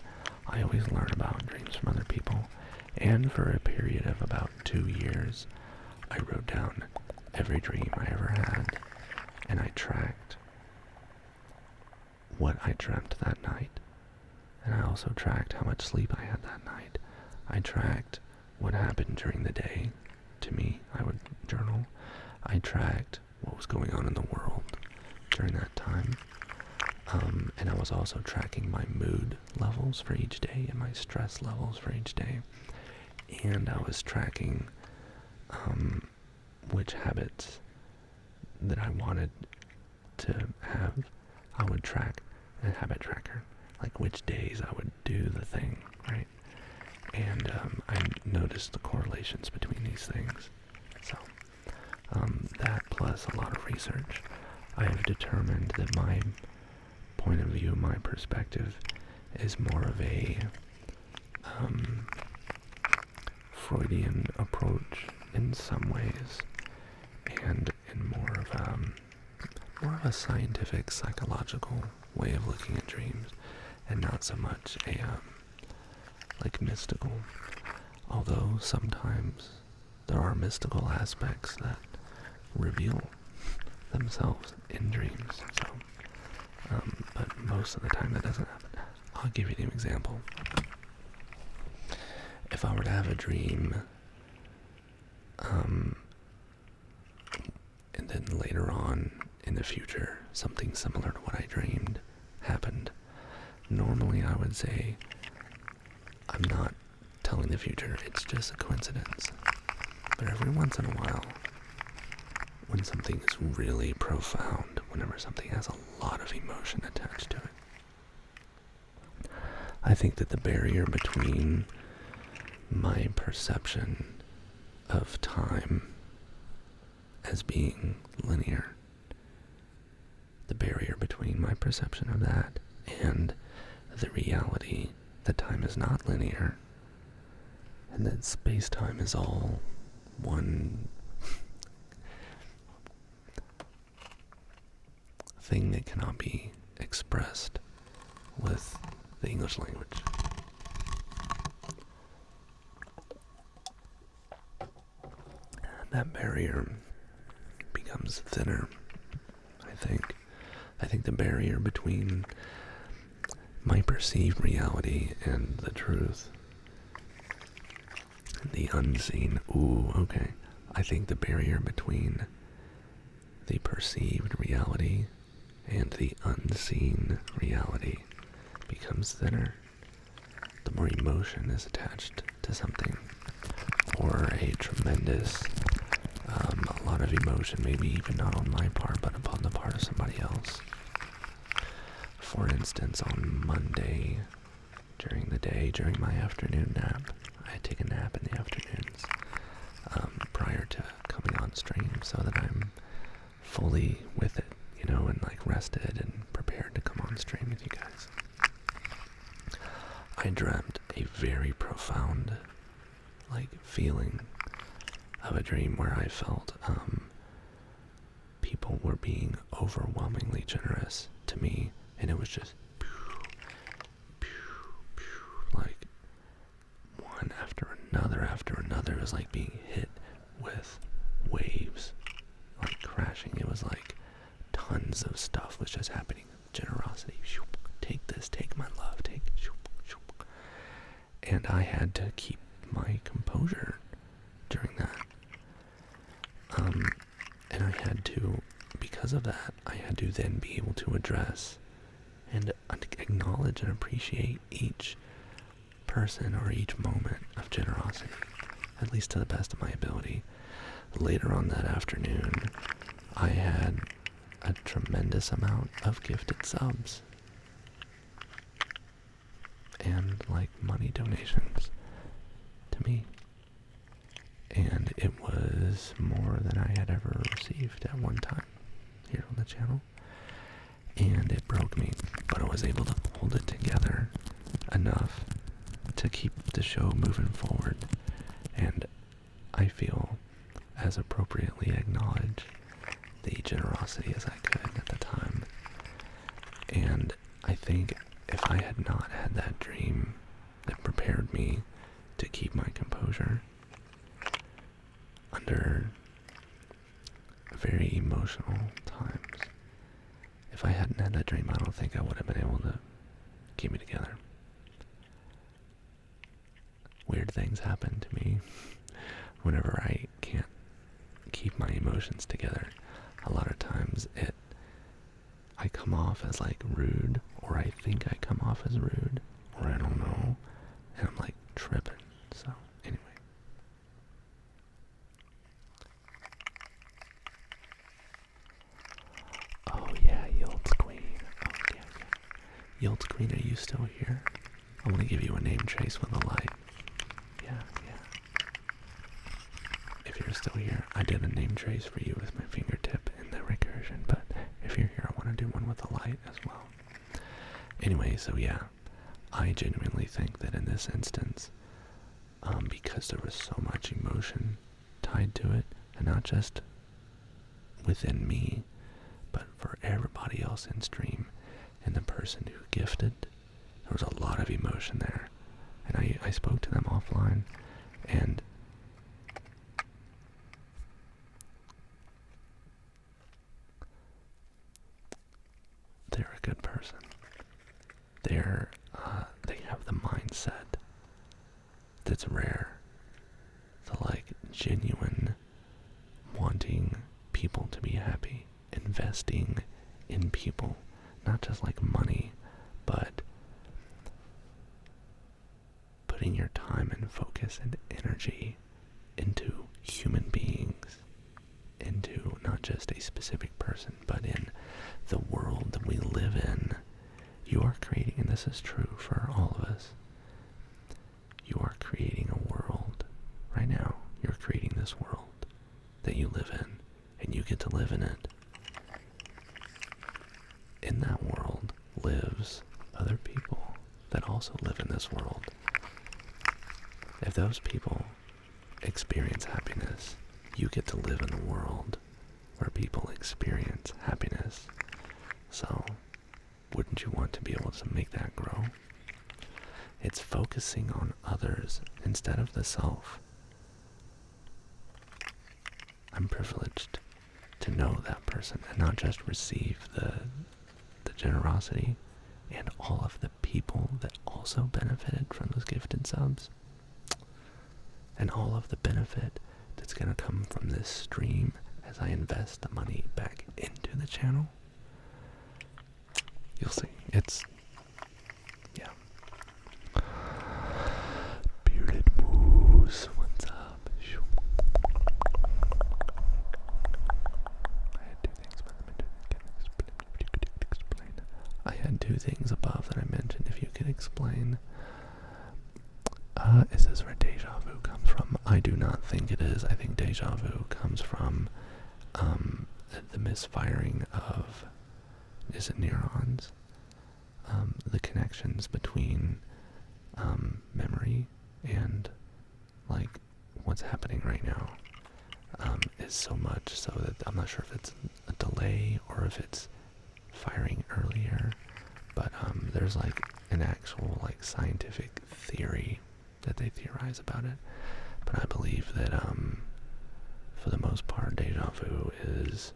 A: I always learn about dreams from other people, and for a period of about 2 years, I wrote down every dream I ever had, and I tracked what I dreamt that night, and I also tracked how much sleep I had that night. I tracked what happened during the day to me. I would journal. I tracked what was going on in the world during that time. And I was also tracking my mood levels for each day and my stress levels for each day. And I was tracking which habits that I wanted to have. I would track a habit tracker, like which days I would do the thing, right? And I noticed the correlations between these things. So that plus a lot of research, I have determined that my point of view, my perspective, is more of a Freudian approach in some ways, and in more of a scientific, psychological way of looking at dreams, and not so much a like mystical. Although sometimes there are mystical aspects that reveal themselves in dreams. So, but most of the time that doesn't happen. I'll give you an example. If I were to have a dream, and then later on in the future, something similar to what I dreamed happened, normally I would say, I'm not telling the future, it's just a coincidence. But every once in a while, when something is really profound, whenever something has a lot of emotion attached to it, I think that the barrier between my perception of time as being linear, the barrier between my perception of that and the reality that time is not linear, and that space-time is all one thing that cannot be expressed with the English language. That barrier becomes thinner, I think. I think the barrier between my perceived reality and the truth, the unseen, okay. I think the barrier between the perceived reality and the unseen reality becomes thinner. The more emotion is attached to something, or a tremendous, a lot of emotion, maybe even not on my part, but upon the part of somebody else. For instance, on Monday, during the day, during my afternoon nap, I take a nap in the afternoons, prior to coming on stream, so that I'm fully with it, and like rested and prepared to come on stream with you guys. I dreamt a very profound, feeling of a dream where I felt people were being overwhelmingly generous to me, and it was just like one after another. It was like being hit with waves, like crashing. It was like tons of stuff was just happening. Generosity, take this, take my love, take, and I had to keep my composure during that. And I had to, because of that, I had to then be able to address and acknowledge and appreciate each person or each moment of generosity, at least to the best of my ability. Later on that afternoon, I had a tremendous amount of gifted subs and money donations to me, and it was more than I had ever received at one time here on the channel, and it broke me, but I was able to hold it together enough to keep the show moving forward, and I feel as appropriately acknowledge the generosity as I could at the time. And I think if I had not had that dream that prepared me to keep my composure under very emotional times, if I hadn't had that dream, I don't think I would have been able to keep me together. Weird things happen to me whenever I can't keep my emotions together. A lot of times I come off as rude, or I think I come off as rude, or I don't know, and I'm tripping. So anyway, oh yeah, Yilt's Queen. Oh yeah. Yilt's Queen, are you still here? I want to give you a name trace with a light. Yeah. If you're still here, I did a name trace for you with my fingertip in the recursion, but if you're here, I want to do one with a light as well. Anyway, so yeah, I genuinely think that in this instance, because there was so much emotion tied to it, and not just within me, but for everybody else in stream, and the person who gifted, there was a lot of emotion there. And I spoke to them offline, and they're a good person. They have the mindset that's rare. The genuine wanting people to be happy, investing in people, not just money, but putting your time and focus and energy into human beings, into not just a specific person, but in the world that we live in. You are creating, and this is true for all of us, you are creating a world right now. You're creating this world that you live in, and you get to live in it. In that world lives other people that also live in this world. If those people experience happiness, you get to live in a world where people experience happiness. So wouldn't you want to be able to make that grow? It's focusing on others instead of the self. I'm privileged to know that person and not just receive the generosity and all of the people that also benefited from those gifted subs, and all of the benefit that's going to come from this stream as I invest the money back into the channel. You'll see. It's, yeah. Bearded Moose, what's up? I had two things above that I mentioned, if you could explain. Is this where deja vu comes from? I do not think it is. I think deja vu comes from the misfiring of, is it neurons? The connections between memory and like what's happening right now is so much so that I'm not sure if it's a delay or if it's firing earlier, but there's like an actual like scientific theory that they theorize about it. But I believe that for the most part deja vu is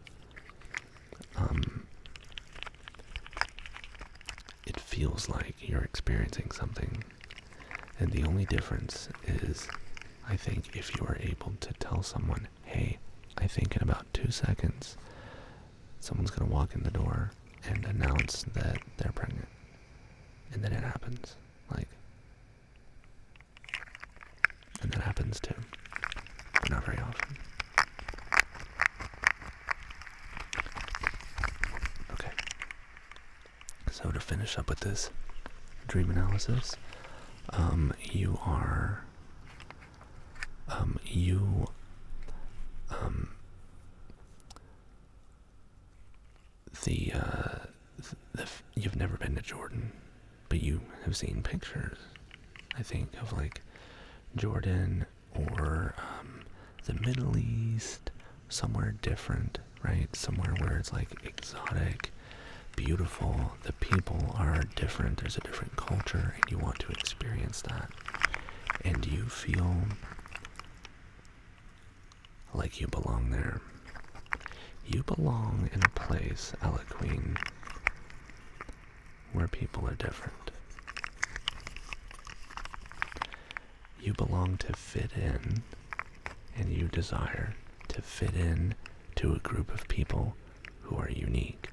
A: it feels like you're experiencing something, and the only difference is, I think, if you are able to tell someone, hey, I think in about 2 seconds someone's gonna walk in the door and announce that they're pregnant, and then it happens, like, and that happens too, but not very often. Okay, so to finish up with this dream analysis, you are, you've never been to Jordan, but you have seen pictures, I think, of like Jordan or the Middle East, somewhere different, right? Somewhere where it's like exotic, beautiful, the people are different, there's a different culture, and you want to experience that. And you feel like you belong there. You belong in a place, Ella Queen, where people are different. You belong to fit in, and you desire to fit in to a group of people who are unique.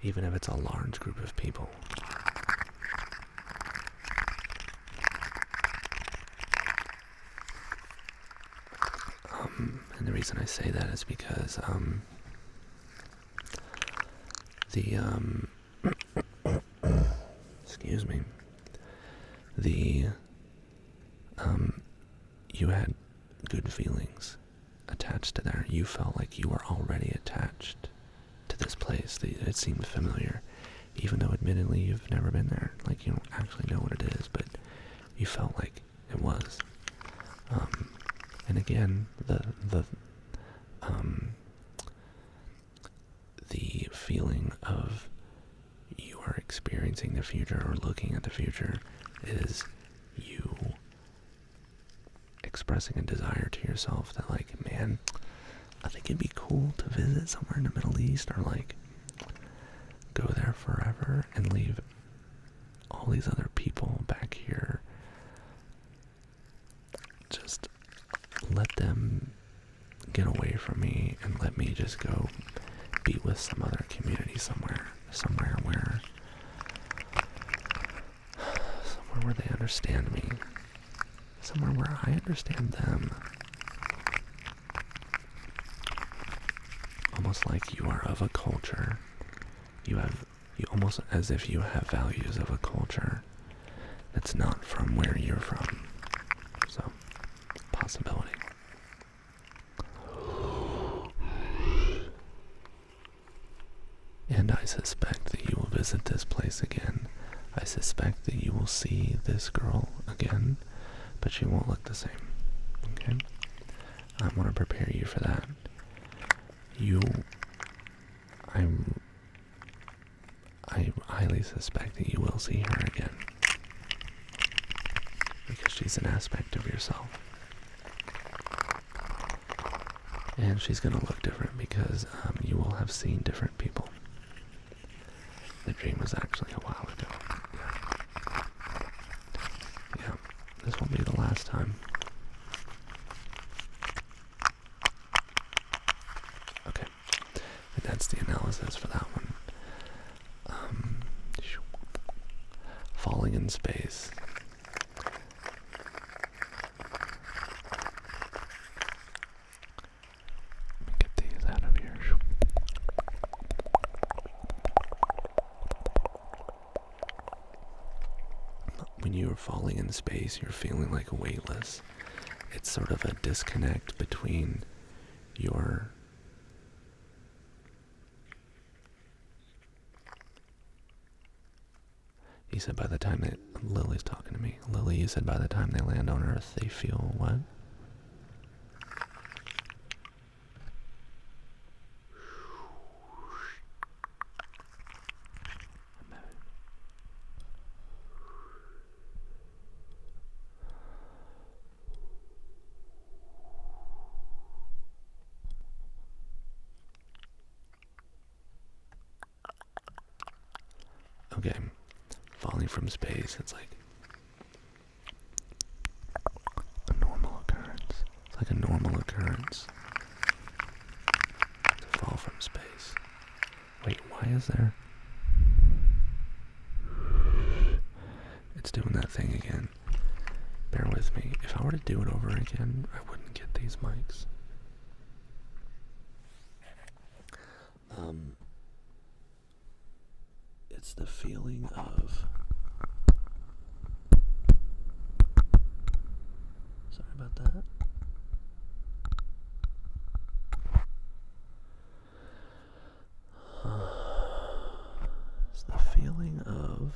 A: Even if it's a large group of people. And the reason I say that is because excuse me, you had good feelings attached to there. You felt like you were already attached to this place. It seemed familiar, even though admittedly you've never been there. Like, you don't actually know what it is, but you felt like it was. And again, the feeling of you are experiencing the future or looking at the future is you expressing a desire to yourself that, like, man, I think it'd be cool to visit somewhere in the Middle East, or like go there forever and leave all these other people back here. Just let them get away from me and let me just go be with some other community somewhere where they understand me, somewhere where I understand them. Almost like you are of a culture. You almost as if you have values of a culture that's not from where you're from. So, possibility. And I suspect that you will visit this place again. I suspect that you will see this girl again, but she won't look the same. Okay? I want to prepare you for that. I highly suspect that you will see her again. Because she's an aspect of yourself. And she's going to look different because you will have seen different people. The dream was actually a while ago. Yeah, this won't be the last time. Okay, and that's the analysis for that one. Falling in space. Let me get these out of here. When you're falling in space, you're feeling like weightless. It's sort of a disconnect between your You said by the time Lily's talking to me. Lily, you said by the time they land on Earth, they feel what? Okay, falling from space, it's like a normal occurrence. It's like a normal occurrence to fall from space. Wait, why is there? It's doing that thing again. Bear with me. If I were to do it over again, I wouldn't get these mics. It's the feeling of... Sorry about that. It's the feeling of...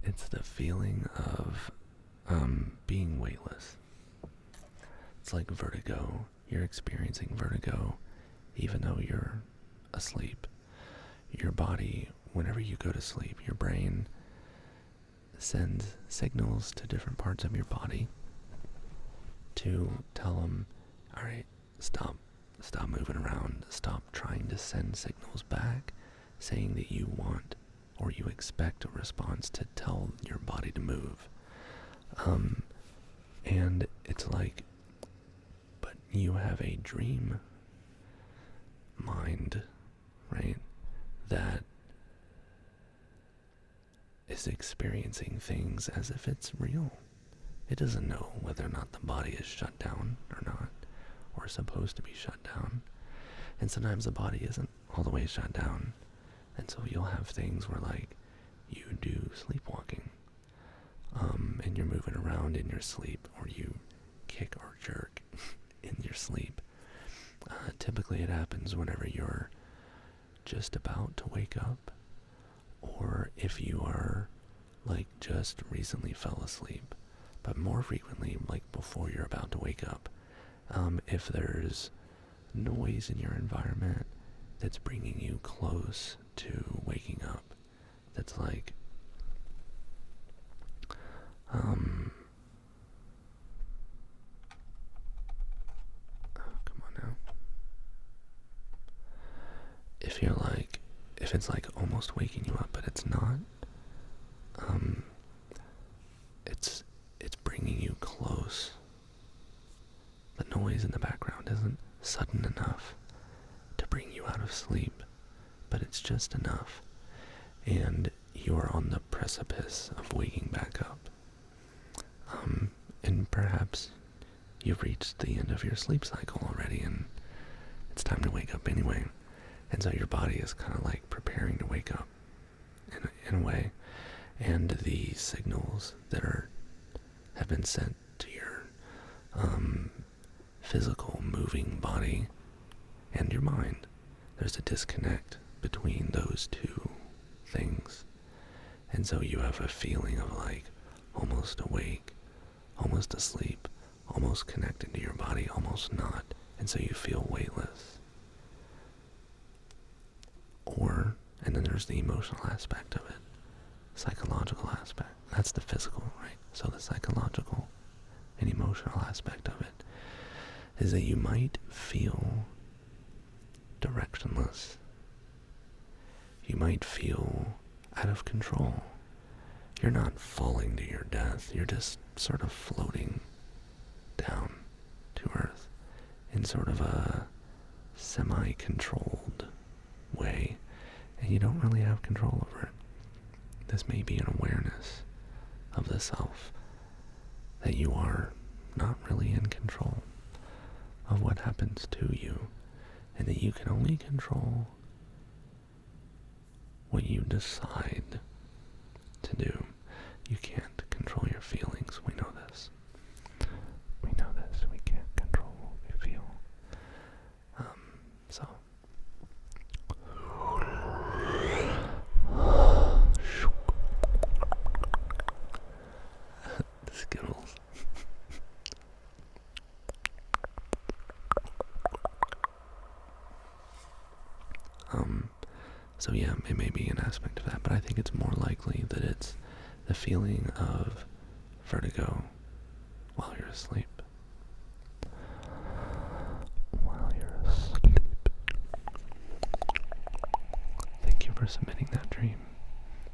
A: It's the feeling of being weightless. It's like vertigo. You're experiencing vertigo even though you're asleep. Your body, whenever you go to sleep, your brain sends signals to different parts of your body to tell them, all right, stop moving around, stop trying to send signals back saying that you want or you expect a response to tell your body to move. And it's like, but you have a dream mind, right, that is experiencing things as if it's real. It doesn't know whether or not the body is shut down or not, or supposed to be shut down. And sometimes the body isn't all the way shut down. And so you'll have things where, like, you do sleepwalking, and you're moving around in your sleep, or you kick or jerk in your sleep. Typically it happens whenever you're just about to wake up, or if you are, like, just recently fell asleep, but more frequently, like, before you're about to wake up. If there's noise in your environment that's bringing you close to waking up, that's like, come on now. If it's like almost waking you up, but it's not, it's bringing you close. The noise in the background isn't sudden enough to bring you out of sleep, but it's just enough, and you're on the precipice of waking back up. And perhaps you've reached the end of your sleep cycle already, and it's time to wake up anyway. And so your body is kind of like preparing to wake up in a way. And the signals that have been sent to your physical moving body and your mind, there's a disconnect between those two things. And so you have a feeling of like almost awake, almost asleep, almost connected to your body, almost not. And so you feel weightless. And then there's the emotional aspect of it, psychological aspect. That's the physical, right? So the psychological and emotional aspect of it is that you might feel directionless. You might feel out of control. You're not falling to your death. You're just sort of floating down to Earth in sort of a semi-controlled way, and you don't really have control over it. This may be an awareness of the self, that you are not really in control of what happens to you, and that you can only control what you decide to do. You can't control your feelings. We know this. We know this. We can't control what we feel. So. The Skittles. So yeah, it may be an aspect of that, but I think it's more likely that it's the feeling of vertigo while you're asleep. While you're asleep. Thank you for submitting that dream.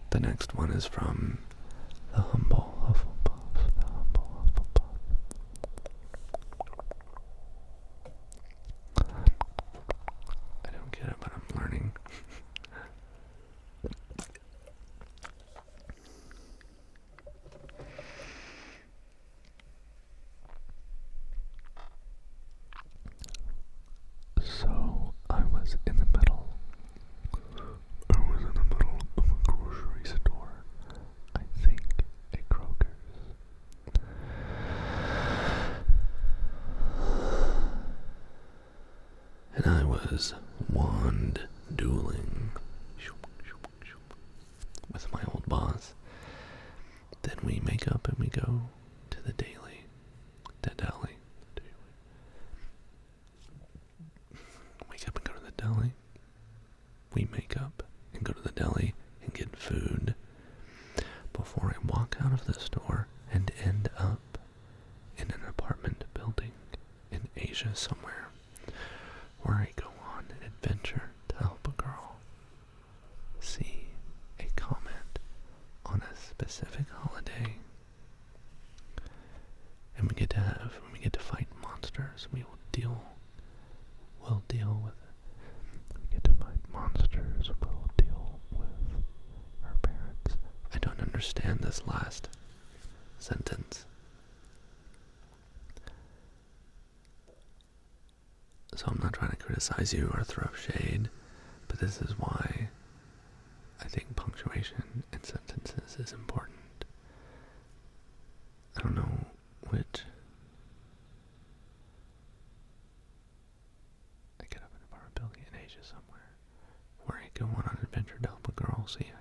A: The next one is from the humble Hufflepuff. The humble Hufflepuff. I don't get it, but I'm learning. So, I was in the middle of a grocery store. I think a Kroger's. And I was wand dueling with my old boss. Then we make up and we go to the deli. Wake up and go to the deli. We make up and go to the deli and get food before I walk out of the store and end up in an apartment building in Asia somewhere, where I go on an adventure to help a girl see a comment on a specific holiday. And we get to fight monsters. We'll deal with it. We get to fight monsters. We'll deal with her parents. I don't understand this last sentence. So I'm not trying to criticize you or throw shade, but this is why I think punctuation in sentences is important. I don't know which. I get up in a bar building in Asia somewhere where I go on an adventure to help a girl see a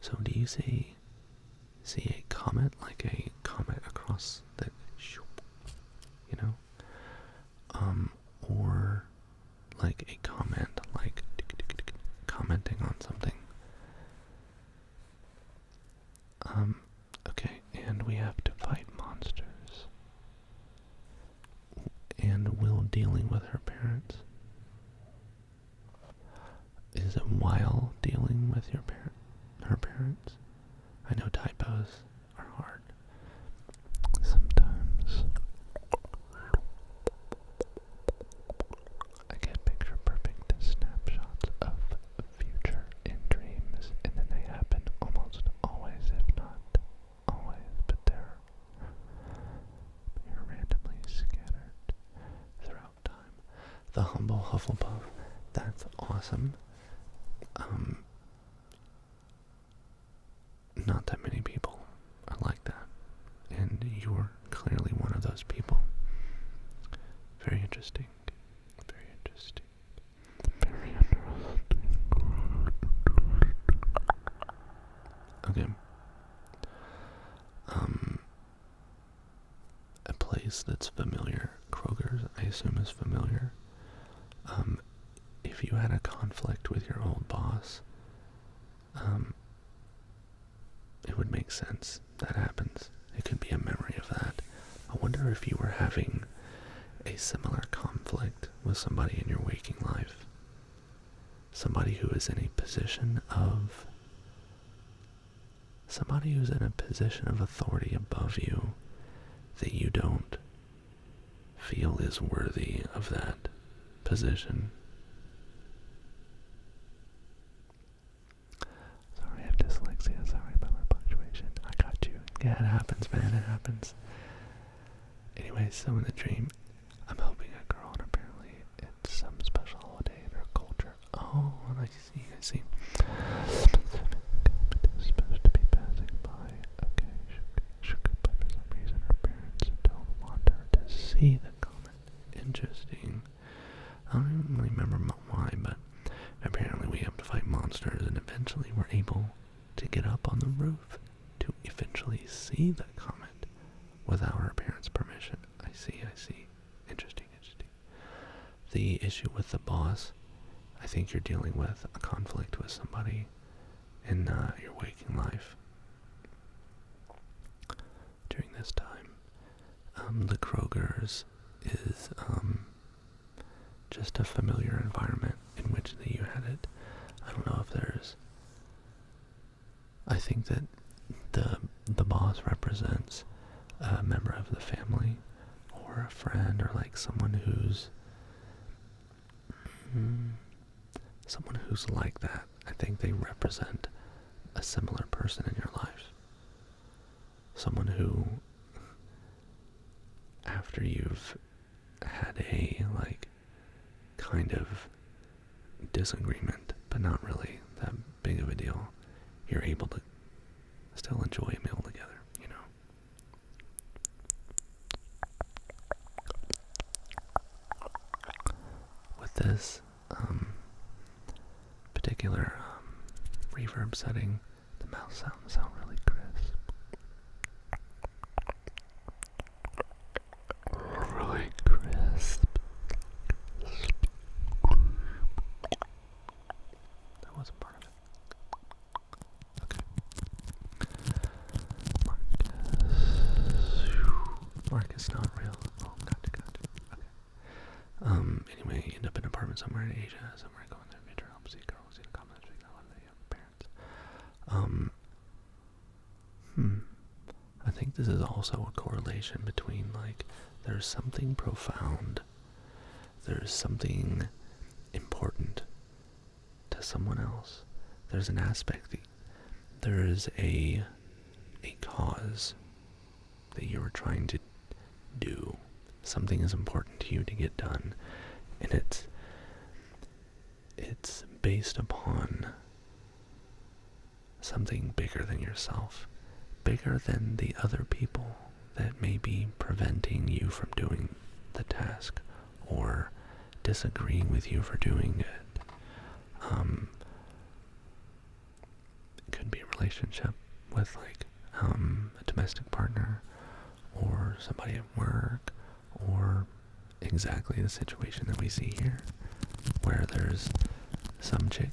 A: so do you see a comet, like a comet across the, you know? Or like a comment, like commenting on something. Okay, and we have to fight monsters. And Will dealing with her parents. Is it while dealing with her parents? I know typos are hard. Sometimes. I get picture perfect snapshots of the future in dreams, and then they happen almost always, if not always, but they're randomly scattered throughout time. The humble Hufflepuff. That's awesome. Not that many people are like that, and you're clearly one of those people. Very interesting. Very interesting. Very interesting. Okay. A place that's familiar. Kroger's, I assume, is familiar. If you had a conflict with your old boss, it would make sense that happens. It could be a memory of that. I wonder if you were having a similar conflict with somebody in your waking life. Somebody who is in a position of authority above you that you don't feel is worthy of that position. Sorry, I have dyslexia. Sorry about my punctuation. I got you. Yeah, it happens, man. It happens. Anyway, so in the dream, I'm helping a girl, and apparently it's some special holiday in her culture. Oh, I see. Supposed to be passing by. Okay, but for some reason her parents don't want her to see the comet. Interesting. I don't even really remember why, but apparently we have to fight monsters, and eventually we're able to get up on the roof to eventually see the comet without our parents' permission. I see. Interesting. The issue with the boss, I think you're dealing with a conflict with somebody in your waking life during this time. The Kroger's is just a familiar environment in which you had it. I don't know if there's... I think that the boss represents a member of the family or a friend or like someone who's like that. I think they represent a similar person in your life. Someone who, after you've had a like kind of disagreement, but not really that big of a deal, you're able to still enjoy a meal together, you know. With this particular reverb setting, the mouth sound really crisp. Really crisp. That wasn't part of it. Okay. Marcus not real. Oh, gotcha. Okay. Anyway, you end up in an apartment somewhere in Asia, somewhere going there, future help, see girls, see the comments, figure out what they have parents. I think this is also a correlation between, like, there's something profound, there's something important to someone else. There's an aspect, there is a cause that you were trying to do. Something is important to you to get done, and it's based upon something bigger than yourself, bigger than the other people that may be preventing you from doing the task or disagreeing with you for doing it. It could be a relationship with like a domestic partner or somebody at work, or exactly the situation that we see here, where there's some chick,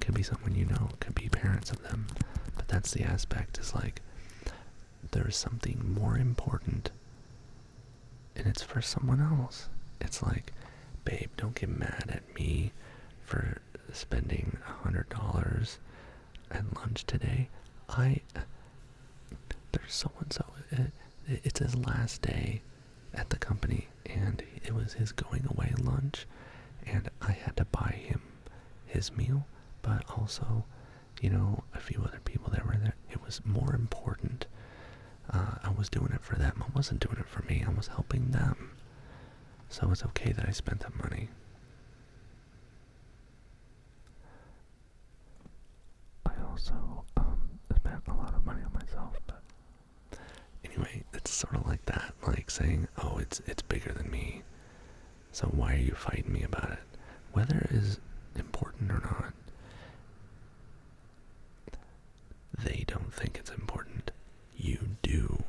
A: could be someone you know, could be parents of them, but that's the aspect, is like there's something more important and it's for someone else. It's like, babe, don't get mad at me for spending $100 at lunch today. There's so-and-so, it's his last day at the company, and it was his going away lunch, and I had to buy him his meal, but also, you know, a few other people that were there. It was more important. I was doing it for them. I wasn't doing it for me. I was helping them. So it's okay that I spent that money. I also spent a lot of money on myself, but anyway, it's sort of like that, like saying, oh, it's bigger than me, so why are you fighting me about it? Whether it is important or not, they don't think it's important. You do.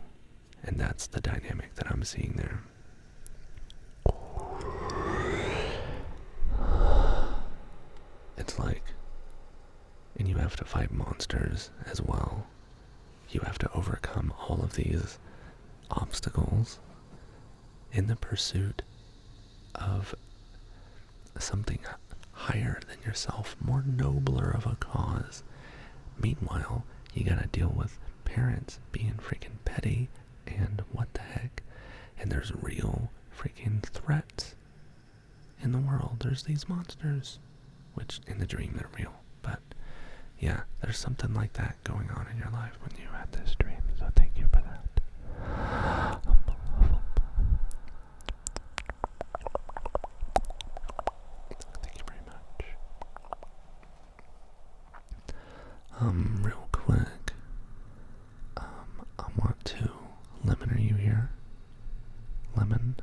A: And that's the dynamic that I'm seeing there. it's like, and you have to fight monsters as well. You have to overcome all of these obstacles in the pursuit of something higher than yourself, more nobler of a cause. Meanwhile, you gotta deal with parents being freaking petty and what the heck. And there's real freaking threats in the world. There's these monsters, which in the dream they're real. But yeah, there's something like that going on in your life when you had this dream. So thank you for that. Thank you very much. Real quick, I want to, Lemon, are you here? Lemon?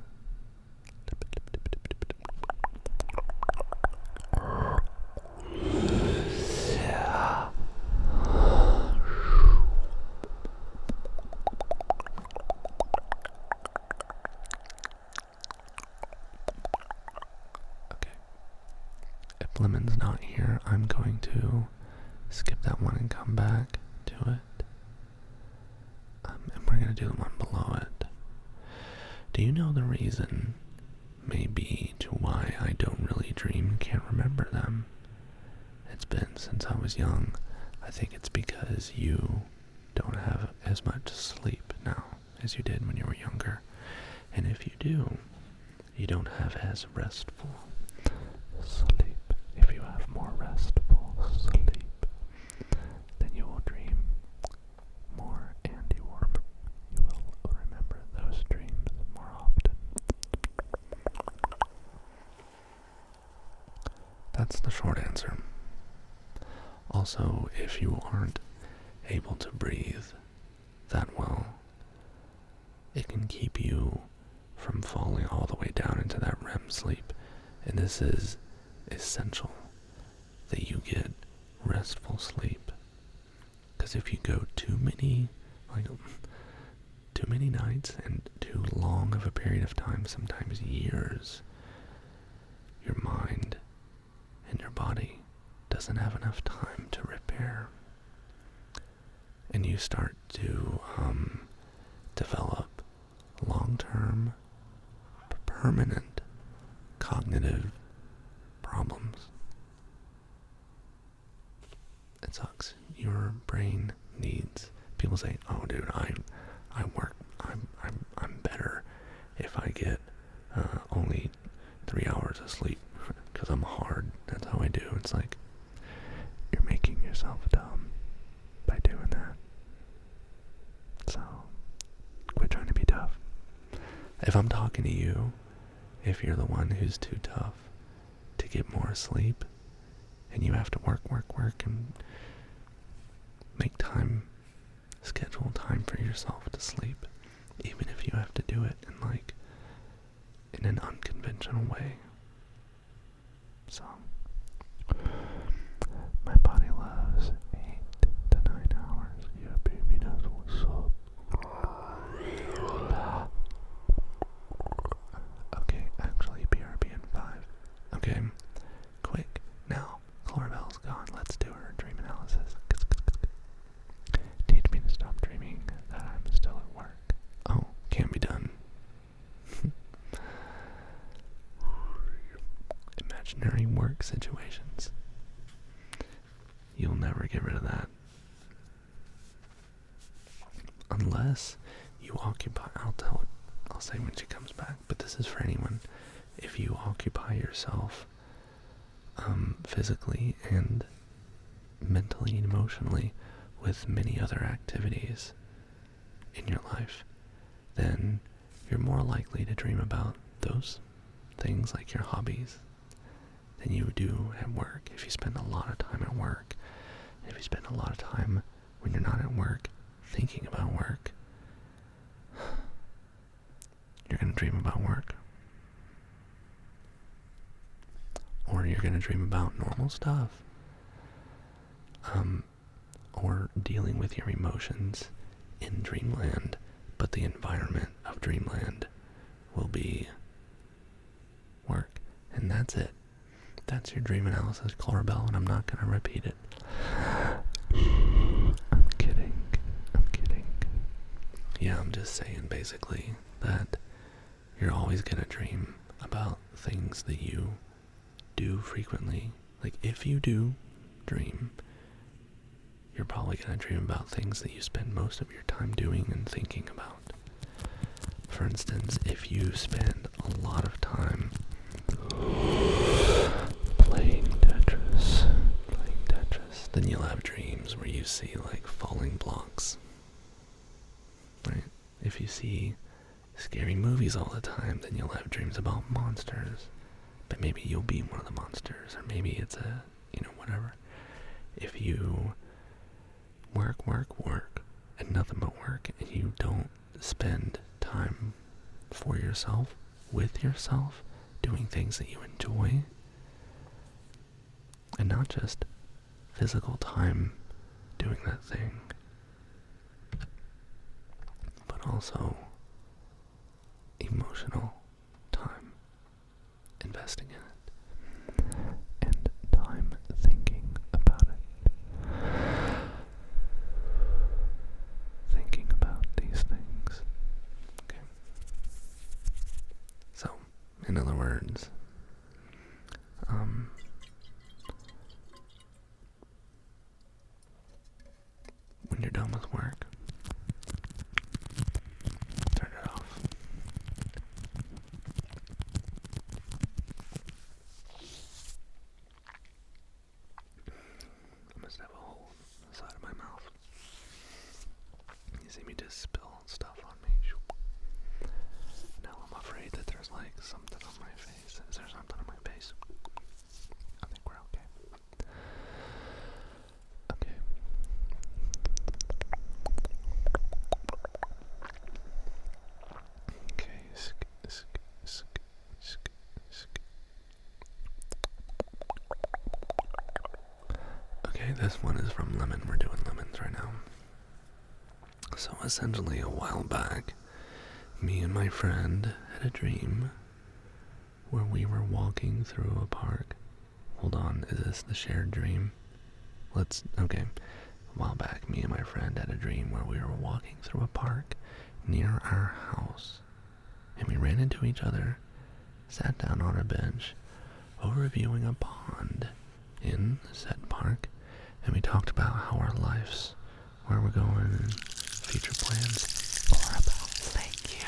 A: Yeah. Okay. If Lemon's not here, I'm going to skip that one and come back to it. And we're going to do the one below it. Do you know the reason, maybe, to why I don't really dream and can't remember them? It's been since I was young. I think it's because you don't have as much sleep now as you did when you were younger. And if you do, you don't have as restful sleep. If you have more restful sleep, then you will dream more, and you will remember those dreams more often. That's the short answer. Also, if you aren't able to breathe that well, it can keep you from falling all the way down into that REM sleep. And this is essential that you get restful sleep. Because if you go too many nights and too long of a period of time, sometimes years, your mind and your body doesn't have enough time to repair. And you start to develop long-term, permanent cognitive problems. It sucks. Your brain needs. People say, "Oh, dude, I work. I'm better if I get only 3 hours of sleep because I'm hard. That's how I do." It's like, you're making yourself dumb by doing that. So quit trying to be tough. If I'm talking to you, if you're the one who's too tough to get more sleep, and you have to work, and make time, schedule time for yourself to sleep, even if you have to do it in an unconventional way. So, my body loves 8 to 9 hours. Yeah, baby, that's what's up. Okay, actually, BRB in 5. Okay, quick. Now, Clarabelle's gone. Let's do her dream analysis. Teach me to stop dreaming that I'm still at work. Oh, can't be done. Imaginary work situations. You'll never get rid of that. Unless you occupy, I'll say when she comes back, but this is for anyone. If you occupy yourself physically and mentally and emotionally with many other activities in your life, then you're more likely to dream about those things, like your hobbies, than you do at work. If you spend a lot of time at work, if you spend a lot of time when you're not at work thinking about work, you're going to dream about work. Or you're going to dream about normal stuff. Or dealing with your emotions in Dreamland, but the environment of Dreamland will be work. And that's it. That's your dream analysis, Clarabelle, and I'm not gonna repeat it. I'm kidding. Yeah, I'm just saying basically that you're always gonna dream about things that you do frequently. Like, if you do dream, you're probably gonna dream about things that you spend most of your time doing and thinking about. For instance, if you spend a lot of time playing Tetris, then you'll have dreams where you see like falling blocks, right? If you see scary movies all the time, then you'll have dreams about monsters, but maybe you'll be one of the monsters, or maybe it's a, whatever. If you work, and nothing but work, and you don't spend time for yourself, with yourself, doing things that you enjoy, and not just physical time doing that thing, but also emotional time investing in it, and time thinking about it, thinking about these things. Okay. So, in other words, when you're done with work, turn it off. I must have a hole in the side of my mouth. You see me just spill stuff on me. Now I'm afraid that there's like something on my face. Is there something on my face? I think we're okay. Okay. Okay, this one is from Lemon. We're doing lemons right now. So essentially, a while back, me and my friend had a dream where we were walking through a park. Hold on, is this the shared dream? Okay. A while back, me and my friend had a dream where we were walking through a park near our house, and we ran into each other, sat down on a bench, overviewing a pond in said park, and we talked about how our lives, where we're going, and future plans. Clarabelle, thank you.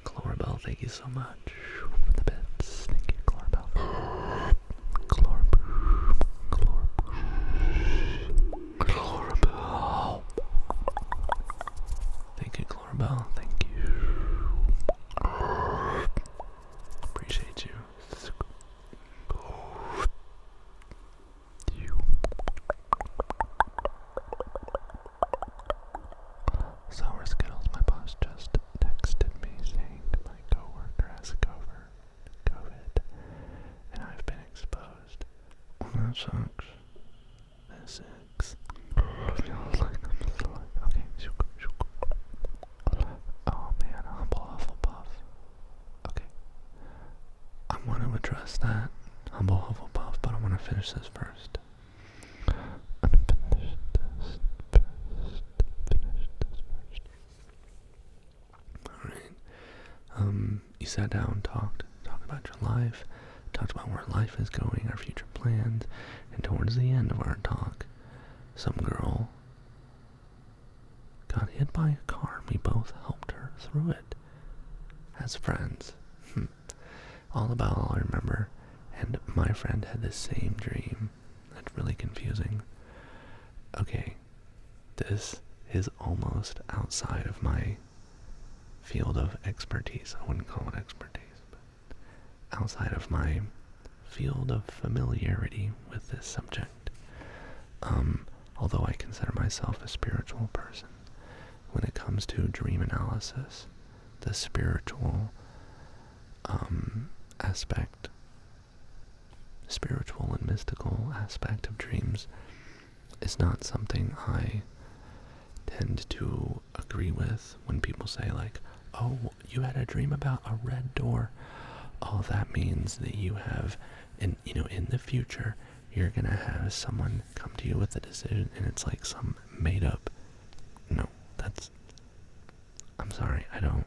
A: Clarabelle, thank you so much for the bits. Thank you, Clarabelle. Clarabelle. Thank you, Clarabelle. Thank you. Appreciate you. Sour Skittles, my boss just texted me saying my coworker has COVID, and I've been exposed. Well, that sucks. That sucks. Feels like I'm still like, okay. Oh man, Humble Hufflepuff. Okay. I want to address that, Humble Hufflepuff, but I want to finish this first. You sat down, talked about your life, talked about where life is going, our future plans, and towards the end of our talk, some girl got hit by a car, and we both helped her through it as friends. All about all I remember, and my friend had the same dream. That's really confusing. Okay, this is almost outside of my field of expertise. I wouldn't call it expertise, but outside of my field of familiarity with this subject. Although I consider myself a spiritual person, when it comes to dream analysis, the spiritual spiritual and mystical aspect of dreams is not something I tend to agree with when people say like, oh, you had a dream about a red door. all that means that you have, in the future, you're gonna have someone come to you with a decision, and it's like some made up. No, I'm sorry, I don't.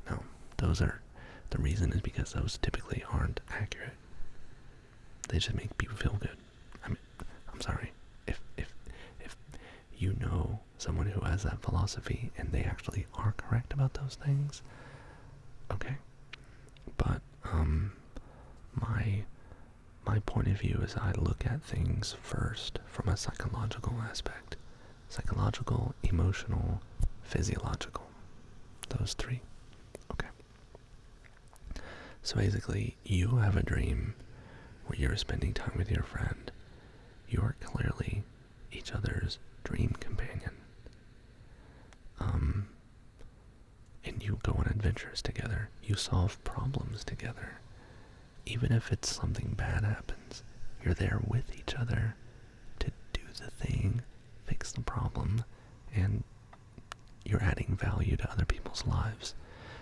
A: No, the reason is because those typically aren't accurate. They just make people feel good. I mean, I'm sorry. If you know someone who has that philosophy and they actually are correct about those things, okay. But my point of view is I look at things first from a psychological aspect. Psychological, emotional, physiological. Those three. Okay. So basically, you have a dream where you're spending time with your friend. You are clearly each other's dream companion. And you go on adventures together. You solve problems together. Even if it's something bad happens, you're there with each other to do the thing, fix the problem, and you're adding value to other people's lives.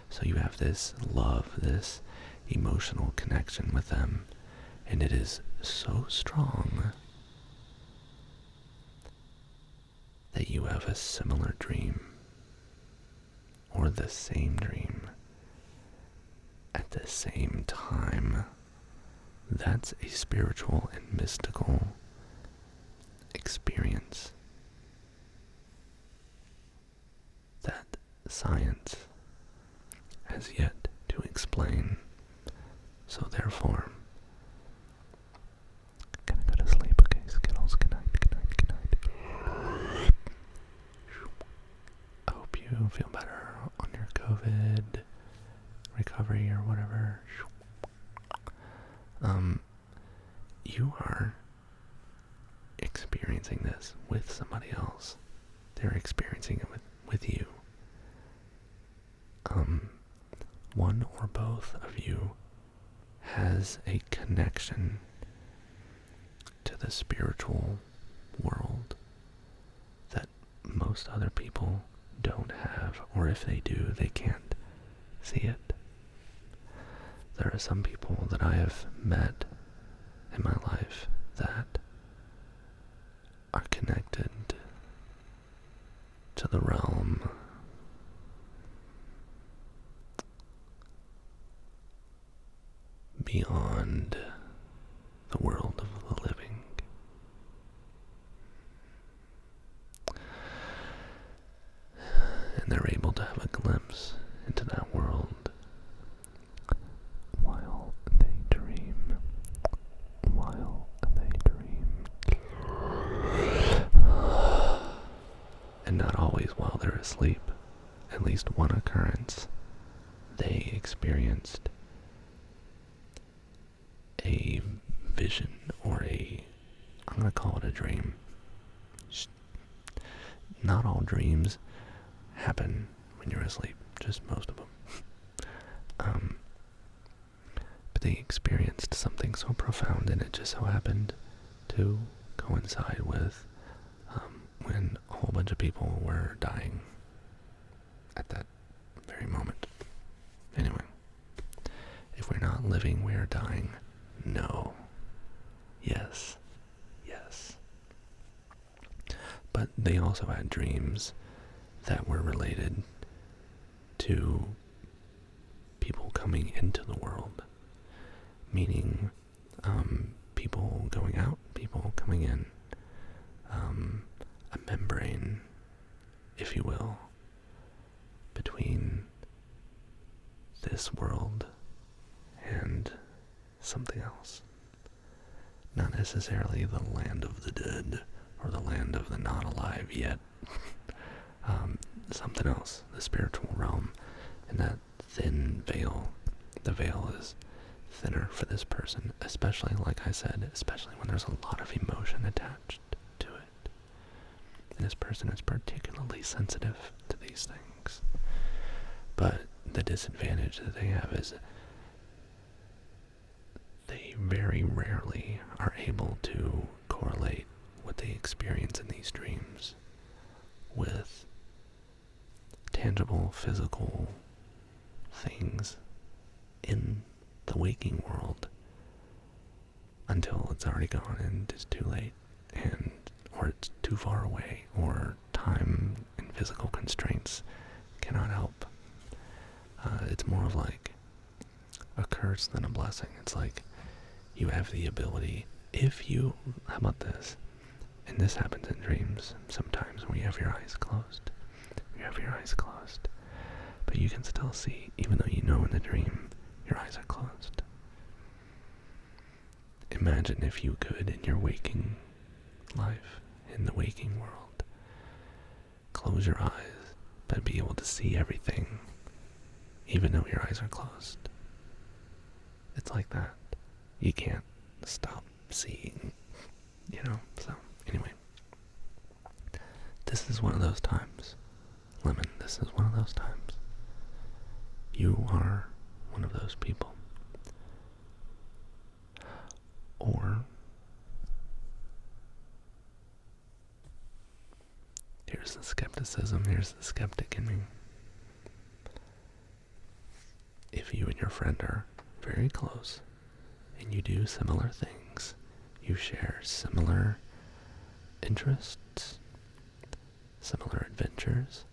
A: So you have this love, this emotional connection with them, and it is so strong that you have a similar dream or the same dream at the same time. That's a spiritual and mystical experience that science has yet to explain. So therefore, gonna go to sleep, okay, Skittles, good night, good night, good night. I hope you feel better on your COVID recovery or whatever. You are experiencing this with somebody else. They're experiencing it with you. One or both of you has a connection to the spiritual world that most other people don't have, or if they do, they can't see it. There are some people that I have met in my life that are connected to the realm beyond the world of the living. And they're able to have a glimpse into that world while they dream. And not always while they're asleep. At least one occurrence, they experienced a vision, or I'm going to call it a dream. Not all dreams happen when you're asleep, just most of them. But they experienced something so profound, and it just so happened to coincide with when a whole bunch of people were dying at that very moment. Anyway, if we're not living, we are dying. No. Yes. But they also had dreams that were related to people coming into the world, meaning people going out, people coming in, a membrane, if you will, between this world and something else. Not necessarily the land of the dead or the land of the not alive yet. Something else, the spiritual realm, and that thin veil. The veil is thinner for this person, especially, like I said, especially when there's a lot of emotion attached to it. And this person is particularly sensitive to these things. But the disadvantage that they have is they very rarely are able to correlate what they experience in these dreams with tangible physical things in the waking world until it's already gone and it's too late, or it's too far away, or time and physical constraints cannot help. It's more of like a curse than a blessing. It's like you have the ability, how about this? And this happens in dreams sometimes when you have your eyes closed. You have your eyes closed, but you can still see, even though you know in the dream your eyes are closed. Imagine if you could, in your waking life, in the waking world, close your eyes, but be able to see everything, even though your eyes are closed. It's like that. You can't stop seeing, so anyway. This is one of those times. Lemon, this is one of those times. You are one of those people. Or, here's the skepticism, here's the skeptic in me. If you and your friend are very close, and you do similar things, you share similar interests, similar adventures,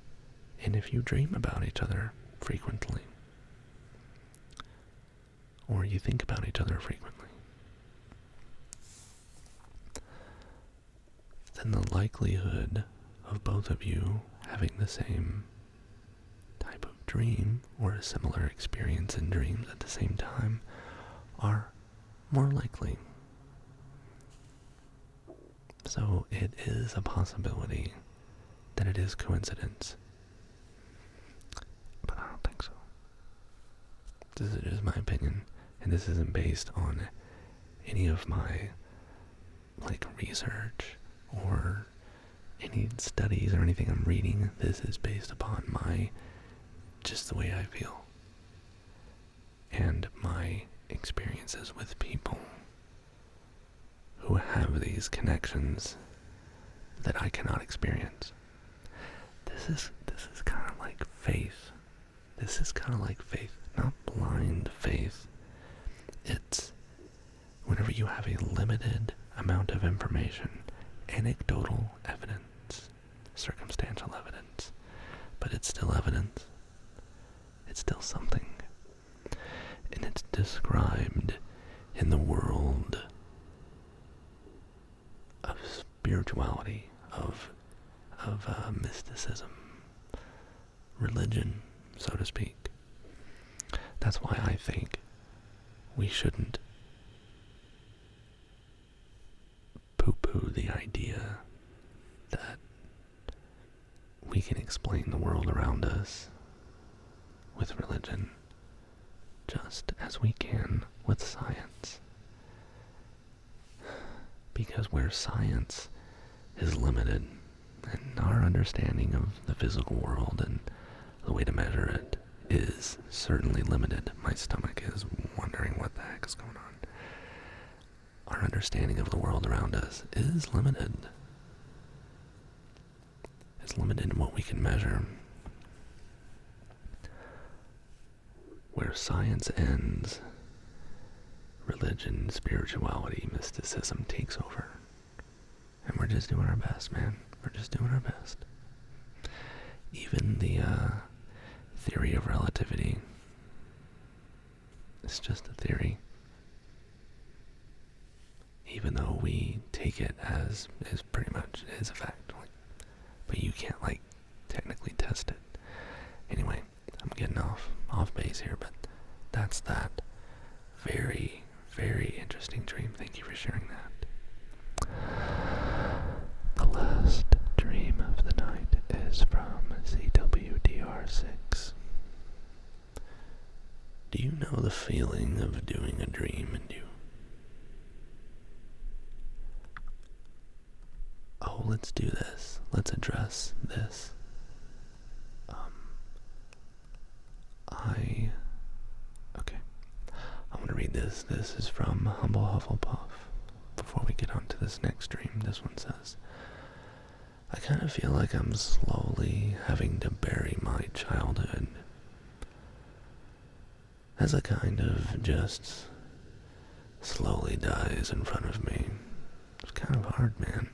A: and if you dream about each other frequently, or you think about each other frequently, then the likelihood of both of you having the same type of dream or a similar experience in dreams at the same time are more likely. So it is a possibility that it is coincidence. But I don't think so. This is just my opinion, and this isn't based on any of my research or any studies or anything I'm reading. This is based upon just the way I feel and my experiences with people who have these connections that I cannot experience. This is kind of like faith. This is kind of like faith, not blind faith. It's whenever you have a limited amount of information, anecdotal evidence, circumstantial evidence, but it's still evidence. It's still something. And it's described in the world of spirituality, of mysticism, religion, so to speak. That's why I think we shouldn't poo-poo the idea that we can explain the world around us with religion just as we can with science. Because where science is limited, and our understanding of the physical world and the way to measure it is certainly limited. My stomach is wondering what the heck is going on. Our understanding of the world around us is limited. It's limited in what we can measure. Where science ends, religion, spirituality, mysticism takes over. And we're just doing our best, man. We're just doing our best. Even the theory of relativity, it's just a theory. Even though we take it as pretty much is a fact. But you can't technically test it. Anyway, I'm getting off base here, but that's that. Very, very interesting dream. Thank you for sharing that. The last dream of the night is from CWDR6. Do you know the feeling of doing a dream and let's do this. Let's address this. Okay. I'm going to read this. This is from Humble Hufflepuff. Before we get on to this next dream, this one says, I kind of feel like I'm slowly having to bury my childhood. as it kind of just slowly dies in front of me. It's kind of hard, man.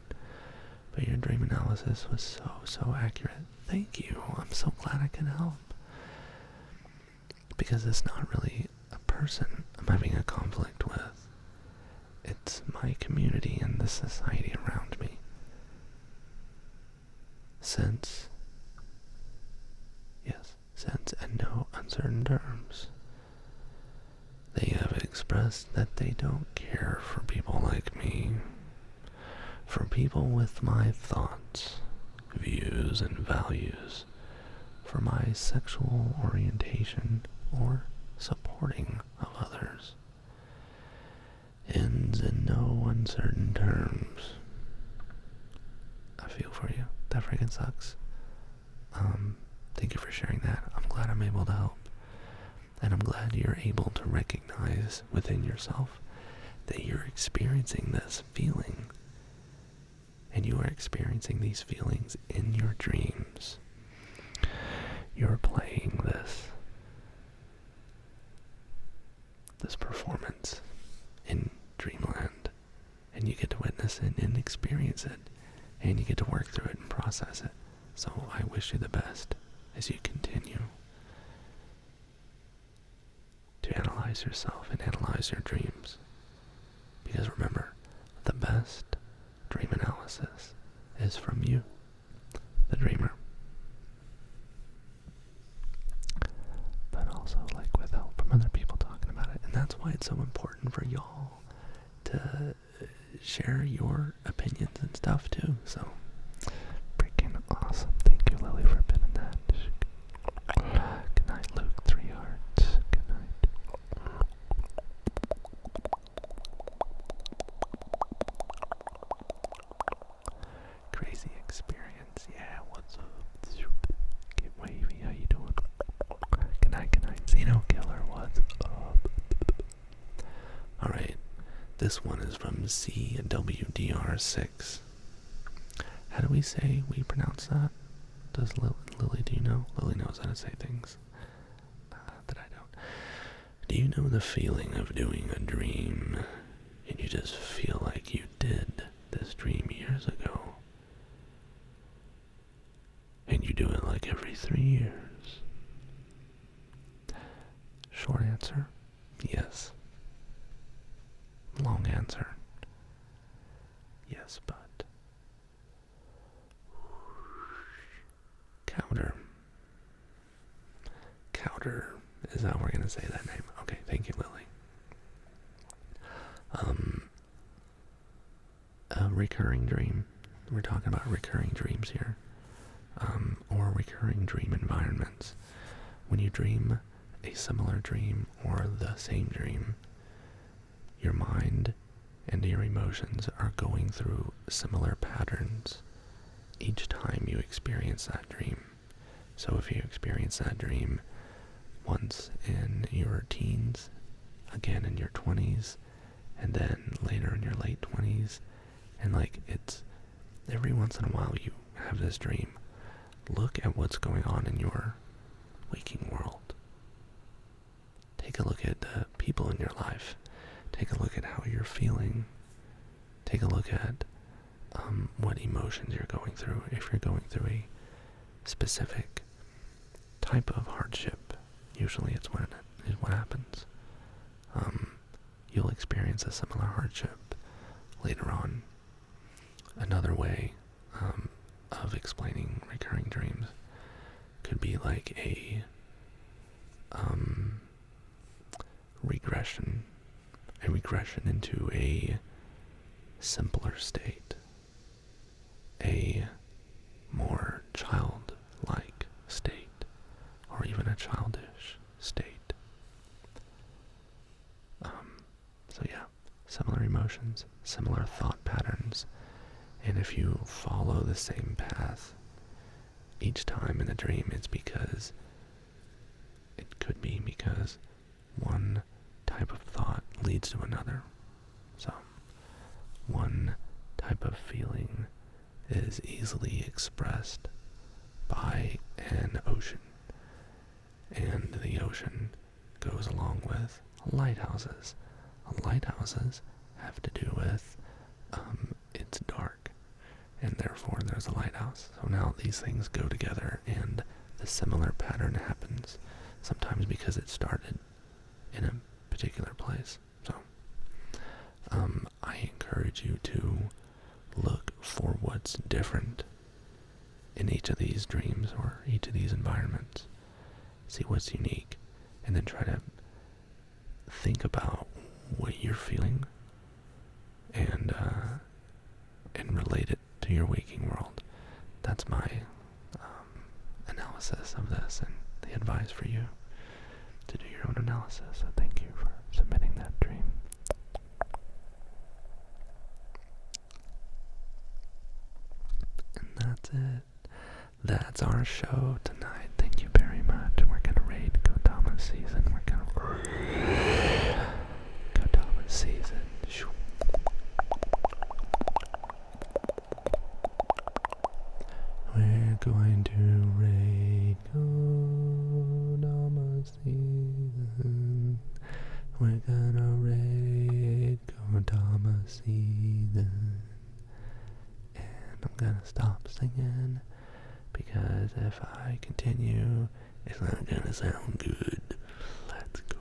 A: But your dream analysis was so accurate. Thank you. I'm so glad I could help. Because it's not really a person I'm having a conflict with. It's my community and the society around me. Since in no uncertain terms, they have expressed that they don't care for people like me, for people with my thoughts, views, and values, for my sexual orientation, or supporting of others. Ends in no uncertain terms. I feel for you. That freaking sucks. Thank you for sharing that. I'm glad I'm able to help. And I'm glad you're able to recognize within yourself that you're experiencing this feeling. And you are experiencing these feelings in your dreams. You're playing this performance in Dreamland. And you get to witness it and experience it. And you get to work through it and process it. So I wish you the best as you continue to analyze yourself and analyze your dreams. Because remember, the best dream analysis is from you, the dreamer. But also, like, with help from other people talking about it. And that's why it's so important for y'all to share your opinions and stuff too. So, freaking awesome. Thank you, Lily, for pinning that. Good night, Luke. 3 hearts. Good night. Crazy experience. Yeah, what's up? Get wavy. How you doing? Good night, good night. Xeno Killer, what's up? Alright. This one is from CWDR6. How do we say we pronounce that? Does Lily, do you know? Lily knows how to say things that I don't. Do you know the feeling of doing a dream and you just feel like you did this dream years ago? And you do it like every 3 years? Short answer, yes. Long answer, yes, but Cowder is how we're gonna say that name. Okay, thank you, Lily. A recurring dream. We're talking about recurring dreams here, or recurring dream environments. When you dream a similar dream or the same dream, your mind and your emotions are going through similar patterns each time you experience that dream. So if you experience that dream once in your teens, again in your 20s, and then later in your late 20s, and like it's every once in a while you have this dream, look at what's going on in your waking world. Take a look at the people in your life. Take a look at how you're feeling. Take a look at what emotions you're going through. If you're going through a specific type of hardship, usually it's what happens. You'll experience a similar hardship later on. Another way of explaining recurring dreams could be like a regression into a simpler state, a more childlike state, or even a childish state. So yeah, similar emotions, similar thought patterns, and if you follow the same path each time in the dream, it could be because one type of thought leads to another. So, one type of feeling is easily expressed by an ocean, and the ocean goes goes along with lighthouses. Lighthouses have to do with it's dark, and therefore there's a lighthouse. So now these things go together, and the similar pattern happens, sometimes because it started in a particular place. So I encourage you to look for what's different in each of these dreams or each of these environments. See what's unique, and then try to think about what you're feeling and relate it to your waking world. That's my analysis of this and the advice for you to do your own analysis. So thank you for submitting that dream. And that's it. That's our show tonight. Thank you very much. We're gonna raid Kodama season. We're gonna Kodama season. We're going to raid Kodama season. We're gonna raid Kodama season. And I'm gonna stop singing, because if I continue, it's not gonna sound good. Let's go.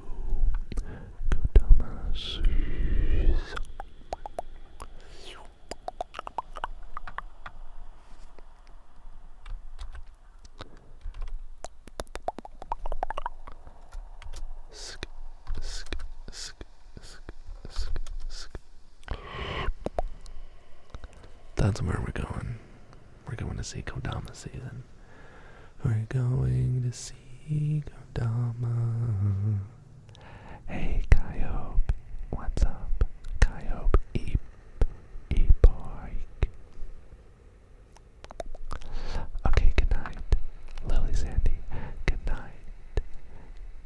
A: Kodama season. That's where we're going. We're going to see Kodama season. We're going to see Kodama. Hey, Kyope. What's up? Kyope, e-bike. Okay, good night. Lily Sandy, good night.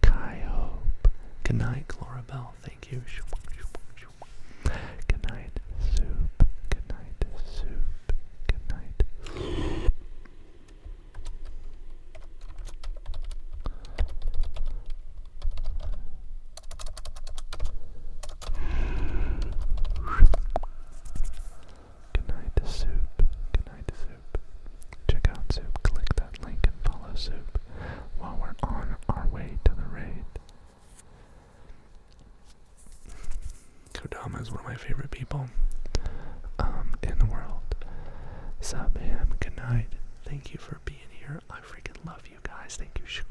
A: Kyope. Good night, Clarabelle. Thank you. Good night, Soup. Good night, Soup. Good night. Good night, Soup. Good night, Soup. Check out Soup. Click that link and follow Soup while we're on our way to the raid. Kodama is one of my favorite people in the world. Sub him. Good night. Thank you for being here. I freaking love you guys. Thank you. It's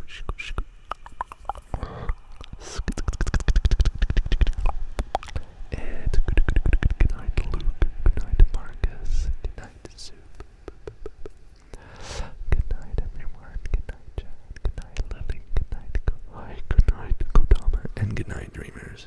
A: good night, Luke. Good night, Marcus. Good night, Soup. Good night, everyone. Good night, Chad. Good night, Lily. Good night, Kodama. And good night, dreamers.